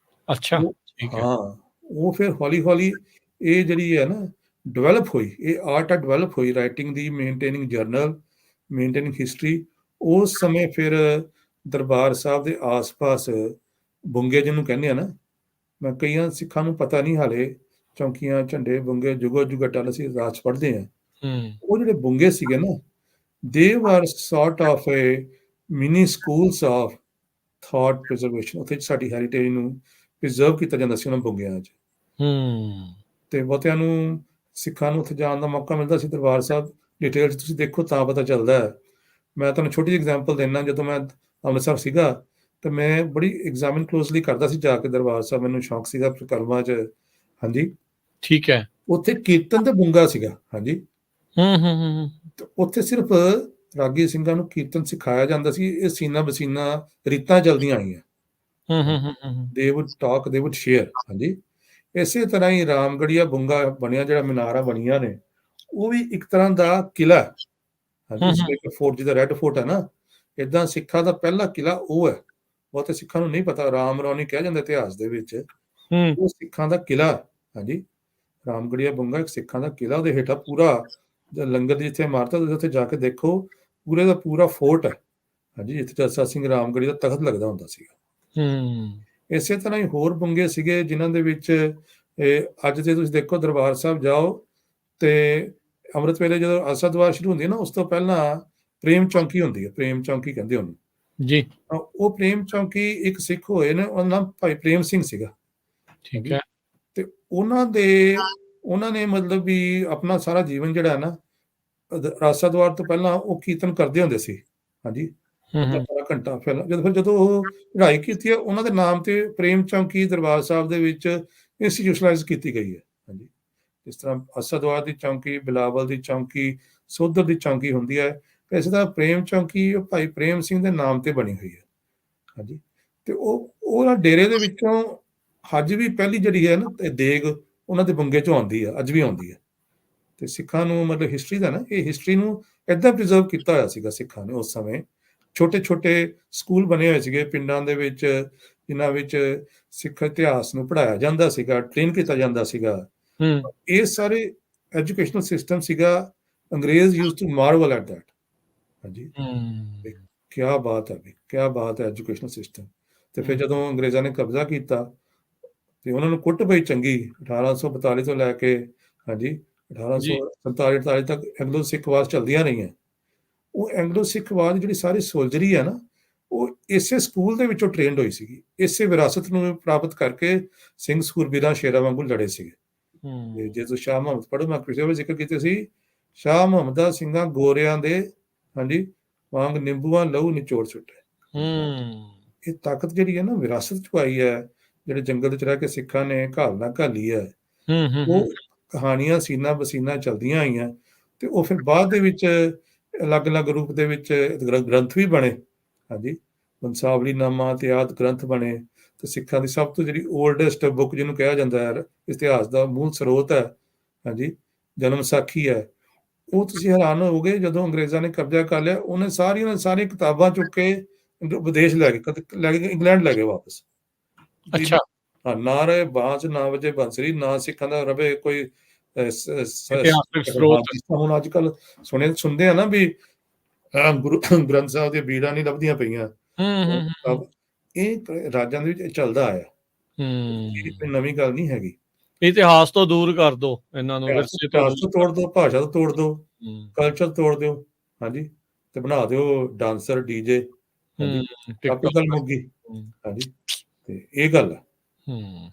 ਅੱਛਾ। ਉਹ ਠੀਕ ਹੈ। ਹਾਂ, ਉਹ ਫਿਰ ਹੌਲੀ ਹੌਲੀ ਇਹ ਜਿਹੜੀ ਹੈ ਨਾ ਡਿਵੈਲਪ ਹੋਈ, ਇਹ ਆਰਟ ਆ ਡਿਵੈਲਪ ਹੋਈ, ਰਾਈਟਿੰਗ ਦੀ, ਮੇਨਟੇਨਿੰਗ ਜਰਨਲ, ਮੇਨਟੇਨਿੰਗ ਹਿਸਟਰੀ। ਉਸ ਸਮੇਂ ਫਿਰ ਦਰਬਾਰ ਸਾਹਿਬ ਦੇ ਆਸ-ਪਾਸ ਬੁੰਗੇ ਜਿਹਨੂੰ ਕਹਿੰਦੇ ਆ ਨਾ, ਮੈਂ ਕਈਆਂ ਸਿੱਖਾਂ ਨੂੰ ਪਤਾ ਨਹੀਂ ਹਾਲੇ, ਚੌਂਕੀਆਂ, ਝੰਡੇ, ਬੁੰਗੇ, ਜੁਗੋ ਜੁਗਾ ਟੱਲ, ਅਸੀਂ ਰਾਜ ਪੜ੍ਹਦੇ ਹਾਂ। ਹੂੰ ਉਹ ਜਿਹੜੇ ਬੁੰਗੇ ਸੀਗੇ ਨਾ, ਦੇ ਵਰ sort of A mini schools of thought preservation. ਉੱਥੇ ਸਾਡੀ ਹੈਰੀਟੇਜ ਨੂੰ ਪ੍ਰੀਜ਼ਰਵ ਕੀਤਾ ਜਾਂਦਾ ਸੀ ਉਹਨਾਂ ਬੁੰਗਿਆਂ 'ਚ। ਹੂੰ ਤੇ ਬਹੁਤਿਆਂ ਨੂੰ ਸਿੱਖਾਂ ਨੂੰ ਉੱਥੇ ਜਾਣ ਦਾ ਮੌਕਾ ਮਿਲਦਾ ਸੀ ਦਰਬਾਰ ਸਾਹਿਬ। ਡਿਟੇਲ 'ਚ ਤੁਸੀਂ ਦੇਖੋ ਤਾਂ ਪਤਾ ਚੱਲਦਾ ਹੈ। ਮੈਂ ਤੁਹਾਨੂੰ ਛੋਟੀ ਜਿਹੀ ਐਗਜ਼ਾਮਪਲ ਦਿੰਦਾ, ਜਦੋਂ ਮੈਂ ਅੰਮ੍ਰਿਤਸਰ ਸੀਗਾ, ਤੇ ਮੈਂ ਬੜੀ ਐਗਜ਼ਾਮਿਨ ਕਲੋਜ਼ਲੀ ਕਰਦਾ ਸੀ ਜਾ ਕੇ ਦਰਬਾਰ ਸਾਹਿਬ, ਮੈਨੂੰ ਸ਼ੌਕ ਸੀਗਾ ਪ੍ਰਕਰਮਾਂ 'ਚ। ਹਾਂਜੀ। ਠੀਕ ਹੈ। ਉੱਥੇ ਕੀਰਤਨ ਤੇ ਬੁੰਗਾ ਸੀਗਾ। ਹਾਂਜੀ। ਹੂੰ ਤੇ ਉੱਥੇ ਸਿਰਫ ਰਾਗੀ ਸਿੰਘਾਂ ਨੂੰ ਕੀਰਤਨ ਸਿਖਾਇਆ ਜਾਂਦਾ ਸੀ। ਇਹ ਸੀਨਾ ਬਸੀਨਾ ਰੀਤਾਂ ਚੱਲਦੀਆਂ ਆਈਆਂ। ਹੂੰ ਦੇ ਵੁੱਡ ਟਾਕ, ਦੇ ਵੁੱਡ ਸ਼ੇਅਰ। ਹਾਂਜੀ। ਇਸੇ ਤਰ੍ਹਾਂ ਹੀ ਰਾਮਗੜੀਆ ਬੁੰਗਾ ਬਣਿਆ, ਜਿਹੜਾ ਮੀਨਾਰਾਂ ਬਣੀਆਂ ਨੇ, ਉਹ ਵੀ ਇੱਕ ਤਰ੍ਹਾਂ ਦਾ ਕਿਲਾ ਹੈ। ਹਾਂਜੀ। ਇਸ ਲਈ ਫੋਰਟ, ਜਿਹਦਾ ਰੈੱਡ ਫੋਰਟ ਹੈ ਨਾ, ਇੱਦਾਂ ਸਿੱਖਾਂ ਦਾ ਪਹਿਲਾ ਕਿਲਾ ਉਹ ਹੈ। ਬਹੁਤੇ ਸਿੱਖਾਂ ਨੂੰ ਨਹੀਂ ਪਤਾ, ਰਾਮ ਰੌਣੀ ਕਿਹਾ ਜਾਂਦਾ ਇਤਿਹਾਸ ਦੇ ਵਿੱਚ, ਹੂੰ ਉਹ ਸਿੱਖਾਂ ਦਾ ਕਿਲਾ। ਹਾਂਜੀ। ਰਾਮਗੜੀਆ ਬੁੰਗਾ ਇੱਕ ਸਿੱਖਾਂ ਦਾ ਕਿਲਾ, ਉਹਦੇ ਹੇਠਾਂ ਪੂਰਾ ਲੰਗਰ ਦੀ ਜਿੱਥੇ ਇਮਾਰਤ ਹੈ, ਉੱਥੇ ਜਾ ਕੇ ਦੇਖੋ, ਪੂਰੇ ਦਾ ਪੂਰਾ ਫੋਰਟ ਹੈ। ਹਾਂਜੀ। ਜਿੱਥੇ ਜੱਸਾ ਸਿੰਘ ਰਾਮਗੜੀ ਦਾ ਤਖਤ ਲੱਗਦਾ ਹੁੰਦਾ ਸੀਗਾ। ਹੂੰ ਇਸੇ ਤਰ੍ਹਾਂ ਹੀ ਹੋਰ ਬੁੰਗੇ ਸੀਗੇ, ਜਿਨ੍ਹਾਂ ਦੇ ਵਿੱਚ ਅੱਜ ਜੇ ਤੁਸੀਂ ਦੇਖੋ ਦਰਬਾਰ ਸਾਹਿਬ ਜਾਓ, ਤੇ ਅੰਮ੍ਰਿਤ ਵੇਲੇ ਜਦੋਂ ਆਸਾ ਦਵਾਰ ਸ਼ੁਰੂ ਹੁੰਦੀ ਹੈ ਨਾ, ਉਸ ਤੋਂ ਪਹਿਲਾਂ ਪ੍ਰੇਮ ਚੌਂਕੀ ਹੁੰਦੀ ਹੈ। ਪ੍ਰੇਮ ਚੌਂਕੀ ਕਹਿੰਦੇ ਉਹਨੂੰ। ਜੀ। ਉਹ ਪ੍ਰੇਮ ਚੌਂਕੀ ਇੱਕ ਸਿੱਖ ਹੋਏ ਨੇ, ਉਹਦਾ ਨਾਮ ਭਾਈ ਪ੍ਰੇਮ ਸਿੰਘ ਸੀਗਾ। ਠੀਕ ਹਾਂਜੀ। ਹੈ। ਤੇ ਉਹਨਾਂ ਨੇ ਮਤਲਬ ਵੀ ਆਪਣਾ ਸਾਰਾ ਜੀਵਨ ਜਿਹੜਾ ਹੈ ਨਾ, ਆਸਾ ਦਵਾਰ ਤੋਂ ਪਹਿਲਾਂ ਉਹ ਕੀਰਤਨ ਕਰਦੇ ਹੁੰਦੇ ਸੀ। ਹਾਂਜੀ। ਅੱਧਾ ਹੂੰ ਪੌਣਾ ਘੰਟਾ ਪਹਿਲਾਂ, ਜਦੋਂ ਉਹ ਚੜ੍ਹਾਈ ਕੀਤੀ ਹੈ, ਉਹਨਾਂ ਦੇ ਨਾਮ ਤੇ ਪ੍ਰੇਮ ਚੌਂਕੀ ਦਰਬਾਰ ਸਾਹਿਬ ਦੇ ਵਿੱਚ ਇੰਸਟੀਟਿਊਸ਼ਨਲਾਈਜ਼ ਕੀਤੀ ਗਈ ਹੈ। ਹਾਂਜੀ। ਜਿਸ ਤਰ੍ਹਾਂ ਅਸਦਵਾਦ ਦੀ ਚੌਂਕੀ, ਬਿਲਾਵਲ ਦੀ ਚੌਂਕੀ, ਸੋਧਰ ਦੀ ਚੌਂਕੀ ਹੁੰਦੀ ਹੈ, ਇਸੇ ਤਰ੍ਹਾਂ ਪ੍ਰੇਮ ਚੌਂਕੀ ਉਹ ਭਾਈ ਪ੍ਰੇਮ ਸਿੰਘ ਦੇ ਨਾਮ ਤੇ ਬਣੀ ਹੋਈ ਹੈ। ਹਾਂਜੀ, ਤੇ ਉਹ ਡੇਰੇ ਦੇ ਵਿੱਚੋਂ ਅੱਜ ਵੀ ਪਹਿਲੀ ਜਿਹੜੀ ਹੈ ਨਾ ਦੇਗ ਉਹਨਾਂ ਦੇ ਬੰਗੇ ਚੋਂ ਆਉਂਦੀ ਆ, ਅੱਜ ਵੀ ਆਉਂਦੀ ਹੈ। ਤੇ ਸਿੱਖਾਂ ਨੂੰ ਮਤਲਬ ਹਿਸਟਰੀ ਦਾ ਨਾ, ਇਹ ਹਿਸਟਰੀ ਨੂੰ ਏਦਾਂ ਪ੍ਰੀਜ਼ਰਵ ਕੀਤਾ ਹੋਇਆ ਸੀਗਾ ਸਿੱਖਾਂ ਨੇ ਉਸ ਸਮੇਂ। ਛੋਟੇ ਛੋਟੇ ਸਕੂਲ ਬਣੇ ਹੋਏ ਸੀਗੇ ਪਿੰਡਾਂ ਦੇ ਵਿੱਚ, ਜਿਨ੍ਹਾਂ ਵਿੱਚ ਸਿੱਖ ਇਤਿਹਾਸ ਨੂੰ ਪੜ੍ਹਾਇਆ ਜਾਂਦਾ ਸੀਗਾ, ਟ੍ਰੇਨ ਕੀਤਾ ਜਾਂਦਾ ਸੀਗਾ। ਇਹ ਸਾਰੇ ਐਜੂਕੇਸ਼ਨਲ ਸਿਸਟਮ ਸੀਗਾ। ਅੰਗਰੇਜ਼ use to marvel at that. ਹਾਂਜੀ, ਕਿਆ ਬਾਤ ਹੈ ਵੀ, ਕਿਆ ਬਾਤ ਹੈ ਐਜੂਕੇਸ਼ਨਲ ਸਿਸਟਮ। ਤੇ ਫਿਰ ਜਦੋਂ ਅੰਗਰੇਜ਼ਾਂ ਨੇ ਕਬਜ਼ਾ ਕੀਤਾ ਤੇ ਉਹਨਾਂ ਨੂੰ ਕੁੱਟ ਪਈ ਚੰਗੀ 1842 ਤੋਂ ਲੈ ਕੇ, ਹਾਂਜੀ, 1847 48 ਤੱਕ ਐਂਗਲੋ ਸਿੱਖ ਵਾਰ ਚੱਲਦੀਆਂ ਰਹੀਆਂ। ਉਹ ਐਂਗਲੋ ਸਿੱਖ ਵਾਰ ਦੀ ਜਿਹੜੀ ਸਾਰੀ ਸੋਲਜਰੀ ਹੈ ਨਾ, ਉਹ ਇਸੇ ਸਕੂਲ ਦੇ ਵਿੱਚੋਂ ਟ੍ਰੇਨਡ ਹੋਈ ਸੀਗੀ। ਇਸੇ ਵਿਰਾਸਤ ਨੂੰ ਪ੍ਰਾਪਤ ਕਰਕੇ ਸਿੰਘ ਸੂਰਬੀਰਾਂ ਸ਼ੇਰਾਂ ਵਾਂਗੂ ਲੜੇ ਸੀਗੇ। ਤੇ ਜੇ ਤੁਸੀਂ ਸ਼ਾਹ ਮੁਹੰਮਦ ਪੜ੍ਹੋ, ਮੈਂ ਪਿਛਲੇ ਵਾਰ ਜ਼ਿਕਰ ਕੀਤੇ ਸੀ, ਸ਼ਾਹ ਮੁਹੰਮਦਾ ਸਿੰਘਾਂ ਗੋਰਿਆਂ ਦੇ, ਹਾਂਜੀ, ਵਾਂਗ ਨਿੰਬੂਆਂ ਲਹੂ ਨਿਚੋੜ ਸੁੱਟੇ। ਇਹ ਤਾਕਤ ਜਿਹੜੀ ਹੈ ਨਾ ਵਿਰਾਸਤ ਚ ਆਈ ਹੈ, ਜਿਹੜੇ ਜੰਗਲ ਵਿੱਚ ਰਹਿ ਕੇ ਸਿੱਖਾਂ ਨੇ ਘਾਲਣਾ ਘਾਲੀ ਹੈ, ਉਹ ਕਹਾਣੀਆਂ ਸੀਨਾ ਬਸੀਨਾ ਚੱਲਦੀਆਂ ਆਈਆਂ। ਤੇ ਉਹ ਫਿਰ ਬਾਅਦ ਦੇ ਵਿੱਚ ਅਲੱਗ-ਅਲੱਗ ਰੂਪ ਦੇ ਵਿੱਚ ਗ੍ਰੰਥ ਵੀ ਬਣੇ। ਹਾਂਜੀ, ਬੰਸਾਵਲੀਨਾਮਾ ਤੇ ਆਦਿ ਗ੍ਰੰਥ ਬਣੇ। ਤੇ ਸਿੱਖਾਂ ਦੀ ਸਭ ਤੋਂ ਜਿਹੜੀ ਓਲਡੈਸਟ ਬੁੱਕ ਜਿਹਨੂੰ ਕਿਹਾ ਜਾਂਦਾ ਹੈ, ਇਤਿਹਾਸ ਦਾ ਮੂਲ ਸਰੋਤ ਹੈ, ਹਾਂਜੀ, ਜਨਮ ਸਾਖੀ ਹੈ। ਉਹ ਤੁਸੀਂ ਹੈਰਾਨ ਹੋਵੋਗੇ, ਜਦੋਂ ਅੰਗਰੇਜ਼ਾਂ ਨੇ ਕਬਜ਼ਾ ਕਰ ਲਿਆ, ਉਹਨੇ ਸਾਰੀਆਂ ਕਿਤਾਬਾਂ ਚੁੱਕ ਕੇ ਵਿਦੇਸ਼ ਲੈ ਗਏ, ਇੰਗਲੈਂਡ ਲੈ ਗਏ ਵਾਪਸ। ਅੱਛਾ। ਹਾਂ, ਨਾ ਰਹੇ ਬਾਂਸ, ਨਾ ਵਜੇ ਬੰਸਰੀ, ਨਾ ਸਿੱਖਾਂ ਦਾ ਰਵੇ ਕੋਈ ਇਤਿਹਾਸਕ ਸਰੋਤ। ਜਿਸ ਤਰ੍ਹਾਂ ਹੁਣ ਅੱਜ ਕੱਲ ਸੁਣਦੇ ਆ ਨਾ ਵੀ ਗੁਰੂ ਗ੍ਰੰਥ ਸਾਹਿਬ ਦੀਆਂ ਬੀੜਾਂ ਨਹੀਂ ਲੱਭਦੀਆਂ ਪਈਆਂ। ਇਹ ਰਾਜਾਂ ਦੇ ਵਿੱਚ ਚੱਲਦਾ ਆਇਆ, ਇਹ ਕੋਈ ਨਵੀਂ ਗੱਲ ਨਹੀਂ ਹੈਗੀ। ਇਤਿਹਾਸ ਤੋਂ ਦੂਰ ਕਰ ਦੋ ਇਹਨਾਂ ਨੂੰ, ਵਿਰਸੇ ਤੋਂ ਇਤਿਹਾਸ ਤੋਂ ਤੋੜ ਦੋ, ਭਾਸ਼ਾ ਤੋਂ ਤੋੜ ਦੋ, ਕਲਚਰ ਤੋੜ ਦਿਓ, ਹਾਂਜੀ, ਤੇ ਬਣਾ ਦਿਓ ਡਾਂਸਰ, ਡੀਜੇ, ਹਾਂਜੀ, ਆਪੇ ਗੱਲ ਮੁੱਕ ਗਈ। ਹਾਂਜੀ, ਤੇ ਇਹ ਗੱਲ ਹੈ।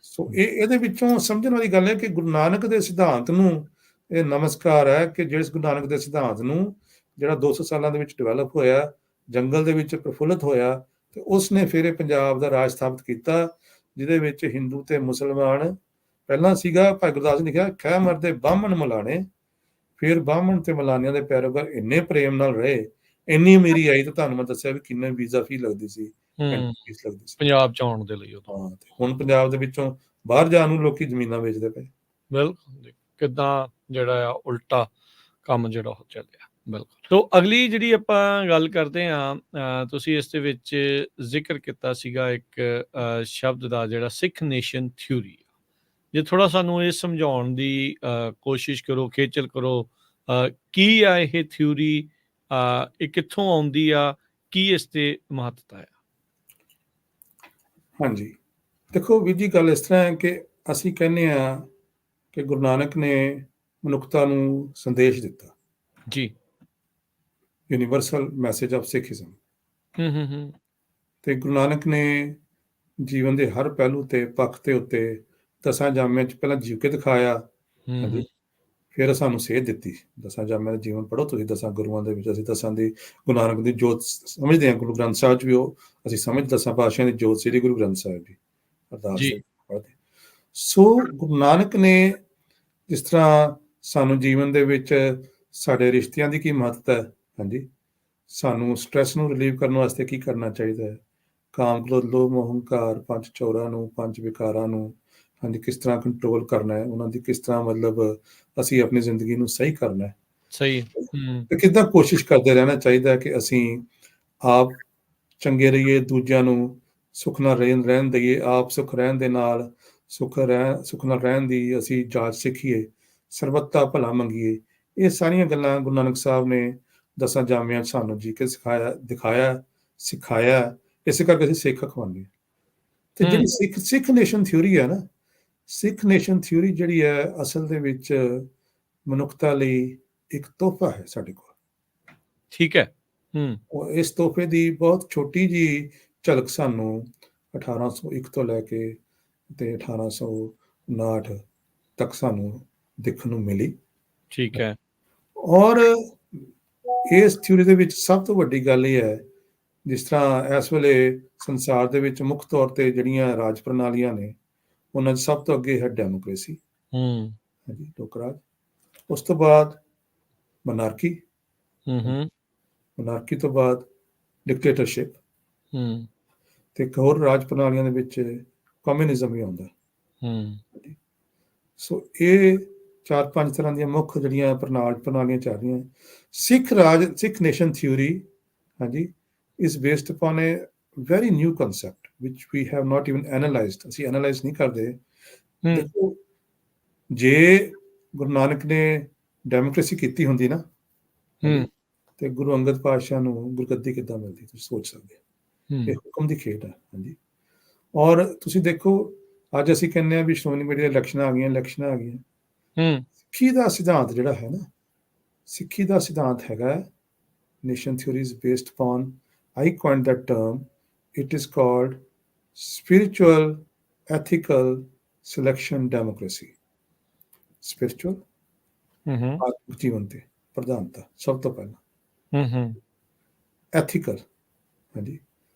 ਸੋ ਇਹਦੇ ਵਿੱਚੋਂ ਸਮਝਣ ਵਾਲੀ ਗੱਲ ਹੈ ਕਿ ਗੁਰੂ ਨਾਨਕ ਦੇ ਸਿਧਾਂਤ ਨੂੰ ਇਹ ਨਮਸਕਾਰ ਹੈ, ਕਿ ਜਿਸ ਗੁਰੂ ਨਾਨਕ ਦੇ ਸਿਧਾਂਤ ਨੂੰ ਜਿਹੜਾ 200 ਸਾਲਾਂ ਦੇ ਵਿੱਚ ਡਿਵੈਲਪ ਹੋਇਆ, ਜੰਗਲ ਦੇ ਵਿੱਚ ਪ੍ਰਫੁੱਲਤ ਹੋਇਆ, ਤੇ ਉਸਨੇ ਫਿਰ ਇਹ ਪੰਜਾਬ ਦਾ ਰਾਜ ਸਥਾਪਿਤ ਕੀਤਾ, ਜਿਹਦੇ ਵਿੱਚ ਹਿੰਦੂ ਤੇ ਮੁਸਲਮਾਨ ਪਹਿਲਾਂ ਸੀਗਾ। ਭਾਈ ਗੁਰਦਾਸ ਨੇ ਲਿਖਿਆ, ਖਹਿ ਮਰਦੇ ਬਾਹਮਣ ਮਲਾਣੇ, ਫਿਰ ਬਾਹਮਣ ਤੇ ਮਲਾਨਿਆਂ ਦੇ ਪੈਰੋਕਾਰ ਇੰਨੇ ਪ੍ਰੇਮ ਨਾਲ ਰਹੇ, ਇੰਨੀ ਅਮੀਰੀ ਆਈ। ਤਾਂ ਤੁਹਾਨੂੰ ਮੈਂ ਦੱਸਿਆ ਵੀ ਕਿੰਨੇ ਵੀਜ਼ਾ ਫੀ ਲੱਗਦੀ ਸੀ, ਫੀਸ ਲੱਗਦੀ ਸੀ ਪੰਜਾਬ ਚ ਆਉਣ ਦੇ ਲਈ। ਹਾਂ, ਤੇ ਹੁਣ ਪੰਜਾਬ ਦੇ ਵਿੱਚੋਂ ਬਾਹਰ ਜਾਣ ਨੂੰ ਲੋਕੀ ਜ਼ਮੀਨਾਂ ਵੇਚਦੇ ਪਏ। ਬਿਲਕੁਲ, ਕਿੱਦਾਂ ਜਿਹੜਾ ਆ ਉਲਟਾ ਕੰਮ ਜਿਹੜਾ ਉਹ ਚੱਲਿਆ। ਬਿਲਕੁਲ। ਤੋਂ ਅਗਲੀ ਜਿਹੜੀ ਆਪਾਂ ਗੱਲ ਕਰਦੇ ਹਾਂ, ਤੁਸੀਂ ਇਸ ਦੇ ਵਿੱਚ ਜ਼ਿਕਰ ਕੀਤਾ ਸੀਗਾ ਇੱਕ ਸ਼ਬਦ ਦਾ, ਜਿਹੜਾ ਸਿੱਖ ਨੇਸ਼ਨ ਥਿਊਰੀ। ਜੇ ਥੋੜਾ ਸਾਨੂੰ ਇਹ ਸਮਝਾਉਣ ਦੀ ਕੋਸ਼ਿਸ਼ ਕਰੋ, ਖੇਚਲ ਕਰੋ, ਕੀ ਆ ਇਹ ਥਿਊਰੀ, ਇਹ ਕਿੱਥੋਂ ਆਉਂਦੀ ਆ, ਕੀ ਇਸ ਤੇ ਮਹੱਤਤਾ ਹੈ? ਹਾਂਜੀ, ਦੇਖੋ ਵੀਰ ਜੀ, ਗੱਲ ਇਸ ਤਰ੍ਹਾਂ ਹੈ ਕਿ ਅਸੀਂ ਕਹਿੰਦੇ ਹਾਂ ਕਿ ਗੁਰੂ ਨਾਨਕ ਨੇ ਮਨੁੱਖਤਾ ਨੂੰ ਸੰਦੇਸ਼ ਦਿੱਤਾ ਜੀ, ਯੂਨੀਵਰਸਲ ਮੈਸੇਜ ਆਫ ਸਿੱਖੀਜ਼ਮ। ਤੇ ਗੁਰੂ ਨਾਨਕ ਨੇ ਜੀਵਨ ਦੇ ਹਰ ਪਹਿਲੂ ਤੇ ਪੱਖ ਦੇ ਉੱਤੇ ਦਸਾਂ ਜਾਮਿਆਂ ਚ ਪਹਿਲਾਂ ਜੀਵ ਕੇ ਦਿਖਾਇਆ, ਹਾਂਜੀ, ਫਿਰ ਸਾਨੂੰ ਸੇਧ ਦਿੱਤੀ। ਦਸਾਂ ਜਾਮਿਆਂ ਦਾ ਜੀਵਨ ਪੜ੍ਹੋ ਤੁਸੀਂ, ਦਸਾਂ ਗੁਰੂਆਂ ਦੇ ਵਿੱਚ ਅਸੀਂ ਦਸਾਂ ਦੀ ਗੁਰੂ ਨਾਨਕ ਦੀ ਜੋਤ ਸਮਝਦੇ ਹਾਂ। ਗੁਰੂ ਗ੍ਰੰਥ ਸਾਹਿਬ ਚ ਵੀ ਉਹ ਅਸੀਂ ਸਮਝ, ਦਸਾਂ ਪਾਤਸ਼ਾਹਾਂ ਦੀ ਜੋਤ ਸ੍ਰੀ ਗੁਰੂ ਗ੍ਰੰਥ ਸਾਹਿਬ ਜੀ, ਅਰਦਾਸ ਪੜ੍ਹਦੇ। ਸੋ ਗੁਰੂ ਨਾਨਕ ਨੇ ਜਿਸ ਤਰ੍ਹਾਂ ਸਾਨੂੰ ਜੀਵਨ ਦੇ ਵਿੱਚ ਸਾਡੇ ਰਿਸ਼ਤਿਆਂ ਦੀ ਕੀ ਮਹੱਤਤਾ ਹੈ, ਹਾਂਜੀ, ਸਾਨੂੰ ਸਟ੍ਰੈਸ ਨੂੰ ਰਿਲੀਵ ਕਰਨ ਵਾਸਤੇ ਕੀ ਕਰਨਾ ਚਾਹੀਦਾ ਹੈ, ਕਾਮ, ਕ੍ਰੋਧ, ਲੋਭ, ਮੋਹ, ਹੰਕਾਰ, ਪੰਜ ਚੌਰਾਂ ਨੂੰ, ਪੰਜ ਵਿਕਾਰਾਂ ਨੂੰ, ਹਾਂਜੀ, ਕਿਸ ਤਰ੍ਹਾਂ ਕੰਟਰੋਲ ਕਰਨਾ ਹੈ, ਉਹਨਾਂ ਦੀ ਕਿਸ ਤਰ੍ਹਾਂ ਮਤਲਬ ਅਸੀਂ ਆਪਣੀ ਜ਼ਿੰਦਗੀ ਨੂੰ ਸਹੀ ਕਰਨਾ ਹੈ, ਸਹੀ, ਤੇ ਕਿੱਦਾਂ ਕੋਸ਼ਿਸ਼ ਕਰਦੇ ਰਹਿਣਾ ਚਾਹੀਦਾ ਕਿ ਅਸੀਂ ਆਪ ਚੰਗੇ ਰਹੀਏ, ਦੂਜਿਆਂ ਨੂੰ ਸੁੱਖ ਨਾਲ ਰਹਿਣ ਦਈਏ, ਆਪ ਸੁੱਖ ਰਹਿਣ ਦੇ ਨਾਲ ਸੁੱਖ ਨਾਲ ਰਹਿਣ ਦੀ ਅਸੀਂ ਜਾਚ ਸਿੱਖੀਏ, ਸਰਬੱਤ ਦਾ ਭਲਾ ਮੰਗੀਏ। ਇਹ ਸਾਰੀਆਂ ਗੱਲਾਂ ਗੁਰੂ ਨਾਨਕ ਸਾਹਿਬ ਨੇ ਦਸਾਂ ਜਾਮਿਆਂ ਸਾਨੂੰ ਜੀ ਕੇ ਸਿਖਾਇਆ। ਇਸੇ ਕਰਕੇ ਅਸੀਂ ਸਿੱਖ ਅਖਵਾਉਂਦੇ ਹਾਂ। ਤੇ ਜਿਹੜੀ ਸਿੱਖ ਨੇਸ਼ਨ ਥਿਊਰੀ ਹੈ ਨਾ, ਸਿੱਖ ਨੇਸ਼ਨ ਥਿਊਰੀ ਜਿਹੜੀ ਹੈ ਅਸਲ ਦੇ ਵਿੱਚ ਮਨੁੱਖਤਾ ਲਈ ਇੱਕ ਤੋਹਫਾ ਹੈ ਸਾਡੇ ਕੋਲ। ਠੀਕ ਹੈ। ਇਸ ਤੋਹਫੇ ਦੀ ਬਹੁਤ ਛੋਟੀ ਜੀ ਝਲਕ ਸਾਨੂੰ 1801 ਤੋਂ ਲੈ ਕੇ ਤੇ 1859 ਤੱਕ ਸਾਨੂੰ ਦੇਖਣ ਨੂੰ ਮਿਲੀ। ਠੀਕ ਹੈ। ਔਰ ਇਸ ਥਿਊਰੀ ਦੇ ਵਿੱਚ ਸਭ ਤੋਂ ਵੱਡੀ ਗੱਲ ਇਹ ਹੈ, ਜਿਸ ਤਰ੍ਹਾਂ ਇਸ ਵੇਲੇ ਸੰਸਾਰ ਦੇ ਵਿੱਚ ਮੁੱਖ ਤੌਰ ਤੇ ਜਿਹੜੀਆਂ ਰਾਜ ਪ੍ਰਣਾਲੀਆਂ ਨੇ, ਉਹਨਾਂ 'ਚ ਸਭ ਤੋਂ ਅੱਗੇ ਹੈ ਡੈਮੋਕ੍ਰੇਸੀ। ਹਾਂਜੀ, ਲੋਕ ਰਾਜ। ਉਸ ਤੋਂ ਬਾਅਦ ਮਨਾਰਕੀ, ਹੂੰ ਮਨਾਰਕੀ ਤੋਂ ਬਾਅਦ ਡਿਕਟੇਟਰਸ਼ਿਪ, ਹੂੰ ਤੇ ਇੱਕ ਹੋਰ ਰਾਜ ਪ੍ਰਣਾਲੀਆਂ ਦੇ ਵਿੱਚ ਕਮਿਊਨਿਜ਼ਮ ਵੀ ਆਉਂਦਾ। ਹੂੰ ਸੋ ਇਹ 4-5 ਤਰ੍ਹਾਂ ਦੀਆਂ ਮੁੱਖ ਜਿਹੜੀਆਂ ਪ੍ਰਣਾਲੀਆਂ ਚੱਲ ਰਹੀਆਂ। ਸਿੱਖ ਨੇਸ਼ਨ ਥਿਊਰੀ, ਹਾਂਜੀ, is based upon a very new concept which we have not even analyzed. ਅਸੀਂ ਐਨਾਲਾਈਜ਼ ਨਹੀਂ ਕਰਦੇ। ਹੂੰ ਦੇਖੋ, ਜੇ ਗੁਰੂ ਨਾਨਕ ਨੇ ਡੈਮੋਕ੍ਰੇਸੀ ਕੀਤੀ ਹੁੰਦੀ ਨਾ, ਹੂੰ ਤੇ ਗੁਰੂ ਅੰਗਦ ਪਾਤਸ਼ਾਹ ਨੂੰ ਗੁਰਗੱਦੀ ਕਿੱਦਾਂ ਮਿਲਦੀ, ਤੁਸੀਂ ਸੋਚ ਸਕਦੇ ਹੋ। ਇਹ ਹੁਕਮ ਦੀ ਖੇਡ ਹੈ। ਹਾਂਜੀ, ਔਰ ਤੁਸੀਂ ਦੇਖੋ, ਅੱਜ ਅਸੀਂ ਕਹਿੰਦੇ ਹਾਂ ਵੀ ਸ਼੍ਰੋਮਣੀ ਕਮੇਟੀ ਦੀਆਂ ਇਲੈਕਸ਼ਨਾਂ ਆ ਗਈਆਂ। ਹੂੰ ਸਿੱਖੀ ਦਾ ਸਿਧਾਂਤ ਜਿਹੜਾ ਹੈ ਨਾ, ਸਿੱਖੀ ਦਾ ਸਿਧਾਂਤ ਹੈਗਾ nation theory is based upon, I coined that term, it is called spiritual ethical selection democracy. Spiritual ਹੂੰ ਆਤਮਿਕ ਜੀਵਨ ਤੇ ਪ੍ਰਧਾਨਤਾ ਸਭ ਤੋਂ ਪਹਿਲਾਂ, ਹੂੰ ਐਥੀਕਲ, ਹਾਂਜੀ,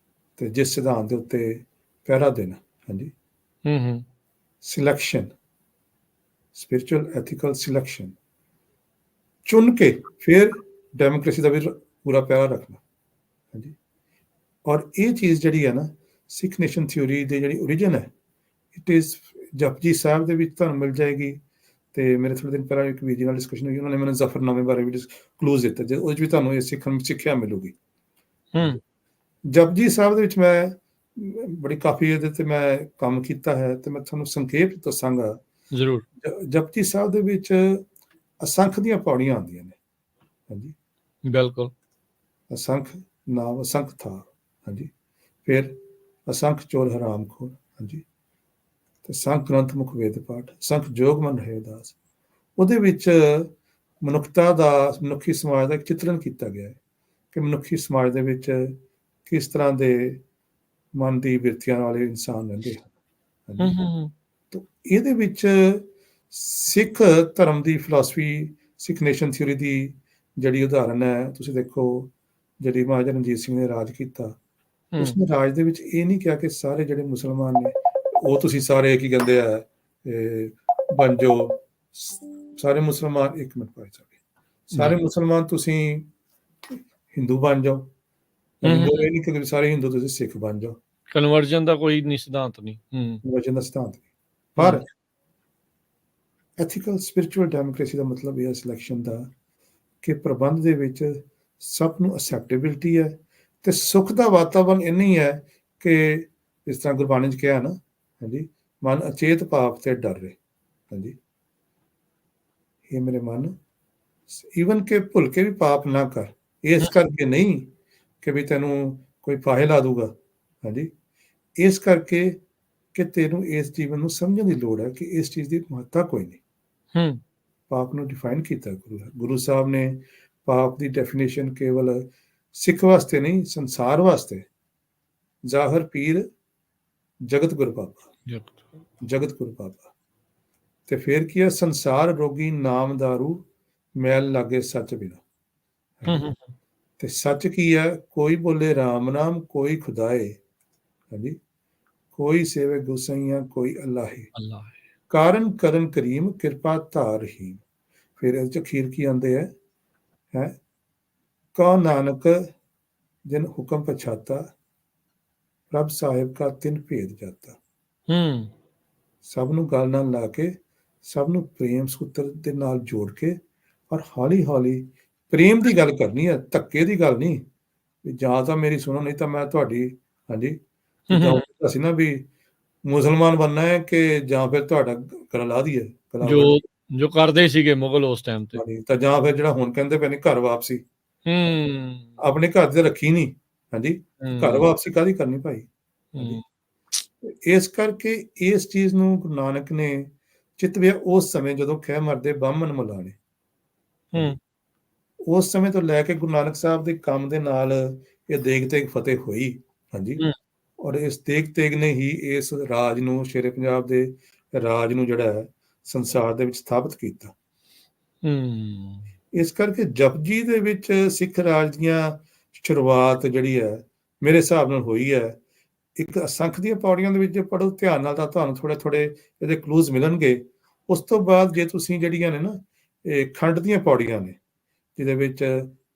ਤੇ ਜਿਸ ਸਿਧਾਂਤ ਦੇ ਉੱਤੇ ਪਹਿਰਾ ਦੇਣਾ, ਹਾਂਜੀ, ਹੂੰ ਸਿਲੈਕਸ਼ਨ, ਸਪਿਰਿਚੁਅਲ ਐਥੀਕਲ ਸਿਲੈਕਸ਼ਨ, ਚੁਣ ਕੇ ਫਿਰ ਡੈਮੋਕ੍ਰੇਸੀ ਦਾ ਵੀ ਪੂਰਾ ਪਹਿਰਾ ਰੱਖਣਾ। ਹਾਂਜੀ, ਔਰ ਇਹ ਚੀਜ਼ ਜਿਹੜੀ ਹੈ ਨਾ, ਸਿੱਖ ਨੇਸ਼ਨ ਥਿਊਰੀ ਦੀ ਜਿਹੜੀ ਓਰੀਜਨ ਹੈ, ਇਟ ਇਜ਼ ਜਪਜੀ ਸਾਹਿਬ ਦੇ ਵਿੱਚ ਤੁਹਾਨੂੰ ਮਿਲ ਜਾਏਗੀ। ਤੇ ਮੇਰੇ ਥੋੜ੍ਹੇ ਦਿਨ ਪਹਿਲਾਂ ਇੱਕ ਵੀਰ ਜੀ ਨਾਲ ਡਿਸਕਸ਼ਨ ਹੋਈ, ਉਹਨਾਂ ਨੇ ਮੈਨੂੰ ਜ਼ਫਰਨਾਮੇ ਬਾਰੇ ਵੀ ਕਲੂਜ਼ ਦਿੱਤਾ, ਉਹਦੇ ਵਿੱਚ ਵੀ ਤੁਹਾਨੂੰ ਇਹ ਸਿੱਖਿਆ ਮਿਲੂਗੀ। ਹੂੰ ਜਪਜੀ ਸਾਹਿਬ ਦੇ ਵਿੱਚ ਮੈਂ ਬੜੀ ਕਾਫੀ ਇਹਦੇ ਤੇ ਮੈਂ ਕੰਮ ਕੀਤਾ ਹੈ, ਤੇ ਮੈਂ ਤੁਹਾਨੂੰ ਸੰਖੇਪ ਦੱਸਾਂਗਾ। ਜ਼ਰੂਰ। ਜਪਜੀ ਸਾਹਿਬ ਦੇ ਵਿੱਚ ਅਸੰਖ ਦੀਆਂ ਪੌੜੀਆਂ ਆਉਂਦੀਆਂ ਨੇ। ਹਾਂਜੀ, ਬਿਲਕੁਲ। ਅਸੰਖ ਨਾਮ ਅਸੰਖ ਥਾ, ਹਾਂਜੀ, ਫਿਰ ਅਸੰਖ ਚੋਰ ਹਰਾਮ ਖੋਰ, ਹਾਂਜੀ, ਤੇ ਸੰਖ ਗ੍ਰੰਥ ਮੁਖ ਵੇਦ ਪਾਠ, ਸੰਖ ਜੋਗ ਮਨ ਰਹੇ ਦਾਸ। ਉਹਦੇ ਵਿੱਚ ਮਨੁੱਖਤਾ ਦਾ, ਮਨੁੱਖੀ ਸਮਾਜ ਦਾ ਇੱਕ ਚਿਤਰਨ ਕੀਤਾ ਗਿਆ ਹੈ ਕਿ ਮਨੁੱਖੀ ਸਮਾਜ ਦੇ ਵਿੱਚ ਕਿਸ ਤਰ੍ਹਾਂ ਦੇ ਮਨ ਦੀ ਬਿਰਤੀਆਂ ਵਾਲੇ ਇਨਸਾਨ ਰਹਿੰਦੇ ਹਨ। ਹਾਂਜੀ, ਤਾਂ ਇਹਦੇ ਵਿੱਚ ਸਿੱਖ ਧਰਮ ਦੀ ਫਿਲਾਸਫੀ, ਸਿੱਖ ਨੇਸ਼ਨ ਥਿਊਰੀ ਦੀ ਜਿਹੜੀ ਉਦਾਹਰਨ ਹੈ, ਤੁਸੀਂ ਦੇਖੋ, ਜਿਹੜੀ ਮਹਾਰਾਜਾ ਰਣਜੀਤ ਸਿੰਘ ਨੇ ਰਾਜ ਕੀਤਾ, ਉਸਨੇ ਰਾਜ ਦੇ ਵਿੱਚ ਇਹ ਨਹੀਂ ਕਿਹਾ ਕਿ ਸਾਰੇ ਜਿਹੜੇ ਮੁਸਲਮਾਨ ਨੇ ਉਹ ਤੁਸੀਂ ਸਾਰੇ ਕੀ ਕਹਿੰਦੇ ਆ ਬਣ ਜਾਓ, ਸਾਰੇ ਮੁਸਲਮਾਨ, ਇੱਕ ਮਿੰਟ ਭਾਈ ਸਾਹਿਬ, ਸਾਰੇ ਮੁਸਲਮਾਨ ਤੁਸੀਂ ਹਿੰਦੂ ਬਣ ਜਾਓ, ਹਿੰਦੂ ਇਹ ਨਹੀਂ ਕਿ ਸਾਰੇ ਹਿੰਦੂ ਤੁਸੀਂ ਸਿੱਖ ਬਣ ਜਾਓ। ਕਨਵਰਜਨ ਦਾ ਕੋਈ ਨਹੀਂ ਸਿਧਾਂਤ ਨਹੀਂ। ਕਨਵਰਜਨ ਦਾ ਸਿਧਾਂਤ ਨਹੀਂ, ਪਰ ਐਥੀਕਲ ਸਪਿਰਿਚੁਅਲ ਡੈਮੋਕ੍ਰੇਸੀ ਦਾ ਮਤਲਬ ਇਹ ਹੈ ਸਿਲੈਕਸ਼ਨ ਦਾ, ਕਿ ਪ੍ਰਬੰਧ ਦੇ ਵਿੱਚ ਸਭ ਨੂੰ ਅਸੈਪਟੇਬਿਲਿਟੀ ਹੈ, ਤੇ ਸੁੱਖ ਦਾ ਵਾਤਾਵਰਨ ਇੰਨਾ ਹੀ ਹੈ ਕਿ ਜਿਸ ਤਰ੍ਹਾਂ ਗੁਰਬਾਣੀ 'ਚ ਕਿਹਾ ਨਾ, ਹਾਂਜੀ, ਮਨ ਅਚੇਤ ਪਾਪ ਤੇ ਡਰ ਰਹੇ। ਹਾਂਜੀ, ਇਹ ਮੇਰੇ ਮਨ, ਈਵਨ ਕਿ ਭੁੱਲ ਕੇ ਵੀ ਪਾਪ ਨਾ ਕਰ, ਇਸ ਕਰਕੇ ਨਹੀਂ ਕਿ ਵੀ ਤੈਨੂੰ ਕੋਈ ਫਾਹੇ ਲਾ ਦੂਗਾ। ਹਾਂਜੀ, ਇਸ ਕਰਕੇ ਕਿ ਤੈਨੂੰ ਇਸ ਜੀਵਨ ਨੂੰ ਸਮਝਣ ਦੀ ਲੋੜ ਹੈ ਕਿ ਇਸ ਚੀਜ਼ ਦੀ ਮਹੱਤਤਾ ਕੋਈ ਨਹੀਂ। ਪਾਪ ਨੂੰ ਡਿਫਾਈਨ ਕੀਤਾ ਗੁਰੂ ਸਾਹਿਬ ਨੇ। ਪਾਪ ਦੀ ਡੈਫੀਨੇਸ਼ਨ ਕੇਵਲ ਸਿੱਖ ਵਾਸਤੇ ਨਹੀਂ, ਸੰਸਾਰ ਵਾਸਤੇ, ਜ਼ਾਹਰ ਪੀਰ ਜਗਤ ਗੁਰ ਬਾਬਾ, ਜਗਤ ਗੁਰ ਬਾਬਾ। ਤੇ ਫਿਰ ਕੀ ਹੈ, ਸੰਸਾਰ ਰੋਗੀ ਨਾਮ ਦਾਰੂ ਮੈਲ ਲਾਗੇ ਸੱਚ ਬਿਨਾ। ਤੇ ਸੱਚ ਕੀ ਹੈ, ਕੋਈ ਬੋਲੇ ਰਾਮ ਨਾਮ, ਕੋਈ ਖੁਦਾਏ, ਹਾਂਜੀ, ਕੋਈ ਸੇਵੇ ਗੁਸਾਈਆਂ, ਕੋਈ ਅੱਲਾਹੇ, ਕਾਰਨ ਕਰਨ ਕਰੀਮ, ਕਿਰਪਾ ਧਾਰ ਰਹੀਮ। ਫਿਰ ਇਹਦੇ ਚ ਅਖੀਰ ਕੀ ਆਉਂਦੇ ਹੈ, ਕਉ ਨਾਨਕ ਜਿਨ ਹੁਕਮ ਪਛਾਤਾ, ਰੱਬ ਸਾਹਿਬ ਕਾ ਤਿਨ ਭੇਦ ਜਾਤਾ। ਸਭ ਨੂੰ ਗੱਲ ਨਾਲ ਲਾ ਕੇ, ਸਭ ਨੂੰ ਪ੍ਰੇਮ ਸੂਤਰ ਦੇ ਨਾਲ ਜੋੜ ਕੇ, ਔਰ ਹੌਲੀ ਹੌਲੀ ਪ੍ਰੇਮ ਦੀ ਗੱਲ ਕਰਨੀ ਹੈ, ਧੱਕੇ ਦੀ ਗੱਲ ਨਹੀਂ। ਜਾਂ ਤਾਂ ਮੇਰੀ ਸੁਣੋ, ਨਹੀਂ ਤਾਂ ਮੈਂ ਤੁਹਾਡੀ, ਹਾਂਜੀ, ਅਸੀਂ ਨਾ ਵੀ ਮੁਸਲਮਾਨ ਬਣਨਾ ਹੈ ਕਿ ਜਾਂ ਫਿਰ ਤੁਹਾਡਾ ਗਲਾ ਲਾ ਦਈਏ, ਜੋ ਕਰਦੇ ਸੀਗੇ ਮੁਗਲ ਉਸ ਟਾਈਮ ਤੇ, ਤਾਂ ਜਾਂ ਫਿਰ ਜਿਹੜਾ ਹੁਣ ਕਹਿੰਦੇ ਪਏ ਨੇ ਘਰ ਵਾਪਸੀ, ਆਪਣੇ ਘਰ ਤੇ ਰੱਖੀ ਨਹੀਂ। ਹਾਂਜੀ, ਘਰ ਵਾਪਸੀ ਕਾਹਦੀ ਕਰਨੀ ਭਾਈ। ਇਸ ਕਰਕੇ ਇਸ ਚੀਜ਼ ਨੂੰ ਗੁਰੂ ਨਾਨਕ ਨੇ ਚਿਤਵਿਆ ਉਸ ਸਮੇਂ ਜਦੋਂ ਖਹਿਮਰ ਦੇ ਬਾਹਮਣ ਮਲਾਣੇ, ਉਸ ਸਮੇਂ ਤੋਂ ਲੈ ਕੇ ਗੁਰੂ ਨਾਨਕ ਸਾਹਿਬ ਦੇ ਕੰਮ ਦੇ ਨਾਲ ਇਹ ਦੇਗ ਤੇਗ ਫਤਿਹ ਹੋਈ। ਹਾਂਜੀ, ਔਰ ਇਸ ਦੇਗ ਤੇਗ ਨੇ ਹੀ ਇਸ ਰਾਜ ਨੂੰ, ਸ਼ੇਰੇ ਪੰਜਾਬ ਦੇ ਰਾਜ ਨੂੰ ਜਿਹੜਾ ਹੈ ਸੰਸਾਰ ਦੇ ਵਿੱਚ ਸਥਾਪਿਤ ਕੀਤਾ। ਇਸ ਕਰਕੇ ਜਪਜੀ ਦੇ ਵਿੱਚ ਸਿੱਖ ਰਾਜ ਦੀਆਂ ਸ਼ੁਰੂਆਤ ਜਿਹੜੀ ਹੈ ਮੇਰੇ ਹਿਸਾਬ ਨਾਲ ਹੋਈ ਹੈ। ਇੱਕ ਅਸੰਖ ਦੀਆਂ ਪੌੜੀਆਂ ਦੇ ਵਿੱਚ ਜੇ ਪੜ੍ਹੋ ਧਿਆਨ ਨਾਲ ਤਾਂ ਤੁਹਾਨੂੰ ਥੋੜੇ ਥੋੜੇ ਇਹਦੇ ਕਲੂਜ਼ ਮਿਲਣਗੇ। ਉਸ ਤੋਂ ਬਾਅਦ ਜੇ ਤੁਸੀਂ ਜਿਹੜੀਆਂ ਨੇ ਨਾ ਇਹ ਖੰਡ ਦੀਆਂ ਪੌੜੀਆਂ ਨੇ, ਜਿਹਦੇ ਵਿੱਚ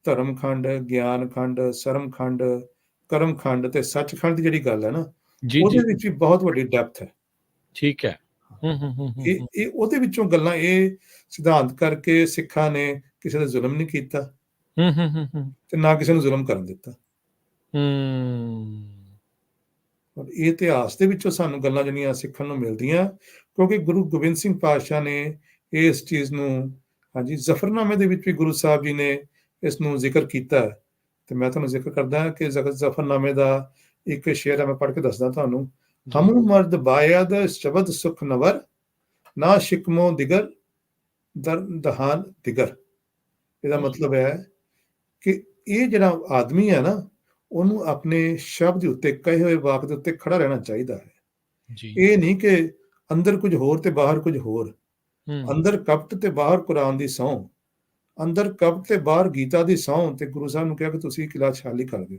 ਧਰਮ ਖੰਡ, ਗਿਆਨ ਖੰਡ, ਸਰਮ ਖੰਡ, ਕਰਮ ਖੰਡ ਤੇ ਸੱਚਖੰਡ ਦੀ ਜਿਹੜੀ ਗੱਲ ਹੈ ਨਾ, ਜੀ, ਜੀ। ਉਹਦੇ ਵਿੱਚ ਵੀ ਬਹੁਤ ਵੱਡੀ ਡੈਪਥ ਹੈ। ਠੀਕ ਹੈ। ਹੂੰ। ਇਹ ਉਹਦੇ ਵਿੱਚੋਂ ਗੱਲਾਂ, ਇਹ ਸਿਧਾਂਤ ਕਰਕੇ ਸਿੱਖਾਂ ਨੇ ਕਿਸੇ ਦਾ ਜ਼ੁਲਮ ਨਹੀਂ ਕੀਤਾ ਹੂੰ। ਤੇ ਨਾ ਕਿਸੇ ਨੂੰ ਜ਼ੁਲਮ ਕਰਨ ਦਿੱਤਾ। ਹੂੰ। ਔਰ ਇਹ ਇਤਿਹਾਸ ਦੇ ਵਿੱਚੋਂ ਸਾਨੂੰ ਗੱਲਾਂ ਜਿਹੜੀਆਂ ਸਿੱਖਣ ਨੂੰ ਮਿਲਦੀਆਂ, ਕਿਉਂਕਿ ਗੁਰੂ ਗੋਬਿੰਦ ਸਿੰਘ ਪਾਤਸ਼ਾਹ ਨੇ ਇਸ ਚੀਜ਼ ਨੂੰ, ਹਾਂਜੀ, ਜ਼ਫਰਨਾਮੇ ਦੇ ਵਿੱਚ ਵੀ ਗੁਰੂ ਸਾਹਿਬ ਜੀ ਨੇ ਇਸ ਨੂੰ ਜ਼ਿਕਰ ਕੀਤਾ ਹੈ। ਤੇ ਮੈਂ ਤੁਹਾਨੂੰ ਜ਼ਿਕਰ ਕਰਦਾ ਕਿ ਜ਼ਫਰਨਾਮੇ ਦਾ ਇੱਕ ਸ਼ੇਰ ਹੈ, ਮੈਂ ਪੜ੍ਹ ਕੇ ਦੱਸਦਾ ਤੁਹਾਨੂੰ। ਹਮੂ ਮਰਦ ਬਾਇਦ ਸ਼ਬਦ ਸੁਖ ਨਵਰ, ਨਾ ਸ਼ਿਕਮੋ ਦਿਗਰ ਦਹਾਨ ਦਿਗਰ। ਇਹਦਾ ਮਤਲਬ ਹੈ ਕਿ ਇਹ ਜਿਹੜਾ ਆਦਮੀ ਹੈ ਨਾ, ਉਹਨੂੰ ਆਪਣੇ ਸ਼ਬਦ ਦੇ ਉੱਤੇ, ਕਹੇ ਹੋਏ ਵਾਕ ਦੇ ਉੱਤੇ ਖੜਾ ਰਹਿਣਾ ਚਾਹੀਦਾ ਹੈ। ਜੀ। ਇਹ ਨਹੀਂ ਕਿ ਅੰਦਰ ਕੁਝ ਹੋਰ ਤੇ ਬਾਹਰ ਕੁਝ ਹੋਰ, ਅੰਦਰ ਕਪਟ ਤੇ ਬਾਹਰ ਕੁਰਾਨ ਦੀ ਸਹੁੰ, ਅੰਦਰ ਕਪਟ ਤੇ ਬਾਹਰ ਗੀਤਾ ਦੀ ਸਹੁੰ। ਤੇ ਗੁਰੂ ਸਾਹਿਬ ਨੂੰ ਕਿਹਾ ਕਿ ਤੁਸੀਂ ਕਿਲਾ ਛਾਲੀ ਕਰ ਦਿਓ।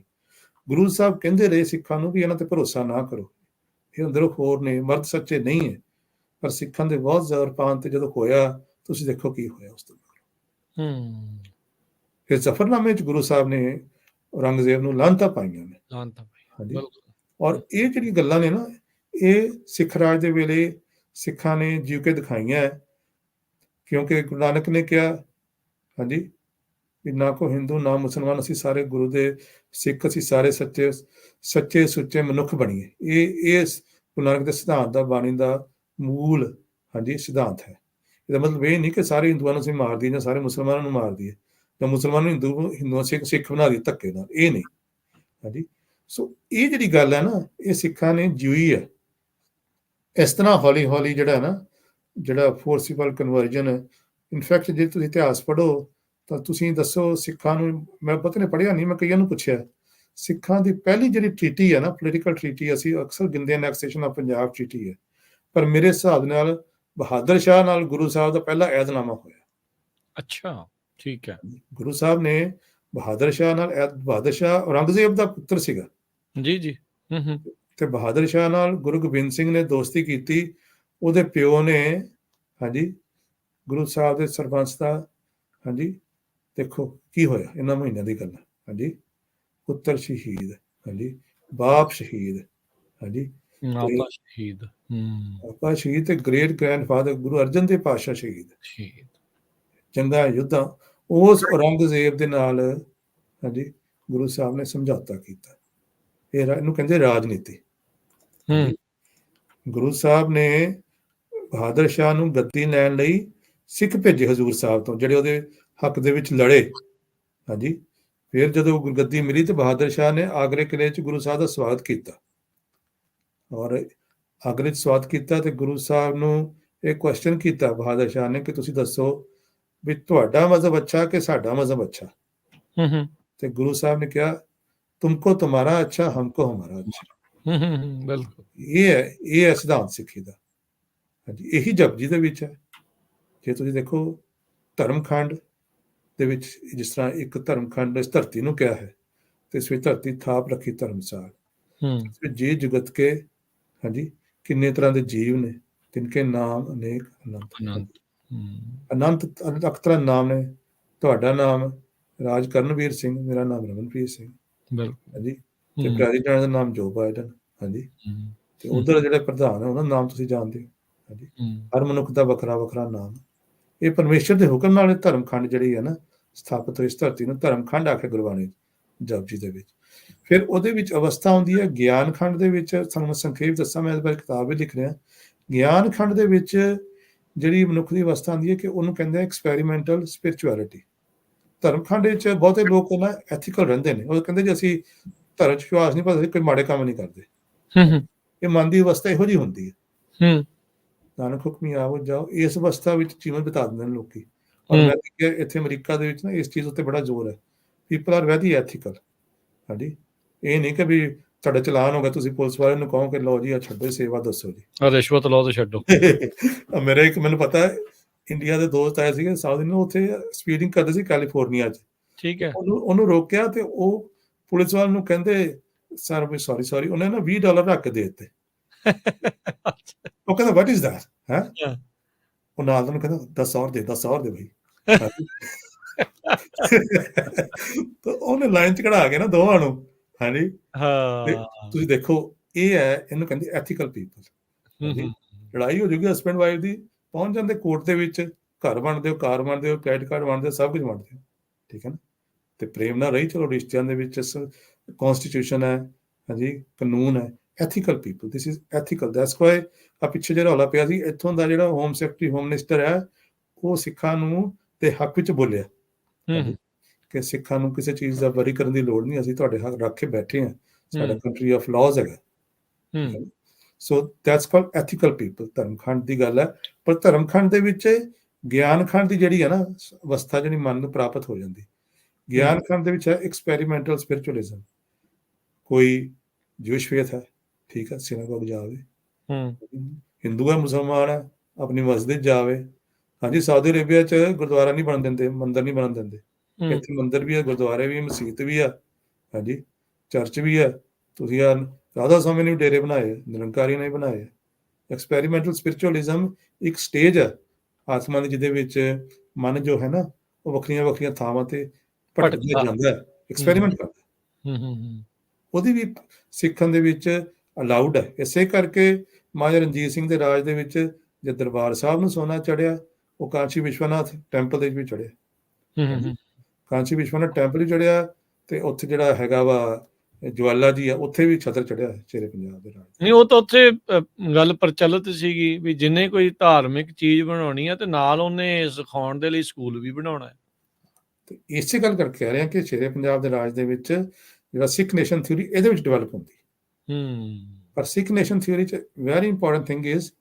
ਗੁਰੂ ਸਾਹਿਬ ਕਹਿੰਦੇ ਰਹੇ ਸਿੱਖਾਂ ਨੂੰ ਵੀ ਇਹਨਾਂ ਤੇ ਭਰੋਸਾ ਨਾ ਕਰੋ, ਇਹ ਅੰਦਰੋਂ ਹੋਰ ਨੇ, ਮਰਦ ਸੱਚੇ ਨਹੀਂ ਹੈ। ਪਰ ਸਿੱਖਾਂ ਦੇ ਬਹੁਤ ਜ਼ੋਰ ਪਾਉਣ ਤੇ ਜਦੋਂ ਹੋਇਆ, ਤੁਸੀਂ ਦੇਖੋ ਕੀ ਹੋਇਆ ਉਸ ਤੋਂ ਬਾਅਦ। ਫਿਰ ਜ਼ਫਰਨਾਮੇ 'ਚ ਗੁਰੂ ਸਾਹਿਬ ਨੇ ਔਰੰਗਜ਼ੇਬ ਨੂੰ ਲਾਹਨਤਾਂ ਪਾਈਆਂ ਨੇ। ਹਾਂਜੀ। ਔਰ ਇਹ ਜਿਹੜੀ ਗੱਲਾਂ ਨੇ ਨਾ, ਇਹ ਸਿੱਖ ਰਾਜ ਦੇ ਵੇਲੇ ਸਿੱਖਾਂ ਨੇ ਜੀਵ ਕੇ ਦਿਖਾਈਆਂ, ਕਿਉਂਕਿ ਗੁਰੂ ਨਾਨਕ ਨੇ ਕਿਹਾ, ਹਾਂਜੀ, ਵੀ ਨਾ ਕੋ ਹਿੰਦੂ ਨਾ ਮੁਸਲਮਾਨ, ਅਸੀਂ ਸਾਰੇ ਗੁਰੂ ਦੇ ਸਿੱਖ, ਅਸੀਂ ਸਾਰੇ ਸੱਚੇ ਸੁੱਚੇ ਮਨੁੱਖ ਬਣੀਏ। ਇਹ ਗੁਰੂ ਨਾਨਕ ਦੇ ਸਿਧਾਂਤ ਦਾ, ਬਾਣੀ ਦਾ ਮੂਲ, ਹਾਂਜੀ, ਸਿਧਾਂਤ ਹੈ। ਇਹਦਾ ਮਤਲਬ ਇਹ ਨਹੀਂ ਕਿ ਸਾਰੇ ਹਿੰਦੂਆਂ ਨੂੰ ਅਸੀਂ ਮਾਰ ਦਈਏ ਜਾਂ ਸਾਰੇ ਮੁਸਲਮਾਨਾਂ ਨੂੰ ਮਾਰ ਦਈਏ, ਜਾਂ ਮੁਸਲਮਾਨ ਨੂੰ ਹਿੰਦੂਆਂ ਸਿੱਖ ਬਣਾ ਦਈਏ ਧੱਕੇ ਨਾਲ, ਇਹ ਨਹੀਂ। ਹਾਂਜੀ। ਸੋ ਇਹ ਜਿਹੜੀ ਗੱਲ ਹੈ ਨਾ, ਇਹ ਸਿੱਖਾਂ ਨੇ ਜਿਉਈ ਹੈ। ਇਸ ਤਰ੍ਹਾਂ ਹੌਲੀ ਹੌਲੀ ਜਿਹੜਾ ਫੋਰਸੀਬਲ ਕਨਵਰਜਨ, ਇਨਫੈਕਟ ਜੇ ਤੁਸੀਂ ਇਤਿਹਾਸ ਪੜ੍ਹੋ ਤਾਂ ਤੁਸੀਂ ਦੱਸੋ ਸਿੱਖਾਂ ਨੂੰ, ਮੈਂ ਪਤਾ ਨਹੀਂ ਪੜ੍ਹਿਆ ਨਹੀਂ, ਮੈਂ ਕਈਆਂ ਨੂੰ ਪੁੱਛਿਆ, ਸਿੱਖਾਂ ਦੀ ਪਹਿਲੀ ਜਿਹੜੀ ਟ੍ਰੀਟੀ ਹੈ ਨਾ, ਪੋਲੀਟੀਕਲ ਟ੍ਰੀਟੀ, ਅਸੀਂ ਅਕਸਰ ਗਿਣਦੇ ਹਾਂ ਐਨੈਕਸੇਸ਼ਨ ਆਫ ਪੰਜਾਬ ਟ੍ਰੀਟੀ ਹੈ, ਪਰ ਮੇਰੇ ਹਿਸਾਬ ਨਾਲ ਬਹਾਦਰ ਸ਼ਾਹ ਨਾਲ ਗੁਰੂ ਸਾਹਿਬ ਦਾ ਪਹਿਲਾ ਐਦਨਾਮਾ ਹੋਇਆ। ਅੱਛਾ, ਠੀਕ ਹੈ। ਗੁਰੂ ਸਾਹਿਬ ਨੇ ਬਹਾਦਰ ਸ਼ਾਹ ਨਾਲ, ਬਹਾਦਰ ਸ਼ਾਹ ਔਰੰਗਜ਼ੇਬ ਦਾ ਪੁੱਤਰ ਸੀਗਾ। ਜੀ। ਤੇ ਬਹਾਦਰ ਸ਼ਾਹ ਨਾਲ ਗੁਰੂ ਗੋਬਿੰਦ ਸਿੰਘ ਨੇ ਦੋਸਤੀ ਕੀਤੀ। ਉਹਦੇ ਪਿਓ ਨੇ, ਹਾਂਜੀ, ਗੁਰੂ ਸਾਹਿਬ ਦੇ ਸਰਬੰਸ ਦਾ, ਹਾਂਜੀ, ਦੇਖੋ ਕੀ ਹੋਇਆ ਇਹਨਾਂ ਮਹੀਨਿਆਂ ਦੀ ਗੱਲ ਹੈ। ਹਾਂਜੀ। ਪੁੱਤਰ ਸ਼ਹੀਦ, ਹਾਂਜੀ, ਬਾਪ ਸ਼ਹੀਦ, ਹਾਂਜੀ, ਆਪਾ ਸ਼ਹੀਦ ਤੇ ਗ੍ਰੇਟ ਗ੍ਰੈਂਡਫਾਦਰ ਗੁਰੂ ਅਰਜਨ ਦੇਵ ਪਾਤਸ਼ਾਹ ਸ਼ਹੀਦ। ਜੰਗਾਂ ਯੁੱਧਾਂ, ਉਸ ਔਰੰਗਜ਼ੇਬ ਦੇ ਨਾਲ, ਹਾਂਜੀ, ਗੁਰੂ ਸਾਹਿਬ ਨੇ ਸਮਝੌਤਾ ਕੀਤਾ। ਇਹਨੂੰ ਕਹਿੰਦੇ ਰਾਜਨੀਤੀ। ਗੁਰੂ ਸਾਹਿਬ ਨੇ ਬਹਾਦਰ ਸ਼ਾਹ ਨੂੰ ਗੱਦੀ ਲੈਣ ਲਈ ਸਿੱਖ ਭੇਜੇ ਹਜ਼ੂਰ ਸਾਹਿਬ ਤੋਂ, ਜਿਹੜੇ ਉਹਦੇ ਹੱਕ ਦੇ ਵਿੱਚ ਲੜੇ। ਹਾਂਜੀ। ਫਿਰ ਜਦੋਂ ਗੱਦੀ ਮਿਲੀ ਤੇ ਬਹਾਦਰ ਸ਼ਾਹ ਨੇ ਆਗਰੇ ਕਿਲੇ 'ਚ ਗੁਰੂ ਸਾਹਿਬ ਦਾ ਸਵਾਗਤ ਕੀਤਾ, ਔਰ ਆਗਰੇ 'ਚ ਸਵਾਗਤ ਕੀਤਾ ਤੇ ਗੁਰੂ ਸਾਹਿਬ ਨੂੰ ਇਹ ਕੁਐਸਚਨ ਕੀਤਾ ਬਹਾਦਰ ਸ਼ਾਹ ਨੇ ਕਿ ਤੁਸੀਂ ਦੱਸੋ ਵੀ ਤੁਹਾਡਾ ਮਜ਼ਹਬ ਅੱਛਾ ਕਿ ਸਾਡਾ ਮਜ਼ਹਬ ਅੱਛਾ। ਤੇ ਗੁਰੂ ਸਾਹਿਬ ਨੇ ਕਿਹਾ, ਤੁਮਕੋ ਤੁਮਾਰਾ ਅੱਛਾ, ਹਮਕੋ ਹਮਾਰਾ ਅੱਛਾ। ਬਿਲਕੁਲ। ਇਹ ਹੈ ਸਿਧਾਂਤ ਸਿੱਖੀ ਦਾ। ਹਾਂਜੀ। ਇਹੀ ਜਪਜੀ ਦੇ ਵਿੱਚ ਹੈ। ਜੇ ਤੁਸੀਂ ਦੇਖੋ ਧਰਮਖੰਡ ਦੇ ਵਿੱਚ, ਜਿਸ ਤਰ੍ਹਾਂ ਇੱਕ ਧਰਮਖੰਡ ਇਸ ਧਰਤੀ ਨੂੰ ਕਿਹਾ ਹੈ, ਤੇ ਇਸ ਵਿੱਚ ਧਰਤੀ ਥਾਪ ਰੱਖੀ ਧਰਮਸਾਲ। ਜੀ ਜੁਗਤ ਕੇ, ਹਾਂਜੀ, ਕਿੰਨੇ ਤਰ੍ਹਾਂ ਦੇ ਜੀਵ ਨੇ, ਤਿਨਕੇ ਨਾਮ ਅਨੇਕ ਅਨੰਤ ਅਖਤਰਾਂ ਨਾਮ ਨੇ। ਤੁਹਾਡਾ ਨਾਮ ਰਾਜ ਕਰਨਵੀਰ ਸਿੰਘ, ਮੇਰਾ ਨਾਮ ਰਮਨਪ੍ਰੀਤ ਸਿੰਘ। ਹਾਂਜੀ। ਤੇ ਪ੍ਰੈਜ਼ੀਡੈਂਟ ਦਾ ਨਾਮ ਜੋ ਬਾਇਡਨ। ਹਾਂਜੀ। ਤੇ ਉਧਰ ਜਿਹੜੇ ਪ੍ਰਧਾਨ ਹੈ ਉਹਨਾਂ ਦਾ ਨਾਮ ਤੁਸੀਂ ਜਾਣਦੇ ਹੋ। ਹਾਂਜੀ। ਹਰ ਮਨੁੱਖ ਦਾ ਵੱਖਰਾ ਵੱਖਰਾ ਨਾਮ। ਇਹ ਪਰਮੇਸ਼ਰ ਦੇ ਹੁਕਮ ਨਾਲ ਧਰਮਖੰਡ ਜਿਹੜੀ ਹੈ ਨਾ ਸਥਾਪਿਤ ਹੋਈ, ਇਸ ਧਰਤੀ ਨੂੰ ਧਰਮਖੰਡ ਆਖਿਆ ਗੁਰਬਾਣੀ ਜਪਜੀ ਦੇ ਵਿੱਚ। ਫਿਰ ਉਹਦੇ ਵਿੱਚ ਅਵਸਥਾ ਆਉਂਦੀ ਹੈ ਗਿਆਨ ਖੰਡ ਦੇ ਵਿੱਚ। ਤੁਹਾਨੂੰ ਮੈਂ ਸੰਖੇਪ ਦੱਸਾਂ, ਮੈਂ ਇਹਦੇ ਬਾਰੇ ਕਿਤਾਬ ਵੀ ਲਿਖ ਰਿਹਾ। ਗਿਆਨ ਖੰਡ ਦੇ ਵਿੱਚ ਜਿਹੜੀ ਮਨੁੱਖ ਦੀ ਅਵਸਥਾ ਆਉਂਦੀ ਹੈ ਕਿ ਉਹਨੂੰ ਕਹਿੰਦੇ ਐਕਸਪੈਰੀਮੈਂਟਲ ਸਪਿਰਿਚੁਅਲਿਟੀ। ਧਰਮਖੰਡ ਵਿੱਚ ਬਹੁਤੇ ਲੋਕ ਨਾ ਐਥੀਕਲ ਰਹਿੰਦੇ ਨੇ। ਉਹ ਕਹਿੰਦੇ ਜੀ ਅਸੀਂ ਧਰਮ 'ਚ ਵਿਸ਼ਵਾਸ ਨਹੀਂ, ਪਰ ਅਸੀਂ ਕੋਈ ਮਾੜੇ ਕੰਮ ਨਹੀਂ ਕਰਦੇ। ਇਹ ਮਨ ਦੀ ਅਵਸਥਾ ਇਹੋ ਜਿਹੀ ਹੁੰਦੀ ਹੈ। ਨਾਨਕ ਹੁਕਮੀ ਆਵੋ ਜਾਓ, ਇਸ ਅਵਸਥਾ ਵਿੱਚ ਜੀਵਨ ਬਿਤਾ ਦਿੰਦੇ ਨੇ ਲੋਕੀ। ਔਰ ਮੈਂ ਦੇਖਿਆ ਇੱਥੇ ਅਮਰੀਕਾ ਦੇ ਵਿੱਚ ਨਾ ਇਸ ਚੀਜ਼ ਉੱਤੇ ਬੜਾ ਜ਼ੋਰ ਹੈ। People are very ethical. ਹਾਂਜੀ। ਇਹ ਨਹੀਂ ਕਿ ਵੀ ਤੁਹਾਡਾ ਚਲਾਨ ਹੋ ਗਿਆ, ਤੁਸੀਂ ਪੁਲਿਸ ਵਾਲਿਆਂ ਨੂੰ ਕਹੋ ਕਿ ਲਓ ਜੀ ਆ ਛੱਡੋ, ਸੇਵਾ ਦੱਸੋ ਜੀ, ਰਿਸ਼ਵਤ ਲਓ ਤੇ ਛੱਡੋ। ਮੇਰੇ ਇੱਕ, ਮੈਨੂੰ ਪਤਾ ਹੈ, ਇੰਡੀਆ ਦੇ ਦੋਸਤ ਆਏ ਸੀਗੇ ਸਾਊਥ ਇੰਡੀਅਨ, ਉੱਥੇ ਸਪੀਡਿੰਗ ਕਰਦੇ ਸੀ ਕੈਲੀਫੋਰਨੀਆ 'ਚ। ਠੀਕ ਹੈ। ਉਹਨੂੰ ਰੋਕਿਆ ਤੇ ਉਹ ਪੁਲਿਸ ਵਾਲੇ ਨੂੰ ਕਹਿੰਦੇ, ਸਰ ਵੀ ਸੌਰੀ, ਉਹਨੇ ਨਾ $20 ਰੱਖ ਕੇ ਦੇ ਦਿੱਤੇ। ਉਹ ਕਹਿੰਦਾ ਵਾਟ ਇਜ਼ ਦੈਟ ਹੈ। ਉਹ ਨਾਲ ਉਹਨੂੰ ਕਹਿੰਦਾ 10 और दे 10 और दे भाई। ਹਾਂਜੀ। ਤਾਂ ਉਹਨੇ ਲਾਈਨ 'ਚ ਖੜਾ ਕੇ ਨਾ ਦੋਵਾਂ ਨੂੰ, ਹਾਂਜੀ, ਤੇ ਹਾਂ। ਤੁਸੀਂ ਦੇਖੋ ਇਹ ਹੈ, ਇਹਨੂੰ ਕਹਿੰਦੇ ਐਥੀਕਲ ਪੀਪਲ। ਹੂੰ, ਹਾਂਜੀ, ਹੂੰ, ਲੜਾਈ ਹੋ ਜੂਗੀ ਹਸਬੈਂਡ ਵਾਈਫ ਦੀ, ਪਹੁੰਚ ਜਾਂਦੇ ਕੋਰਟ ਦੇ ਵਿੱਚ, ਘਰ ਵੰਡਦੇ ਹੋ, ਕਾਰ ਵੰਡਦੇ ਹੋ, ਕ੍ਰੈਡਿਟ ਕਾਰਡ ਵੰਡਦੇ ਹੋ, ਸਭ ਕੁਝ ਵੰਡਦੇ ਹੋ, ਠੀਕ ਹੈ ਨਾ। ਤੇ ਪ੍ਰੇਮ ਨਾਲ ਰਹੀ ਚਲੋ, ਰਿਸ਼ਤਿਆਂ ਦੇ ਵਿੱਚ ਕੌਂਸਟੀਟਿਊਸ਼ਨ ਹੈ, ਹਾਂਜੀ, ਕਾਨੂੰਨ ਹੈ, ethical people, this is ethical, that's why ਆ ਪਿੱਛੇ ਜਿਹੜਾ ਰੌਲਾ ਪਿਆ ਸੀ, ਇੱਥੋਂ ਦਾ ਜਿਹੜਾ ਹੋਮ ਸੈਕਟਰੀ, ਹੋਮ ਮਿਨਿਸਟਰ ਹੈ, ਉਹ ਸਿੱਖਾਂ ਨੂੰ ਦੇ ਹੱਕ ਵਿੱਚ ਬੋਲਿਆ, ਹਾਂਜੀ, ਹੂੰ, ਕਿ ਸਿੱਖਾਂ ਨੂੰ ਕਿਸੇ ਚੀਜ਼ ਦਾ ਵਰੀ ਕਰਨ ਦੀ ਲੋੜ ਨਹੀਂ, ਅਸੀਂ ਤੁਹਾਡੇ ਹੱਕ ਰੱਖ ਕੇ ਬੈਠੇ ਹਾਂ, ਸਾਡਾ ਹੂੰ, ਕੰਟਰੀ ਆਫ ਲਾਜ਼ ਹੈਗਾ, ਠੀਕ ਹੈ ਹੂੰ, ਨਾ। So that's called ethical people. ਧਰਮਖੰਡ ਦੀ ਗੱਲ ਹੈ, ਪਰ ਧਰਮਖੰਡ ਦੇ ਵਿੱਚ ਗਿਆਨਖੰਡ ਦੀ ਜਿਹੜੀ ਹੈ ਨਾ ਅਵਸਥਾ, ਜਿਹੜੀ ਮਨ ਨੂੰ ਪ੍ਰਾਪਤ ਹੋ ਜਾਂਦੀ, ਹੂੰ, ਗਿਆਨਖੰਡ ਦੇ ਵਿੱਚ ਹੈ ਐਕਸਪੈਰੀਮੈਂਟਲ ਸਪਿਰਿਚੁਅਲਿਜ਼ਮ। ਕੋਈ ਜੂਇਸ਼ ਫੇਥ ਹੈ, ਠੀਕ ਹੈ, ਸਿਨਾਗੋਗ ਜਾਵੇ, ਹੂੰ, ਹਿੰਦੂ ਹੈ, ਮੁਸਲਮਾਨ ਹੈ, ਆਪਣੀ ਮਸਜਿਦ ਜਾਵੇ, ਹਾਂਜੀ। ਸਾਊਦੀ ਅਰੇਬੀਆ 'ਚ ਗੁਰਦੁਆਰਾ ਨਹੀਂ ਬਣਨ ਦਿੰਦੇ, ਮੰਦਰ ਨਹੀਂ ਬਣਨ ਦਿੰਦੇ, ਹੂੰ, ਇੱਥੇ ਮੰਦਰ ਵੀ ਹੈ, ਗੁਰਦੁਆਰੇ ਵੀ, ਮਸੀਤ ਵੀ ਆ, ਹਾਂਜੀ, ਚਰਚ ਵੀ ਹੈ। ਤੁਸੀਂ ਆ ਰਾਧਾ ਸਵਾਮੀ ਨੇ ਵੀ ਡੇਰੇ ਬਣਾਏ, ਨਿਰੰਕਾਰੀ ਨੇ ਬਣਾਏ। ਐਕਸਪੈਰੀਮੈਂਟਲ ਸਪਿਰਿਚੁਅਲਿਜ਼ਮ ਇੱਕ ਸਟੇਜ ਹੈ ਆਤਮਾ ਦੀ, ਜਿਹਦੇ ਵਿੱਚ ਮਨ ਜੋ ਹੈ ਨਾ, ਉਹ ਵੱਖਰੀਆਂ ਵੱਖਰੀਆਂ ਥਾਵਾਂ ਤੇ ਭਟਕਦਾ ਭਟਕਦਾ। ਜਾਂਦਾ ਹੈ, ਹੂੰ, ਐਕਸਪੈਰੀਮੈਂਟ ਕਰਦਾ। ਹੂੰ, ਹੂੰ, ਹੂੰ, ਉਹਦੀ ਵੀ ਸਿੱਖਣ ਦੇ ਵਿੱਚ ਅਲਾਉਡ ਹੈ। ਇਸੇ ਕਰਕੇ ਮਹਾਰਾਜਾ ਰਣਜੀਤ ਸਿੰਘ ਦੇ ਰਾਜ ਦੇ ਵਿੱਚ ਜੇ ਦਰਬਾਰ ਸਾਹਿਬ ਨੂੰ ਸੋਨਾ ਚੜਿਆ, ਉਹ ਕਾਸ਼ੀ ਵਿਸ਼ਵਨਾਥ ਟੈਂਪਲ ਦੇ ਵਿੱਚ ਵੀ ਚੜਿਆ, ਹੂੰ, ਹਾਂਜੀ, ਹੂੰ। ਕਾਸ਼ੀ ਵਿਸ਼ਵਨਾਥ ਟੈਂਪਲ ਵੀ ਚੜਿਆ, ਤੇ ਉੱਥੇ ਜਿਹੜਾ ਹੈਗਾ ਵਾ ਜਵਾਲਾ ਜੀ ਆ, ਉੱਥੇ ਵੀ ਛਤਰ ਚੜਿਆ ਸ਼ੇਰੇ ਪੰਜਾਬ ਦੇ ਰਾਜ ਦੇ ਨਹੀਂ, ਵਿੱਚ। ਉਹ ਤਾਂ ਉੱਥੇ ਗੱਲ ਪ੍ਰਚਲਿਤ ਸੀਗੀ ਵੀ ਜਿੰਨੇ ਕੋਈ ਧਾਰਮਿਕ ਚੀਜ਼ ਬਣਾਉਣੀ ਆ ਤੇ ਨਾਲ ਉਹਨੇ ਸਿਖਾਉਣ ਦੇ ਲਈ ਸਕੂਲ ਵੀ ਬਣਾਉਣਾ ਹੈ। ਤੇ ਇਸੇ ਗੱਲ ਕਰਕੇ ਕਹਿ ਰਹੇ ਹਾਂ ਕਿ ਸ਼ੇਰੇ ਪੰਜਾਬ ਦੇ ਰਾਜ ਦੇ ਵਿੱਚ ਜਿਹੜਾ ਸਿੱਖ ਨੇਸ਼ਨ ਥਿਊਰੀ ਇਹਦੇ ਵਿੱਚ ਡਿਵੈਲਪ ਹੁੰਦੀ, ਹੂੰ, ਪਰ ਸਿੱਖ ਨੇਸ਼ਨ ਥਿਊਰੀ 'ਚ very important thing is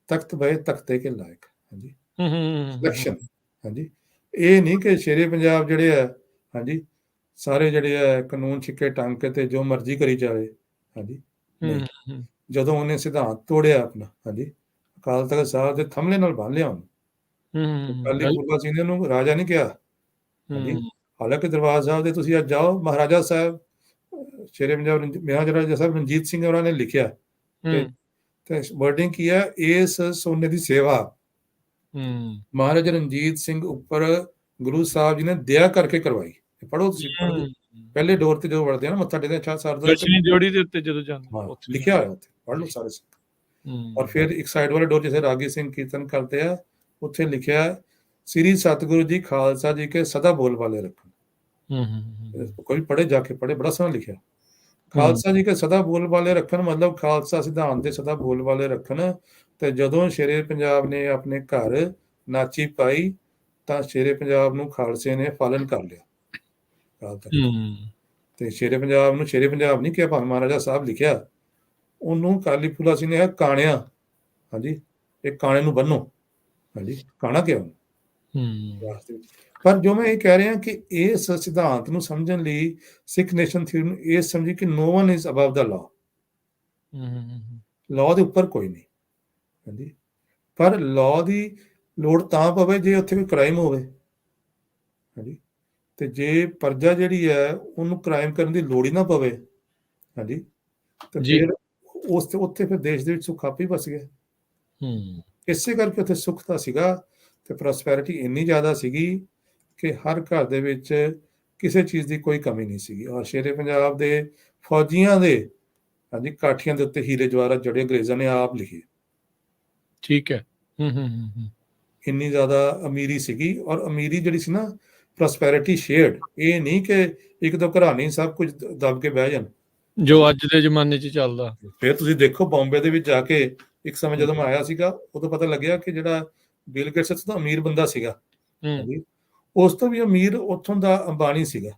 Takht by ਤਖਤੇ ਕੇ ਲਾਇਕ, ਹਾਂਜੀ, ਹੂੰ, ਹੂੰ, ਸਿਲੈਕਸ਼ਨ, ਹਾਂਜੀ। ਇਹ ਨਹੀਂ ਕਿ ਸ਼ੇਰੇ ਪੰਜਾਬ ਜਿਹੜੇ ਆ, ਹਾਂਜੀ, ਸਾਰੇ ਜਿਹੜੇ ਆ ਕਾਨੂੰਨ ਛਿੱਕੇ ਟੰਗ ਕੇ ਤੇ ਜੋ ਮਰਜ਼ੀ ਕਰੀ ਜਾਵੇ, ਹਾਂਜੀ, ਹੂੰ, ਨਹੀਂ। ਹੂੰ, ਜਦੋਂ ਉਹਨੇ ਸਿਧਾਂਤ ਤੋੜਿਆ ਆਪਣਾ, ਹਾਂਜੀ, ਅਕਾਲ ਤਖਤ ਸਾਹਿਬ ਦੇ ਥੰਮਲੇ ਨਾਲ ਬੰਨ੍ਹ ਲਿਆ ਉਹਨੂੰ, ਹੂੰ, ਅਕਾਲੀ ਫੂਲਾ ਸਿੰਘ ਨੇ ਉਹਨੂੰ ਰਾਜਾ ਨਹੀਂ ਕਿਹਾ, ਹਾਂਜੀ। ਹੂੰ, ਹਾਲਾਂਕਿ ਦਰਬਾਰ ਸਾਹਿਬ ਦੇ ਤੁਸੀਂ ਅੱਜ ਜਾਓ, ਮਹਾਰਾਜਾ ਸਾਹਿਬ ਸ਼ੇਰੇ ਪੰਜਾਬ ਮਹਾਰਾਜਾ ਸਾਹਿਬ ਰਣਜੀਤ ਸਿੰਘ ਹੋਰਾਂ ਨੇ ਲਿਖਿਆ, ਤੇ ਹੂੰ, ਵਰਡਿੰਗ ਕੀ ਹੈ, ਇਸ ਸੋਨੇ ਦੀ ਸੇਵਾ ਹੂੰ, ਮਹਾਰਾਜਾ ਰਣਜੀਤ ਸਿੰਘ ਉੱਪਰ ਗੁਰੂ ਸਾਹਿਬ ਜੀ ਨੇ ਦਇਆ ਕਰਕੇ ਕਰਵਾਈ। ਪੜ੍ਹੋ, ਤੁਸੀਂ ਪੜ੍ਹਦੇ, ਹੂੰ। ਪਹਿਲੇ ਡੋਰ ਤੇ ਜਦੋਂ ਵੜਦੇ ਆ ਨਾ ਮੱਥਾ ਟੇਕਦੇ ਛਾ ਸਰਦਾ ਤੇ, ਦਰਸ਼ਨੀ ਜੋੜੀ ਦੇ ਉੱਤੇ ਜਦੋਂ ਜਾਂਦੇ ਹਾਂ, ਉੱਥੇ ਲਿਖਿਆ ਹੋਇਆ ਉੱਥੇ, ਪੜ੍ਹ ਲਓ ਸਾਰੇ ਸਿੱਖ। ਔਰ ਹੂੰ, ਫਿਰ ਇੱਕ ਸਾਈਡ ਵਾਲੇ ਡੋਰ ਜਿੱਥੇ ਰਾਗੀ ਸਿੰਘ ਕੀਰਤਨ ਕਰਦੇ ਆ, ਉੱਥੇ ਲਿਖਿਆ ਸ੍ਰੀ ਸਤਿਗੁਰੂ ਜੀ ਖਾਲਸਾ ਜੀ ਕੇ ਸਦਾ ਬੋਲ ਵਾਲੇ ਰੱਖਣ। ਹੂੰ, ਹੂੰ, ਕੋਈ ਪੜ੍ਹੇ, ਜਾ ਕੇ ਪੜ੍ਹੇ, ਬੜਾ ਸੋਹਣਾ ਲਿਖਿਆ। ਹੂੰ, ਖਾਲਸਾ ਜੀ ਕੇ ਸਦਾ ਬੋਲ ਵਾਲੇ ਰੱਖਣ, ਮਤਲਬ ਖਾਲਸਾ ਸਿਧਾਂਤ ਦੇ ਸਦਾ ਬੋਲ ਵਾਲੇ ਰੱਖਣ। ਤੇ ਜਦੋਂ ਸ਼ੇਰੇ ਪੰਜਾਬ ਨੇ ਆਪਣੇ ਘਰ ਨਾਚੀ ਪਾਈ, ਤਾਂ ਸ਼ੇਰੇ ਪੰਜਾਬ ਨੂੰ ਖਾਲਸੇ ਨੇ ਪਾਲਨ ਕਰ ਲਿਆ ਅਕਾਲ ਤਖਤ। ਹੂੰ, ਤੇ ਸ਼ੇਰੇ ਪੰਜਾਬ ਨੂੰ ਸ਼ੇਰੇ ਪੰਜਾਬ ਨਹੀਂ ਕਿਹਾ, ਭਾਵੇਂ ਮਹਾਰਾਜਾ ਸਾਹਿਬ ਲਿਖਿਆ, ਉਹਨੂੰ ਅਕਾਲੀ ਫੂਲਾ ਸਿੰਘ ਨੇ ਕਿਹਾ ਕਾਣਿਆ, ਹਾਂਜੀ, ਇਹ ਕਾਣੇ ਨੂੰ ਬੰਨੋ, ਹਾਂਜੀ, ਕਾਣਾ ਕਿਹਾ ਉਹਨੂੰ ਹੂੰ, ਵਾਸਤੇ ਵਿੱਚ। ਪਰ ਜੋ ਮੈਂ ਇਹ ਕਹਿ ਰਿਹਾ ਕਿ ਇਸ ਸਿਧਾਂਤ ਨੂੰ ਸਮਝਣ ਲਈ ਸਿੱਖ ਨੇਸ਼ਨ ਥਿਊਰੀ ਨੂੰ ਇਹ ਸਮਝੀ ਕਿ no one is above the law, law ਦੇ ਉੱਪਰ ਕੋਈ ਨਹੀਂ, ਹਾਂਜੀ। ਪਰ ਲਾਅ ਦੀ ਲੋੜ ਤਾਂ ਪਵੇ ਜੇ ਉੱਥੇ ਕੋਈ ਕ੍ਰਾਈਮ ਹੋਵੇ, ਹਾਂਜੀ, ਤੇ ਜੇ ਪਰਜਾ ਜਿਹੜੀ ਹੈ ਉਹਨੂੰ ਕ੍ਰਾਈਮ ਕਰਨ ਦੀ ਲੋੜ ਹੀ ਨਾ ਪਵੇ, ਹਾਂਜੀ, ਤੇ ਜੀ, ਫਿਰ ਉਸ ਉੱਥੇ ਫਿਰ ਦੇਸ਼ ਦੇ ਵਿੱਚ ਸੁੱਖ ਆਪੇ ਹੀ ਵਸ ਗਿਆ। ਹੂੰ, ਇਸੇ ਕਰਕੇ ਉੱਥੇ ਸੁੱਖ ਤਾਂ ਸੀਗਾ, ਤੇ ਪ੍ਰੋਸਪੈਰਿਟੀ ਇੰਨੀ ਜ਼ਿਆਦਾ ਸੀਗੀ ਕਿ ਹਰ ਘਰ ਦੇ ਵਿੱਚ ਕਿਸੇ ਚੀਜ਼ ਦੀ ਕੋਈ ਕਮੀ ਨਹੀਂ ਸੀਗੀ। ਔਰ ਸ਼ੇਰੇ ਪੰਜਾਬ ਦੇ ਫੌਜੀਆਂ ਦੇ, ਹਾਂਜੀ, ਕਾਠੀਆਂ ਦੇ ਉੱਤੇ ਹੀਰੇ ਜਵਾਹਰਾਤ ਜਿਹੜੇ ਅੰਗਰੇਜ਼ਾਂ ਨੇ ਆਪ ਲਿਖੇ, ਠੀਕ ਹੈ। ਹੂੰ, ਇੰਨੀ ਜ਼ਿਆਦਾ ਅਮੀਰੀ ਸੀਗੀ। ਔਰ ਅਮੀਰੀ ਜਿਹੜੀ ਸੀ ਨਾ, ਪ੍ਰੋਸਪੈਰਿਟੀ ਸ਼ੇਅਰਡ, ਇਹ ਨਹੀਂ ਕਿ ਇੱਕ ਦੋ ਘਰਾਣੇ ਸਭ ਕੁਝ ਦੱਬ ਕੇ ਬਹਿ ਜਾਣ, ਜੋ ਹਾਂਜੀ। ਅੱਜ ਦੇ ਜ਼ਮਾਨੇ 'ਚ ਚੱਲਦਾ। ਫਿਰ ਤੁਸੀਂ ਦੇਖੋ ਬੰਬੇ ਦੇ ਵਿੱਚ ਜਾ ਕੇ, ਇੱਕ ਸਮੇਂ ਹੂੰ, ਜਦੋਂ ਮੈਂ ਆਇਆ ਸੀਗਾ, ਉਦੋਂ ਪਤਾ ਲੱਗਿਆ ਕਿ ਜਿਹੜਾ ਬਿਲ ਗੇਟਸ ਤਾਂ ਅਮੀਰ ਬੰਦਾ ਸੀਗਾ, ਹੂੰ, ਹਾਂਜੀ, ਉਸ ਤੋਂ ਵੀ ਅਮੀਰ ਉੱਥੋਂ ਦਾ ਅੰਬਾਨੀ ਸੀਗਾ,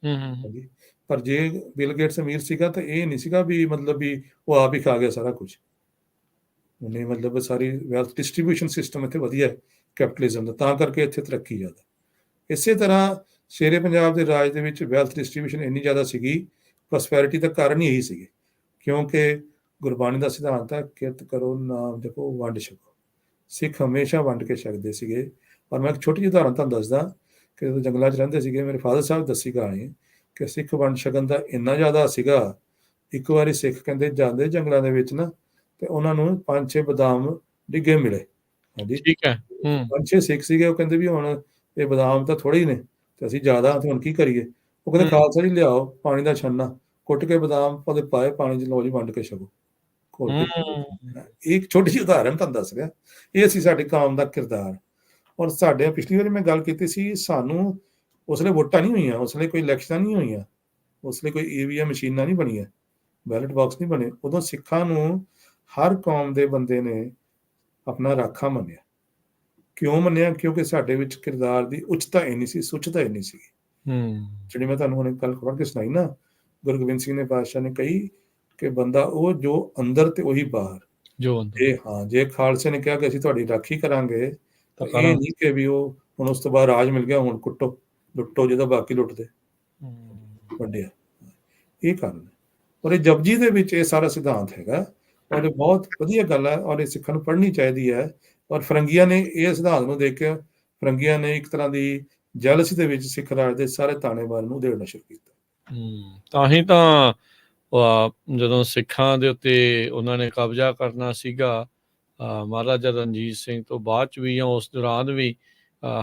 ਹੂੰ, ਹਾਂਜੀ। ਪਰ ਜੇ ਬਿਲ ਗੇਟਸ ਅਮੀਰ ਸੀਗਾ ਤਾਂ ਇਹ ਨਹੀਂ ਸੀਗਾ ਵੀ ਮਤਲਬ ਵੀ ਉਹ ਆਪ ਹੀ ਖਾ ਗਿਆ ਸਾਰਾ ਕੁਝ, ਉਹਨੇ ਮਤਲਬ ਸਾਰੀ ਵੈਲਥ ਡਿਸਟ੍ਰੀਬਿਊਸ਼ਨ ਸਿਸਟਮ ਇੱਥੇ ਵਧੀਆ ਹੈ ਕੈਪੀਟਲਿਜ਼ਮ ਦਾ, ਤਾਂ ਕਰਕੇ ਇੱਥੇ ਤਰੱਕੀ ਜ਼ਿਆਦਾ। ਇਸੇ ਤਰ੍ਹਾਂ ਸ਼ੇਰੇ ਪੰਜਾਬ ਦੇ ਰਾਜ ਦੇ ਵਿੱਚ ਵੈਲਥ ਡਿਸਟ੍ਰੀਬਿਊਸ਼ਨ ਇੰਨੀ ਜ਼ਿਆਦਾ ਸੀਗੀ, ਪ੍ਰੋਸਪੈਰਿਟੀ ਦਾ ਕਾਰਨ ਹੀ ਇਹੀ ਸੀਗੇ, ਕਿਉਂਕਿ ਗੁਰਬਾਣੀ ਦਾ ਸਿਧਾਂਤ ਹੈ ਕਿਰਤ ਕਰੋ, ਨਾਮ ਜਪੋ, ਵੰਡ ਛਕੋ। ਸਿੱਖ ਹਮੇਸ਼ਾ ਵੰਡ ਕੇ ਛਕਦੇ ਸੀਗੇ। ਔਰ ਮੈਂ ਇੱਕ ਛੋਟੀ ਜਿਹੀ ਉਦਾਹਰਨ ਤੁਹਾਨੂੰ ਦੱਸਦਾ ਕਿ ਜਦੋਂ ਜੰਗਲਾਂ 'ਚ ਰਹਿੰਦੇ ਸੀਗੇ, ਮੇਰੇ ਫਾਦਰ ਸਾਹਿਬ ਦੱਸੀ ਕਹਾਣੀ ਕਿ ਸਿੱਖ ਵੰਡ ਛਕਣ ਦਾ ਇੰਨਾ ਜ਼ਿਆਦਾ ਸੀਗਾ, ਇੱਕ ਵਾਰੀ ਸਿੱਖ ਕਹਿੰਦੇ ਜਾਂਦੇ ਜੰਗਲਾਂ ਦੇ ਵਿੱਚ ਨਾ, ਤੇ ਉਹਨਾਂ ਨੂੰ 5-6 ਬਦਾਮ ਡਿੱਗੇ ਮਿਲੇ, ਹਾਂਜੀ, ਠੀਕ ਹੈ। ਹੂੰ 5-6 ਸਿੱਖ ਸੀਗੇ, ਉਹ ਕਹਿੰਦੇ ਵੀ ਹੁਣ ਇਹ ਬਦਾਮ ਤਾਂ ਥੋੜੇ ਹੀ ਨੇ ਤੇ ਅਸੀਂ ਜ਼ਿਆਦਾ ਤੇ ਹੁਣ ਕੀ ਕਰੀਏ। ਉਹ ਕਹਿੰਦੇ ਖਾਲਸਾ ਜੀ ਲਿਆਓ ਪਾਣੀ ਦਾ ਛੰਨਾ, ਕੁੱਟ ਕੇ ਬਦਾਮ ਉਹਦੇ ਪਾਏ ਪਾਣੀ 'ਚ, ਲਓ ਜੀ ਵੰਡ ਕੇ ਛਕੋ, ਘੋਲ ਕੇ ਪੀਓ। ਹੂੰ ਇਹ ਇੱਕ ਛੋਟੀ ਜਿਹੀ ਉਦਾਹਰਨ ਤੁਹਾਨੂੰ ਦੱਸ ਰਿਹਾ। ਇਹ ਸੀ ਸਾਡੀ ਕੌਮ ਦਾ ਕਿਰਦਾਰ। ਔਰ ਸਾਡੇ ਪਿਛਲੀ ਵਾਰੀ ਮੈਂ ਗੱਲ ਕੀਤੀ ਸੀ, ਸਾਨੂੰ ਉਸ ਵੇਲੇ ਵੋਟਾਂ ਨਹੀਂ ਹੋਈਆਂ, ਉਸ ਵੇਲੇ ਕੋਈ ਇਲੈਕਸ਼ਨਾਂ ਨਹੀਂ ਹੋਈਆਂ, ਉਸ ਵੇਲੇ ਕੋਈ ਈਵੀਐਮ ਮਸ਼ੀਨਾਂ ਨਹੀਂ ਬਣੀਆਂ, ਬੈਲਟ ਬਾਕਸ ਨਹੀਂ ਬਣੇ। ਉਦੋਂ ਸਿੱਖਾਂ ਨੂੰ ਹਰ ਕੌਮ ਦੇ ਬੰਦੇ ਨੇ ਆਪਣਾ ਰਾਖਾ ਮੰਨਿਆ। ਕਿਉਂ ਮੰਨਿਆ? ਕਿਉਂਕਿ ਸਾਡੇ ਵਿੱਚ ਕਿਰਦਾਰ ਦੀ ਉੱਚਤਾ ਇੰਨੀ ਸੀ, ਸੁੱਚਤਾ ਇੰਨੀ ਸੀ। ਹੂੰ ਜਿਹੜੀ ਮੈਂ ਤੁਹਾਨੂੰ ਹੁਣੇ ਕੱਲ ਪੜ੍ਹ ਕੇ ਸੁਣਾਈ ਨਾ, ਗੁਰੂ ਗੋਬਿੰਦ ਸਿੰਘ ਨੇ ਪਾਤਸ਼ਾਹ ਨੇ ਕਹੀ ਕਿ ਬੰਦਾ ਉਹ ਜੋ ਅੰਦਰ ਤੇ ਉਹੀ ਬਾਹਰ। ਜੋ ਅੰਦਰ ਜੇ ਖਾਲਸੇ ਨੇ ਕਿਹਾ ਕਿ ਅਸੀਂ ਤੁਹਾਡੀ ਰਾਖੀ ਕਰਾਂਗੇ, ਤਾਂ ਤਾਂ ਇਹ ਕਰਾਂਗੇ। ਨਹੀਂ ਕਿ ਵੀ ਉਹ ਹੁਣ ਉਸ ਤੋਂ ਬਾਅਦ ਰਾਜ ਮਿਲ ਗਿਆ, ਹੁਣ ਕੁੱਟੋ ਲੁੱਟੋ, ਜਿਹਦਾ ਬਾਕੀ ਲੁੱਟਦੇ ਵੱਡਿਆ। ਇਹ ਕਾਰਨ ਹੈ। ਔਰ ਇਹ ਜਪਜੀ ਦੇ ਵਿੱਚ ਇਹ ਸਾਰਾ ਸਿਧਾਂਤ ਹੈਗਾ, ਔਰ ਇਹ ਬਹੁਤ ਵਧੀਆ ਗੱਲ ਹੈ, ਔਰ ਇਹ ਸਿੱਖਾਂ ਨੂੰ ਪੜ੍ਹਨੀ ਚਾਹੀਦੀ ਹੈ। ਔਰ ਫਰੰਗੀਆਂ ਨੇ ਇਹ ਸਿਧਾਂਤ ਨੂੰ ਦੇਖ ਕੇ, ਫਰੰਗੀਆਂ ਨੇ ਇੱਕ ਤਰ੍ਹਾਂ ਦੀ ਜੈਲਸੀ ਦੇ ਵਿੱਚ ਸਿੱਖ ਰਾਜ ਦੇ ਸਾਰੇ ਤਾਣੇਬਾਰ ਨੂੰ ਉਧੇੜਨਾ ਸ਼ੁਰੂ ਕੀਤਾ। ਤਾਂ ਹੀ ਤਾਂ ਜਦੋਂ ਸਿੱਖਾਂ ਦੇ ਉੱਤੇ ਉਹਨਾਂ ਨੇ ਕਬਜ਼ਾ ਕਰਨਾ ਸੀਗਾ, ਮਹਾਰਾਜਾ ਰਣਜੀਤ ਸਿੰਘ ਤੋਂ ਬਾਅਦ ਚ ਵੀ ਜਾਂ ਉਸ ਦੌਰਾਨ ਵੀ,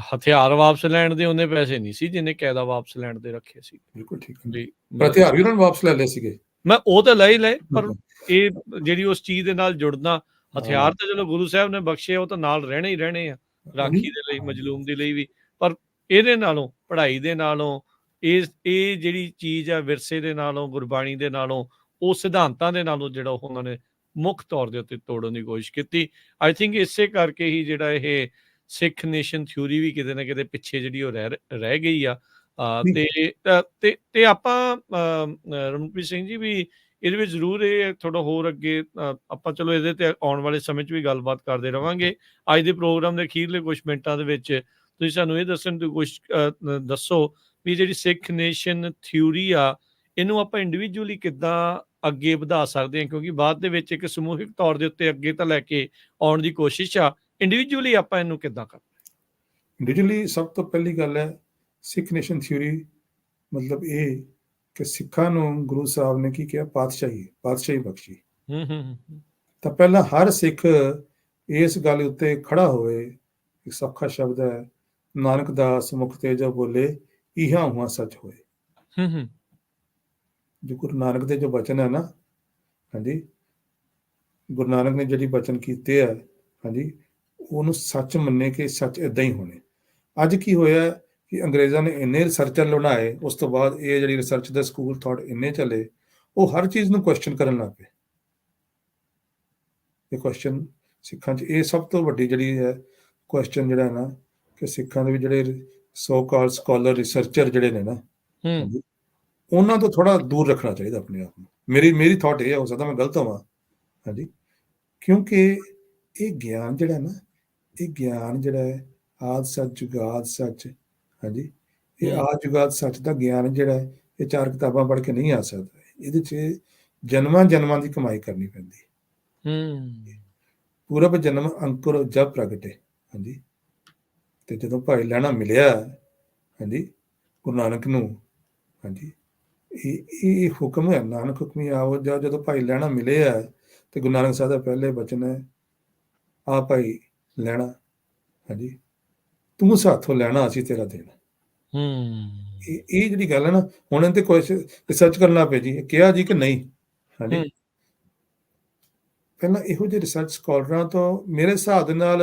ਹਥਿਆਰ ਵਾਪਸ ਲੈਣ ਦੇ ਉਹਨੇ ਪੈਸੇ ਨਹੀਂ ਸੀ ਜਿੰਨੇ ਕਾਇਦਾ ਵਾਪਸ ਲੈਣ ਦੇ ਰੱਖੇ ਸੀ। ਬਿਲਕੁਲ ਠੀਕ ਹੈ। ਵੀ ਪਰ ਹਥਿਆਰ ਵੀ ਉਹਨਾਂ ਨੇ ਵਾਪਸ ਲੈ ਲਏ ਸੀਗੇ। ਮੈਂ ਉਹ ਤਾਂ ਲੈ ਹੀ ਲਏ, ਪਰ ਇਹ ਜਿਹੜੀ ਉਸ ਚੀਜ਼ ਦੇ ਨਾਲ ਜੁੜਨਾ, ਹਥਿਆਰ ਤਾਂ ਚਲੋ ਗੁਰੂ ਸਾਹਿਬ ਨੇ ਬਖਸ਼ੇ, ਉਹ ਤਾਂ ਨਾਲ ਰਹਿਣੇ ਹੀ ਰਹਿਣੇ ਆ ਰਾਖੀ ਦੇ ਲਈ, ਮਜਲੂਮ ਦੇ ਲਈ ਵੀ। ਪਰ ਇਹਦੇ ਨਾਲੋਂ, ਪੜ੍ਹਾਈ ਦੇ ਨਾਲੋਂ, ਇਹ ਜਿਹੜੀ ਚੀਜ਼ ਆ ਵਿਰਸੇ ਦੇ ਨਾਲੋਂ, ਗੁਰਬਾਣੀ ਦੇ ਨਾਲੋਂ, ਉਹ ਸਿਧਾਂਤਾਂ ਦੇ ਨਾਲੋਂ ਜਿਹੜਾ ਉਹਨਾਂ ਨੇ ਮੁੱਖ ਤੌਰ ਦੇ ਉੱਤੇ ਤੋੜਨ ਦੀ ਕੋਸ਼ਿਸ਼ ਕੀਤੀ। ਆਈ ਥਿੰਕ ਇਸੇ ਕਰਕੇ ਹੀ ਜਿਹੜਾ ਇਹ ਸਿੱਖ ਨੇਸ਼ਨ ਥਿਊਰੀ ਵੀ ਕਿਤੇ ਨਾ ਕਿਤੇ ਪਿੱਛੇ ਜਿਹੜੀ ਉਹ ਰਹਿ ਗਈ ਆ। ਤੇ ਆਪਾਂ ਰਮਨਪ੍ਰੀਤ ਸਿੰਘ ਜੀ ਵੀ ਇਹਦੇ ਵਿੱਚ ਜ਼ਰੂਰ ਇਹ ਥੋੜਾ ਹੋਰ ਅੱਗੇ ਆਪਾਂ ਚਲੋ ਇਹਦੇ ਤੇ ਆਉਣ ਵਾਲੇ ਸਮੇਂ 'ਚ ਵੀ ਗੱਲਬਾਤ ਕਰਦੇ ਰਵਾਂਗੇ। ਅੱਜ ਦੇ ਪ੍ਰੋਗਰਾਮ ਦੇ ਅਖੀਰਲੇ ਕੁਝ ਮਿੰਟਾਂ ਦੇ ਵਿੱਚ ਤੁਸੀਂ ਸਾਨੂੰ ਇਹ ਦੱਸਣ ਦੀ ਕੋਸ਼ਿਸ਼ ਦੱਸੋ ਵੀ ਜਿਹੜੀ ਸਿੱਖ ਨੇਸ਼ਨ ਥਿਊਰੀ ਆ, ਇਹਨੂੰ ਆਪਾਂ ਇੰਡੀਵਿਜੂਅਲੀ ਕਿੱਦਾਂ ਅੱਗੇ ਵਧਾ ਸਕਦੇ ਹਾਂ, ਕਿਉਂਕਿ ਬਾਅਦ ਦੇ ਵਿੱਚ ਇੱਕ ਸਮੂਹਿਕ ਤੌਰ ਦੇ ਉੱਤੇ ਅੱਗੇ ਤਾਂ ਲੈ ਕੇ ਆਉਣ ਦੀ ਕੋਸ਼ਿਸ਼ ਆ, ਇੰਡੀਵਿਜੂਅਲੀ ਆਪਾਂ ਇਹਨੂੰ ਕਿੱਦਾਂ ਕਰ। ਇੰਡੀਵਿਜੂਅਲੀ ਸਭ ਤੋਂ ਪਹਿਲੀ ਗੱਲ ਹੈ, ਸਿੱਖ ਨੇਸ਼ਨ ਥਿਊਰੀ ਮਤਲਬ ਇਹ ਕਿ ਸਿੱਖਾਂ ਨੂੰ ਗੁਰੂ ਸਾਹਿਬ ਨੇ ਕੀ ਕਿਹਾ? ਪਾਤਸ਼ਾਹੀ ਬਖਸ਼ੀ। ਤਾਂ ਪਹਿਲਾਂ ਹਰ ਸਿੱਖ ਇਸ ਗੱਲ ਉੱਤੇ ਖੜਾ ਹੋਵੇ। ਇੱਕ ਸੌਖਾ ਸ਼ਬਦ ਹੈ, ਨਾਨਕ ਦਾਸ ਮੁਖ ਤੇ ਜੋ ਬੋਲੇ, ਇਹਾਂ ਹੁਆ ਸੱਚ ਹੋਏ। ਜੋ ਗੁਰੂ ਨਾਨਕ ਦੇ ਜੋ ਬਚਨ ਹੈ ਨਾ, ਹਾਂਜੀ, ਗੁਰੂ ਨਾਨਕ ਨੇ ਜਿਹੜੀ ਬਚਨ ਕੀਤੇ ਆ, ਹਾਂਜੀ, ਉਹਨੂੰ ਸੱਚ ਮੰਨੇ ਕਿ ਸੱਚ ਏਦਾਂ ਹੀ ਹੋਣੇ। ਅੱਜ ਕੀ ਹੋਇਆ ਕਿ ਅੰਗਰੇਜ਼ਾਂ ਨੇ ਇੰਨੇ ਰਿਸਰਚਰ ਬਣਾਏ, ਉਸ ਤੋਂ ਬਾਅਦ ਇਹ ਜਿਹੜੀ ਰਿਸਰਚ ਦੇ ਸਕੂਲ ਥਾਟ ਇੰਨੇ ਚੱਲੇ, ਉਹ ਹਰ ਚੀਜ਼ ਨੂੰ ਕੁਐਸਚਨ ਕਰਨ ਲੱਗ ਪਏ। ਇਹ ਕੁਐਸਚਨ ਸਿੱਖਾਂ 'ਚ ਇਹ ਸਭ ਤੋਂ ਵੱਡੀ ਜਿਹੜੀ ਹੈ ਕੁਐਸਚਨ ਜਿਹੜਾ ਹੈ ਨਾ, ਕਿ ਸਿੱਖਾਂ ਦੇ ਵੀ ਜਿਹੜੇ ਸੋ ਕਾਲ ਸਕਾਲਰ ਰਿਸਰਚਰ ਜਿਹੜੇ ਨੇ ਨਾ, ਉਹਨਾਂ ਤੋਂ ਥੋੜਾ ਦੂਰ ਰੱਖਣਾ ਚਾਹੀਦਾ ਆਪਣੇ ਆਪ ਨੂੰ। ਮੇਰੀ ਥਾਟ ਇਹ ਹੋ ਸਕਦਾ ਮੈਂ ਗਲਤ ਹੋਵਾਂ, ਹਾਂਜੀ, ਕਿਉਂਕਿ ਇਹ ਗਿਆਨ ਜਿਹੜਾ ਨਾ, ਇਹ ਗਿਆਨ ਜਿਹੜਾ ਹੈ ਆਦ ਸੱਚ ਜੁਗਾਦ ਸੱਚ, ਹਾਂਜੀ, ਇਹ ਆਦ ਜੁਗਾਦ ਸੱਚ ਦਾ ਗਿਆਨ ਜਿਹੜਾ ਹੈ, ਇਹ 4 ਕਿਤਾਬਾਂ ਪੜ੍ਹ ਕੇ ਨਹੀਂ ਆ ਸਕਦਾ। ਇਹਦੇ 'ਚ ਜਨਮਾਂ ਦੀ ਕਮਾਈ ਕਰਨੀ ਪੈਂਦੀ। ਪੂਰਬ ਜਨਮ ਅੰਕੁਰ ਜਬ ਪ੍ਰਗਟੇ, ਹਾਂਜੀ, ਤੇ ਜਦੋਂ ਭਾਈ ਲਹਿਣਾ ਮਿਲਿਆ, ਹਾਂਜੀ, ਗੁਰੂ ਨਾਨਕ ਨੂੰ, ਹਾਂਜੀ, ਇਹ ਹੁਕਮ ਹੈ, ਨਾਨਕ ਹੁਕਮੀ ਆਓ ਜਾ। ਜਦੋਂ ਭਾਈ ਲਹਿਣਾ ਮਿਲੇ ਆ, ਤੇ ਗੁਰੂ ਨਾਨਕ ਸਾਹਿਬ ਦਾ ਪਹਿਲੇ ਬਚਨ ਹੈ, ਆ ਭਾਈ ਲਹਿਣਾ, ਹਾਂਜੀ, ਤੂੰ ਸਾਥੋਂ ਲੈਣਾ, ਅਸੀਂ ਤੇਰਾ ਦੇਣਾ। ਇਹ ਜਿਹੜੀ ਗੱਲ ਹੈ ਨਾ, ਹੁਣ ਇਹਦੇ ਕੋਈ ਰਿਸਰਚ ਕਰਨਾ ਪਏ ਜੀ, ਕਿਹਾ ਜੀ ਕਿ ਨਹੀਂ, ਹਾਂਜੀ। ਪਹਿਲਾਂ ਇਹੋ ਜਿਹੇ ਰਿਸਰਚ ਸਕਾਲਰਾਂ ਤੋਂ ਮੇਰੇ ਹਿਸਾਬ ਦੇ ਨਾਲ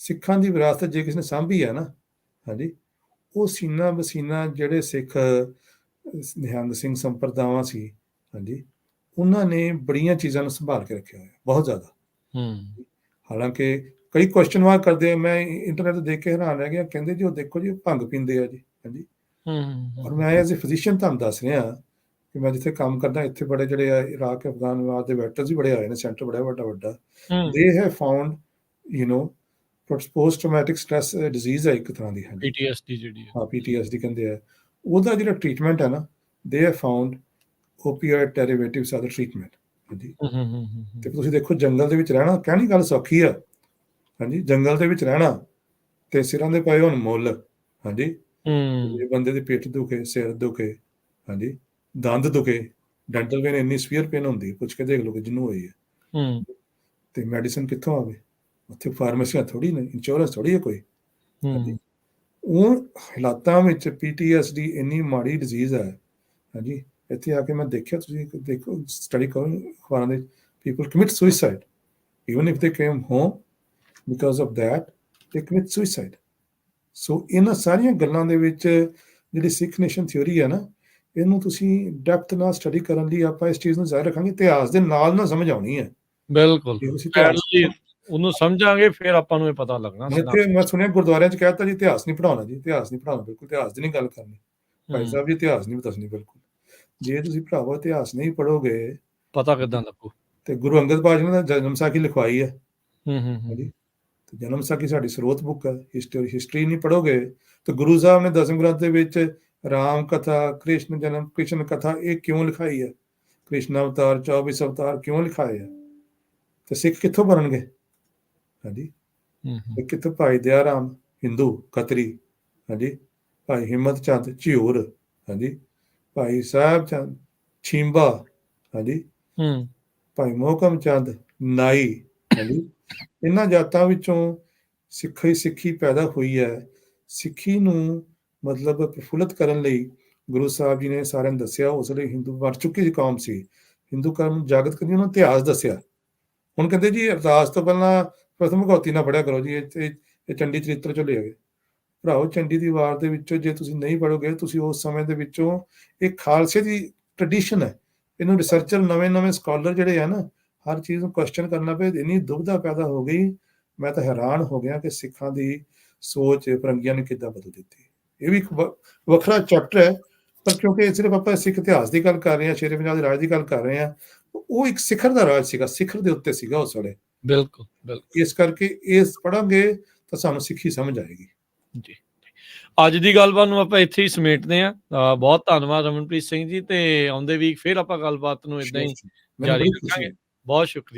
ਸਿੱਖਾਂ ਦੀ ਵਿਰਾਸਤ ਜੇ ਕਿਸੇ ਨੇ ਸਾਂਭੀ ਹੈ ਨਾ, ਹਾਂਜੀ, ਉਹ ਸੀਨਾ ਬਸੀਨਾ ਜਿਹੜੇ ਸਿੱਖ ਨਿਹੰਗ ਸਿੰਘ ਸੰਪਰਦਾਵਾਂ ਸੀ, ਹਾਂਜੀ, ਉਹਨਾਂ ਨੇ ਬੜੀਆਂ ਚੀਜ਼ਾਂ ਨੂੰ ਸੰਭਾਲ ਕੇ ਰੱਖਿਆ ਹੋਇਆ, ਬਹੁਤ ਜ਼ਿਆਦਾ। ਹਾਲਾਂਕਿ ਕਈ ਕੁਐਸਚਨ ਮਾਰਕ ਕਰਦੇ ਆ, ਮੈਂ ਇੰਟਰਨੈਟ ਤੇ ਦੇਖ ਕੇ ਹੈਰਾਨ ਰਹਿ ਗਿਆ, ਕਹਿੰਦੇ ਜੀ ਉਹ ਦੇਖੋ ਜੀ ਭੰਗ ਪੀਂਦੇ ਆ ਜੀ, ਹਾਂਜੀ। ਔਰ ਮੈਂ ਐਜ਼ ਏ ਫਿਜ਼ੀਸ਼ੀਅਨ ਤੁਹਾਨੂੰ ਦੱਸ ਰਿਹਾ ਕਿ ਮੈਂ ਜਿੱਥੇ ਕੰਮ ਕਰਦਾ, ਇੱਥੇ ਬੜੇ ਜਿਹੜੇ ਆ ਇਰਾਕ ਅਫਗਾਨ ਦੇ ਵੈਟਰਨਸ ਵੀ ਬੜੇ ਆਏ ਨੇ, ਸੈਂਟਰ ਬੜਾ ਵੱਡਾ। They have found post traumatic stress disease ਹੈ ਇੱਕ ਤਰ੍ਹਾਂ ਦੀ, ਹਾਂਜੀ, PTSD ਜਿਹੜੀ ਹਾਂ, PTSD ਕਹਿੰਦੇ ਆ। ਉਹਦਾ ਜਿਹੜਾ ਟ੍ਰੀਟਮੈਂਟ ਹੈ ਨਾ, they have found opioid derivatives are the treatment, ਹਾਂਜੀ। ਤੇ ਤੁਸੀਂ ਦੇਖੋ ਜੰਗਲ ਦੇ ਵਿੱਚ ਰਹਿਣਾ, ਕਹਿਣੀ ਗੱਲ ਸੌਖੀ ਆ, ਹਾਂਜੀ, ਜੰਗਲ ਦੇ ਵਿੱਚ ਰਹਿਣਾ ਤੇ ਸਿਰਾਂ ਦੇ ਪਏ ਹੁਣ ਮੁੱਲ, ਹਾਂਜੀ, ਬੰਦੇ ਦੀ ਪਿੱਠ ਦੁਖੇ, ਸਿਰ ਦੁਖੇ, ਹਾਂਜੀ, ਦੰਦ ਦੁਖੇ, ਡੈਂਟਲ ਪੇਨ ਇੰਨੀ ਸਵੀਅਰ ਪੇਨ ਹੁੰਦੀ, ਪੁੱਛ ਕੇ ਦੇਖ ਲਓ ਕਿ ਜਿਹਨੂੰ ਹੋਈ ਹੈ, ਤੇ ਮੈਡੀਸਨ ਕਿੱਥੋਂ ਆਵੇ? ਉੱਥੇ ਫਾਰਮੇਸੀਆਂ ਥੋੜੀ ਨੇ, ਇੰਸ਼ੋਰੈਂਸ ਥੋੜੀ ਹੈ ਕੋਈ। ਹਾਂਜੀ, ਹੂੰ ਉਹ ਹਾਲਾਤਾਂ ਵਿੱਚ PTSD ਇੰਨੀ ਮਾੜੀ ਡਿਜ਼ੀਜ਼ ਹੈ। ਹਾਂਜੀ, ਇੱਥੇ ਆ ਕੇ ਮੈਂ ਦੇਖਿਆ, ਤੁਸੀਂ ਦੇਖੋ, ਸਟੱਡੀ ਕਰੋ ਅਖਬਾਰਾਂ ਦੇ, people commit suicide even if they came home because of that, ਦੇ ਕਮਿਟ ਸੁਇਸਾਈਡ। ਸੋ ਇਹਨਾਂ ਸਾਰੀਆਂ ਗੱਲਾਂ ਦੇ ਵਿੱਚ ਜਿਹੜੀ ਸਿੱਖ ਨੇਸ਼ਨ ਥਿਊਰੀ ਹੈ ਨਾ, ਇਹਨੂੰ ਤੁਸੀਂ ਡੈਪਥ ਨਾਲ ਸਟੱਡੀ ਕਰਨ ਲਈ ਆਪਾਂ ਇਸ ਚੀਜ਼ ਨੂੰ ਜ਼ਾਹਿਰ ਰੱਖਾਂਗੇ, ਇਤਿਹਾਸ ਦੇ ਨਾਲ ਨਾ ਸਮਝ ਆਉਣੀ ਹੈ। ਬਿਲਕੁਲ ਜੇ ਤੁਸੀਂ ਇਤਿਹਾਸ, ਪੈਰਲਲੀ ਉਹਨੂੰ ਸਮਝਾਂਗੇ ਫਿਰ ਆਪਾਂ ਨੂੰ ਇਹ ਪਤਾ ਲੱਗਣਾ ਹੁਣ ਸਿਧਾਂਤ। ਇੱਥੇ ਮੈਂ ਸੁਣਿਆ ਗੁਰਦੁਆਰਿਆਂ 'ਚ ਕਹਿਤਾ ਜੀ ਇਤਿਹਾਸ ਨਹੀਂ ਪੜਾਉਣਾ, ਜੀ ਇਤਿਹਾਸ ਨਹੀਂ ਪੜਾਉਣਾ, ਬਿਲਕੁਲ ਇਤਿਹਾਸ ਦੀ ਨਹੀਂ ਗੱਲ ਕਰਨੀ ਭਾਈ ਹੂੰ ਸਾਹਿਬ ਜੀ, ਇਤਿਹਾਸ ਨਹੀਂ ਦੱਸਣੀ ਬਿਲਕੁਲ। ਜੇ ਤੁਸੀਂ ਭਰਾਵੋ ਇਤਿਹਾਸ ਨਹੀਂ ਪੜੋਗੇ ਪਤਾ ਕਿੱਦਾਂ ਲੱਗੂ। ਤੇ ਗੁਰੂ ਅੰਗਦ ਪਾਤਸ਼ਾਹ ਨੇ ਤਾਂ ਜਨਮ ਸਾਖੀ ਲਿਖਵਾਈ ਹੈ। ਹੂੰ ਹਾਂਜੀ, ਤੇ ਜਨਮ ਸਾਖੀ ਸਾਡੀ ਸਰੋਤ ਬੁੱਕ ਹੈ। ਹਿਸਟਰੀ ਨਹੀਂ ਪੜੋਗੇ ਤੇ ਗੁਰੂ ਸਾਹਿਬ ਨੇ ਦਸਮ ਗ੍ਰੰਥ ਦੇ ਵਿੱਚ ਰਾਮ ਕਥਾ, ਕ੍ਰਿਸ਼ਨ ਜਨਮ, ਕ੍ਰਿਸ਼ਨ ਕਥਾ ਇਹ ਕਿਉਂ ਲਿਖਾਈ ਹੈ? ਕ੍ਰਿਸ਼ਨ ਅਵਤਾਰ, 24 ਅਵਤਾਰ ਕਿਉਂ ਲਿਖਾਏ ਹੈ? ਤੇ ਸਿੱਖ ਕਿੱਥੋਂ ਬਣਨਗੇ? ਹਾਂਜੀ, ਹੂੰ ਕਿੱਥੋਂ? ਭਾਈ ਦਇਆ ਰਾਮ ਹਿੰਦੂ ਖੱਤਰੀ, ਹਾਂਜੀ, ਭਾਈ ਹਿੰਮਤ ਚੰਦ ਝਿਊਰ, ਹਾਂਜੀ, ਭਾਈ ਸਾਹਿਬ ਚੰਦ ਛੀਂਬਾ, ਹਾਂਜੀ, ਹੂੰ ਭਾਈ ਮੋਹਕਮ ਚੰਦ ਨਾਈ, ਹਾਂਜੀ, ਇਹਨਾਂ ਜਾਤਾਂ ਵਿੱਚੋਂ ਸਿੱਖੀ ਪੈਦਾ ਹੋਈ ਹੈ। ਸਿੱਖੀ ਨੂੰ ਮਤਲਬ ਪ੍ਰਫੁੱਲਤ ਕਰਨ ਲਈ ਗੁਰੂ ਸਾਹਿਬ ਜੀ ਨੇ ਸਾਰਿਆਂ ਨੂੰ ਦੱਸਿਆ। ਉਸ ਵੇਲੇ ਹਿੰਦੂ ਮਰ ਚੁੱਕੀ ਕੌਮ ਸੀ, ਹਿੰਦੂ ਕੌਮ ਨੂੰ ਜਾਗਤ ਕਰਨੀ, ਉਹਨੂੰ ਇਤਿਹਾਸ ਦੱਸਿਆ। ਹੁਣ ਕਹਿੰਦੇ ਜੀ ਅਰਦਾਸ ਤੋਂ ਪਹਿਲਾਂ ਪ੍ਰਥਮ ਭਗਉਤੀ ਨਾ ਪੜਿਆ ਕਰੋ ਜੀ, ਇਹ ਚੰਡੀ ਚਰਿੱਤਰ ਚੋਂ ਲਿਆ ਗਏ। ਭਰਾਓ, ਚੰਡੀ ਦੀ ਵਾਰ ਦੇ ਵਿੱਚੋਂ ਜੇ ਤੁਸੀਂ ਨਹੀਂ ਪੜੋਗੇ, ਤੁਸੀਂ ਉਸ ਸਮੇਂ ਦੇ ਵਿੱਚੋਂ, ਇਹ ਖਾਲਸੇ ਦੀ ਟ੍ਰੈਡੀਸ਼ਨ ਹੈ। ਇਹਨੂੰ ਰਿਸਰਚਰ, ਨਵੇਂ ਸਕਾਲਰ ਜਿਹੜੇ ਆ ਨਾ, ਹਰ ਚੀਜ਼ ਨੂੰ ਕੁਐਸਚਨ ਕਰਨਾ ਪਏ, ਇੰਨੀ ਦੁਬਿਧਾ ਪੈਦਾ ਹੋ ਗਈ। ਮੈਂ ਤਾਂ ਹੈਰਾਨ ਹੋ ਗਿਆ ਕਿ ਸਿੱਖਾਂ ਦੀ ਸੋਚ ਫਰੰਗੀਆਂ ਨੇ ਕਿੱਦਾਂ ਬਦਲ ਦਿੱਤੀ। ਇਹ ਵੀ ਇੱਕ ਵੱਖਰਾ ਚੈਪਟਰ ਹੈ, ਪਰ ਕਿਉਂਕਿ ਸਿਰਫ ਆਪਾਂ ਸਿੱਖ ਇਤਿਹਾਸ ਦੀ ਗੱਲ ਕਰ ਰਹੇ ਹਾਂ, ਸ਼ੇਰੇ ਪੰਜਾਬ ਦੇ ਰਾਜ ਦੀ ਗੱਲ ਕਰ ਰਹੇ ਹਾਂ, ਉਹ ਇੱਕ ਸਿਖਰ ਦਾ ਰਾਜ ਸੀਗਾ, ਸਿਖਰ ਦੇ ਉੱਤੇ ਸੀਗਾ ਉਸ ਵੇਲੇ। ਬਿਲਕੁਲ ਬਿਲਕੁਲ ਇਸ ਕਰਕੇ ਇਸ ਪੜਾਂਗੇ ਤਾਂ ਸਾਨੂੰ ਸਿੱਖੀ ਸਮਝ ਆਏਗੀ ਜੀ। ਅੱਜ ਦੀ ਗੱਲਬਾਤ ਨੂੰ ਆਪਾਂ ਇੱਥੇ ਹੀ ਸਮੇਟਦੇ ਹਾਂ। ਬਹੁਤ ਧੰਨਵਾਦ ਰਮਨਪ੍ਰੀਤ ਸਿੰਘ ਜੀ, ਤੇ ਆਉਂਦੇ ਵੀਕ ਫਿਰ ਆਪਾਂ ਗੱਲਬਾਤ ਨੂੰ ਇਦਾਂ ਹੀ ਮੈਨੂੰ ਜਾਰੀ ਬੜੀ ਖੁਸ਼ੀ ਰੱਖਾਂਗੇ। ਹੈ। ਬਹੁਤ ਸ਼ੁਕਰੀਆ।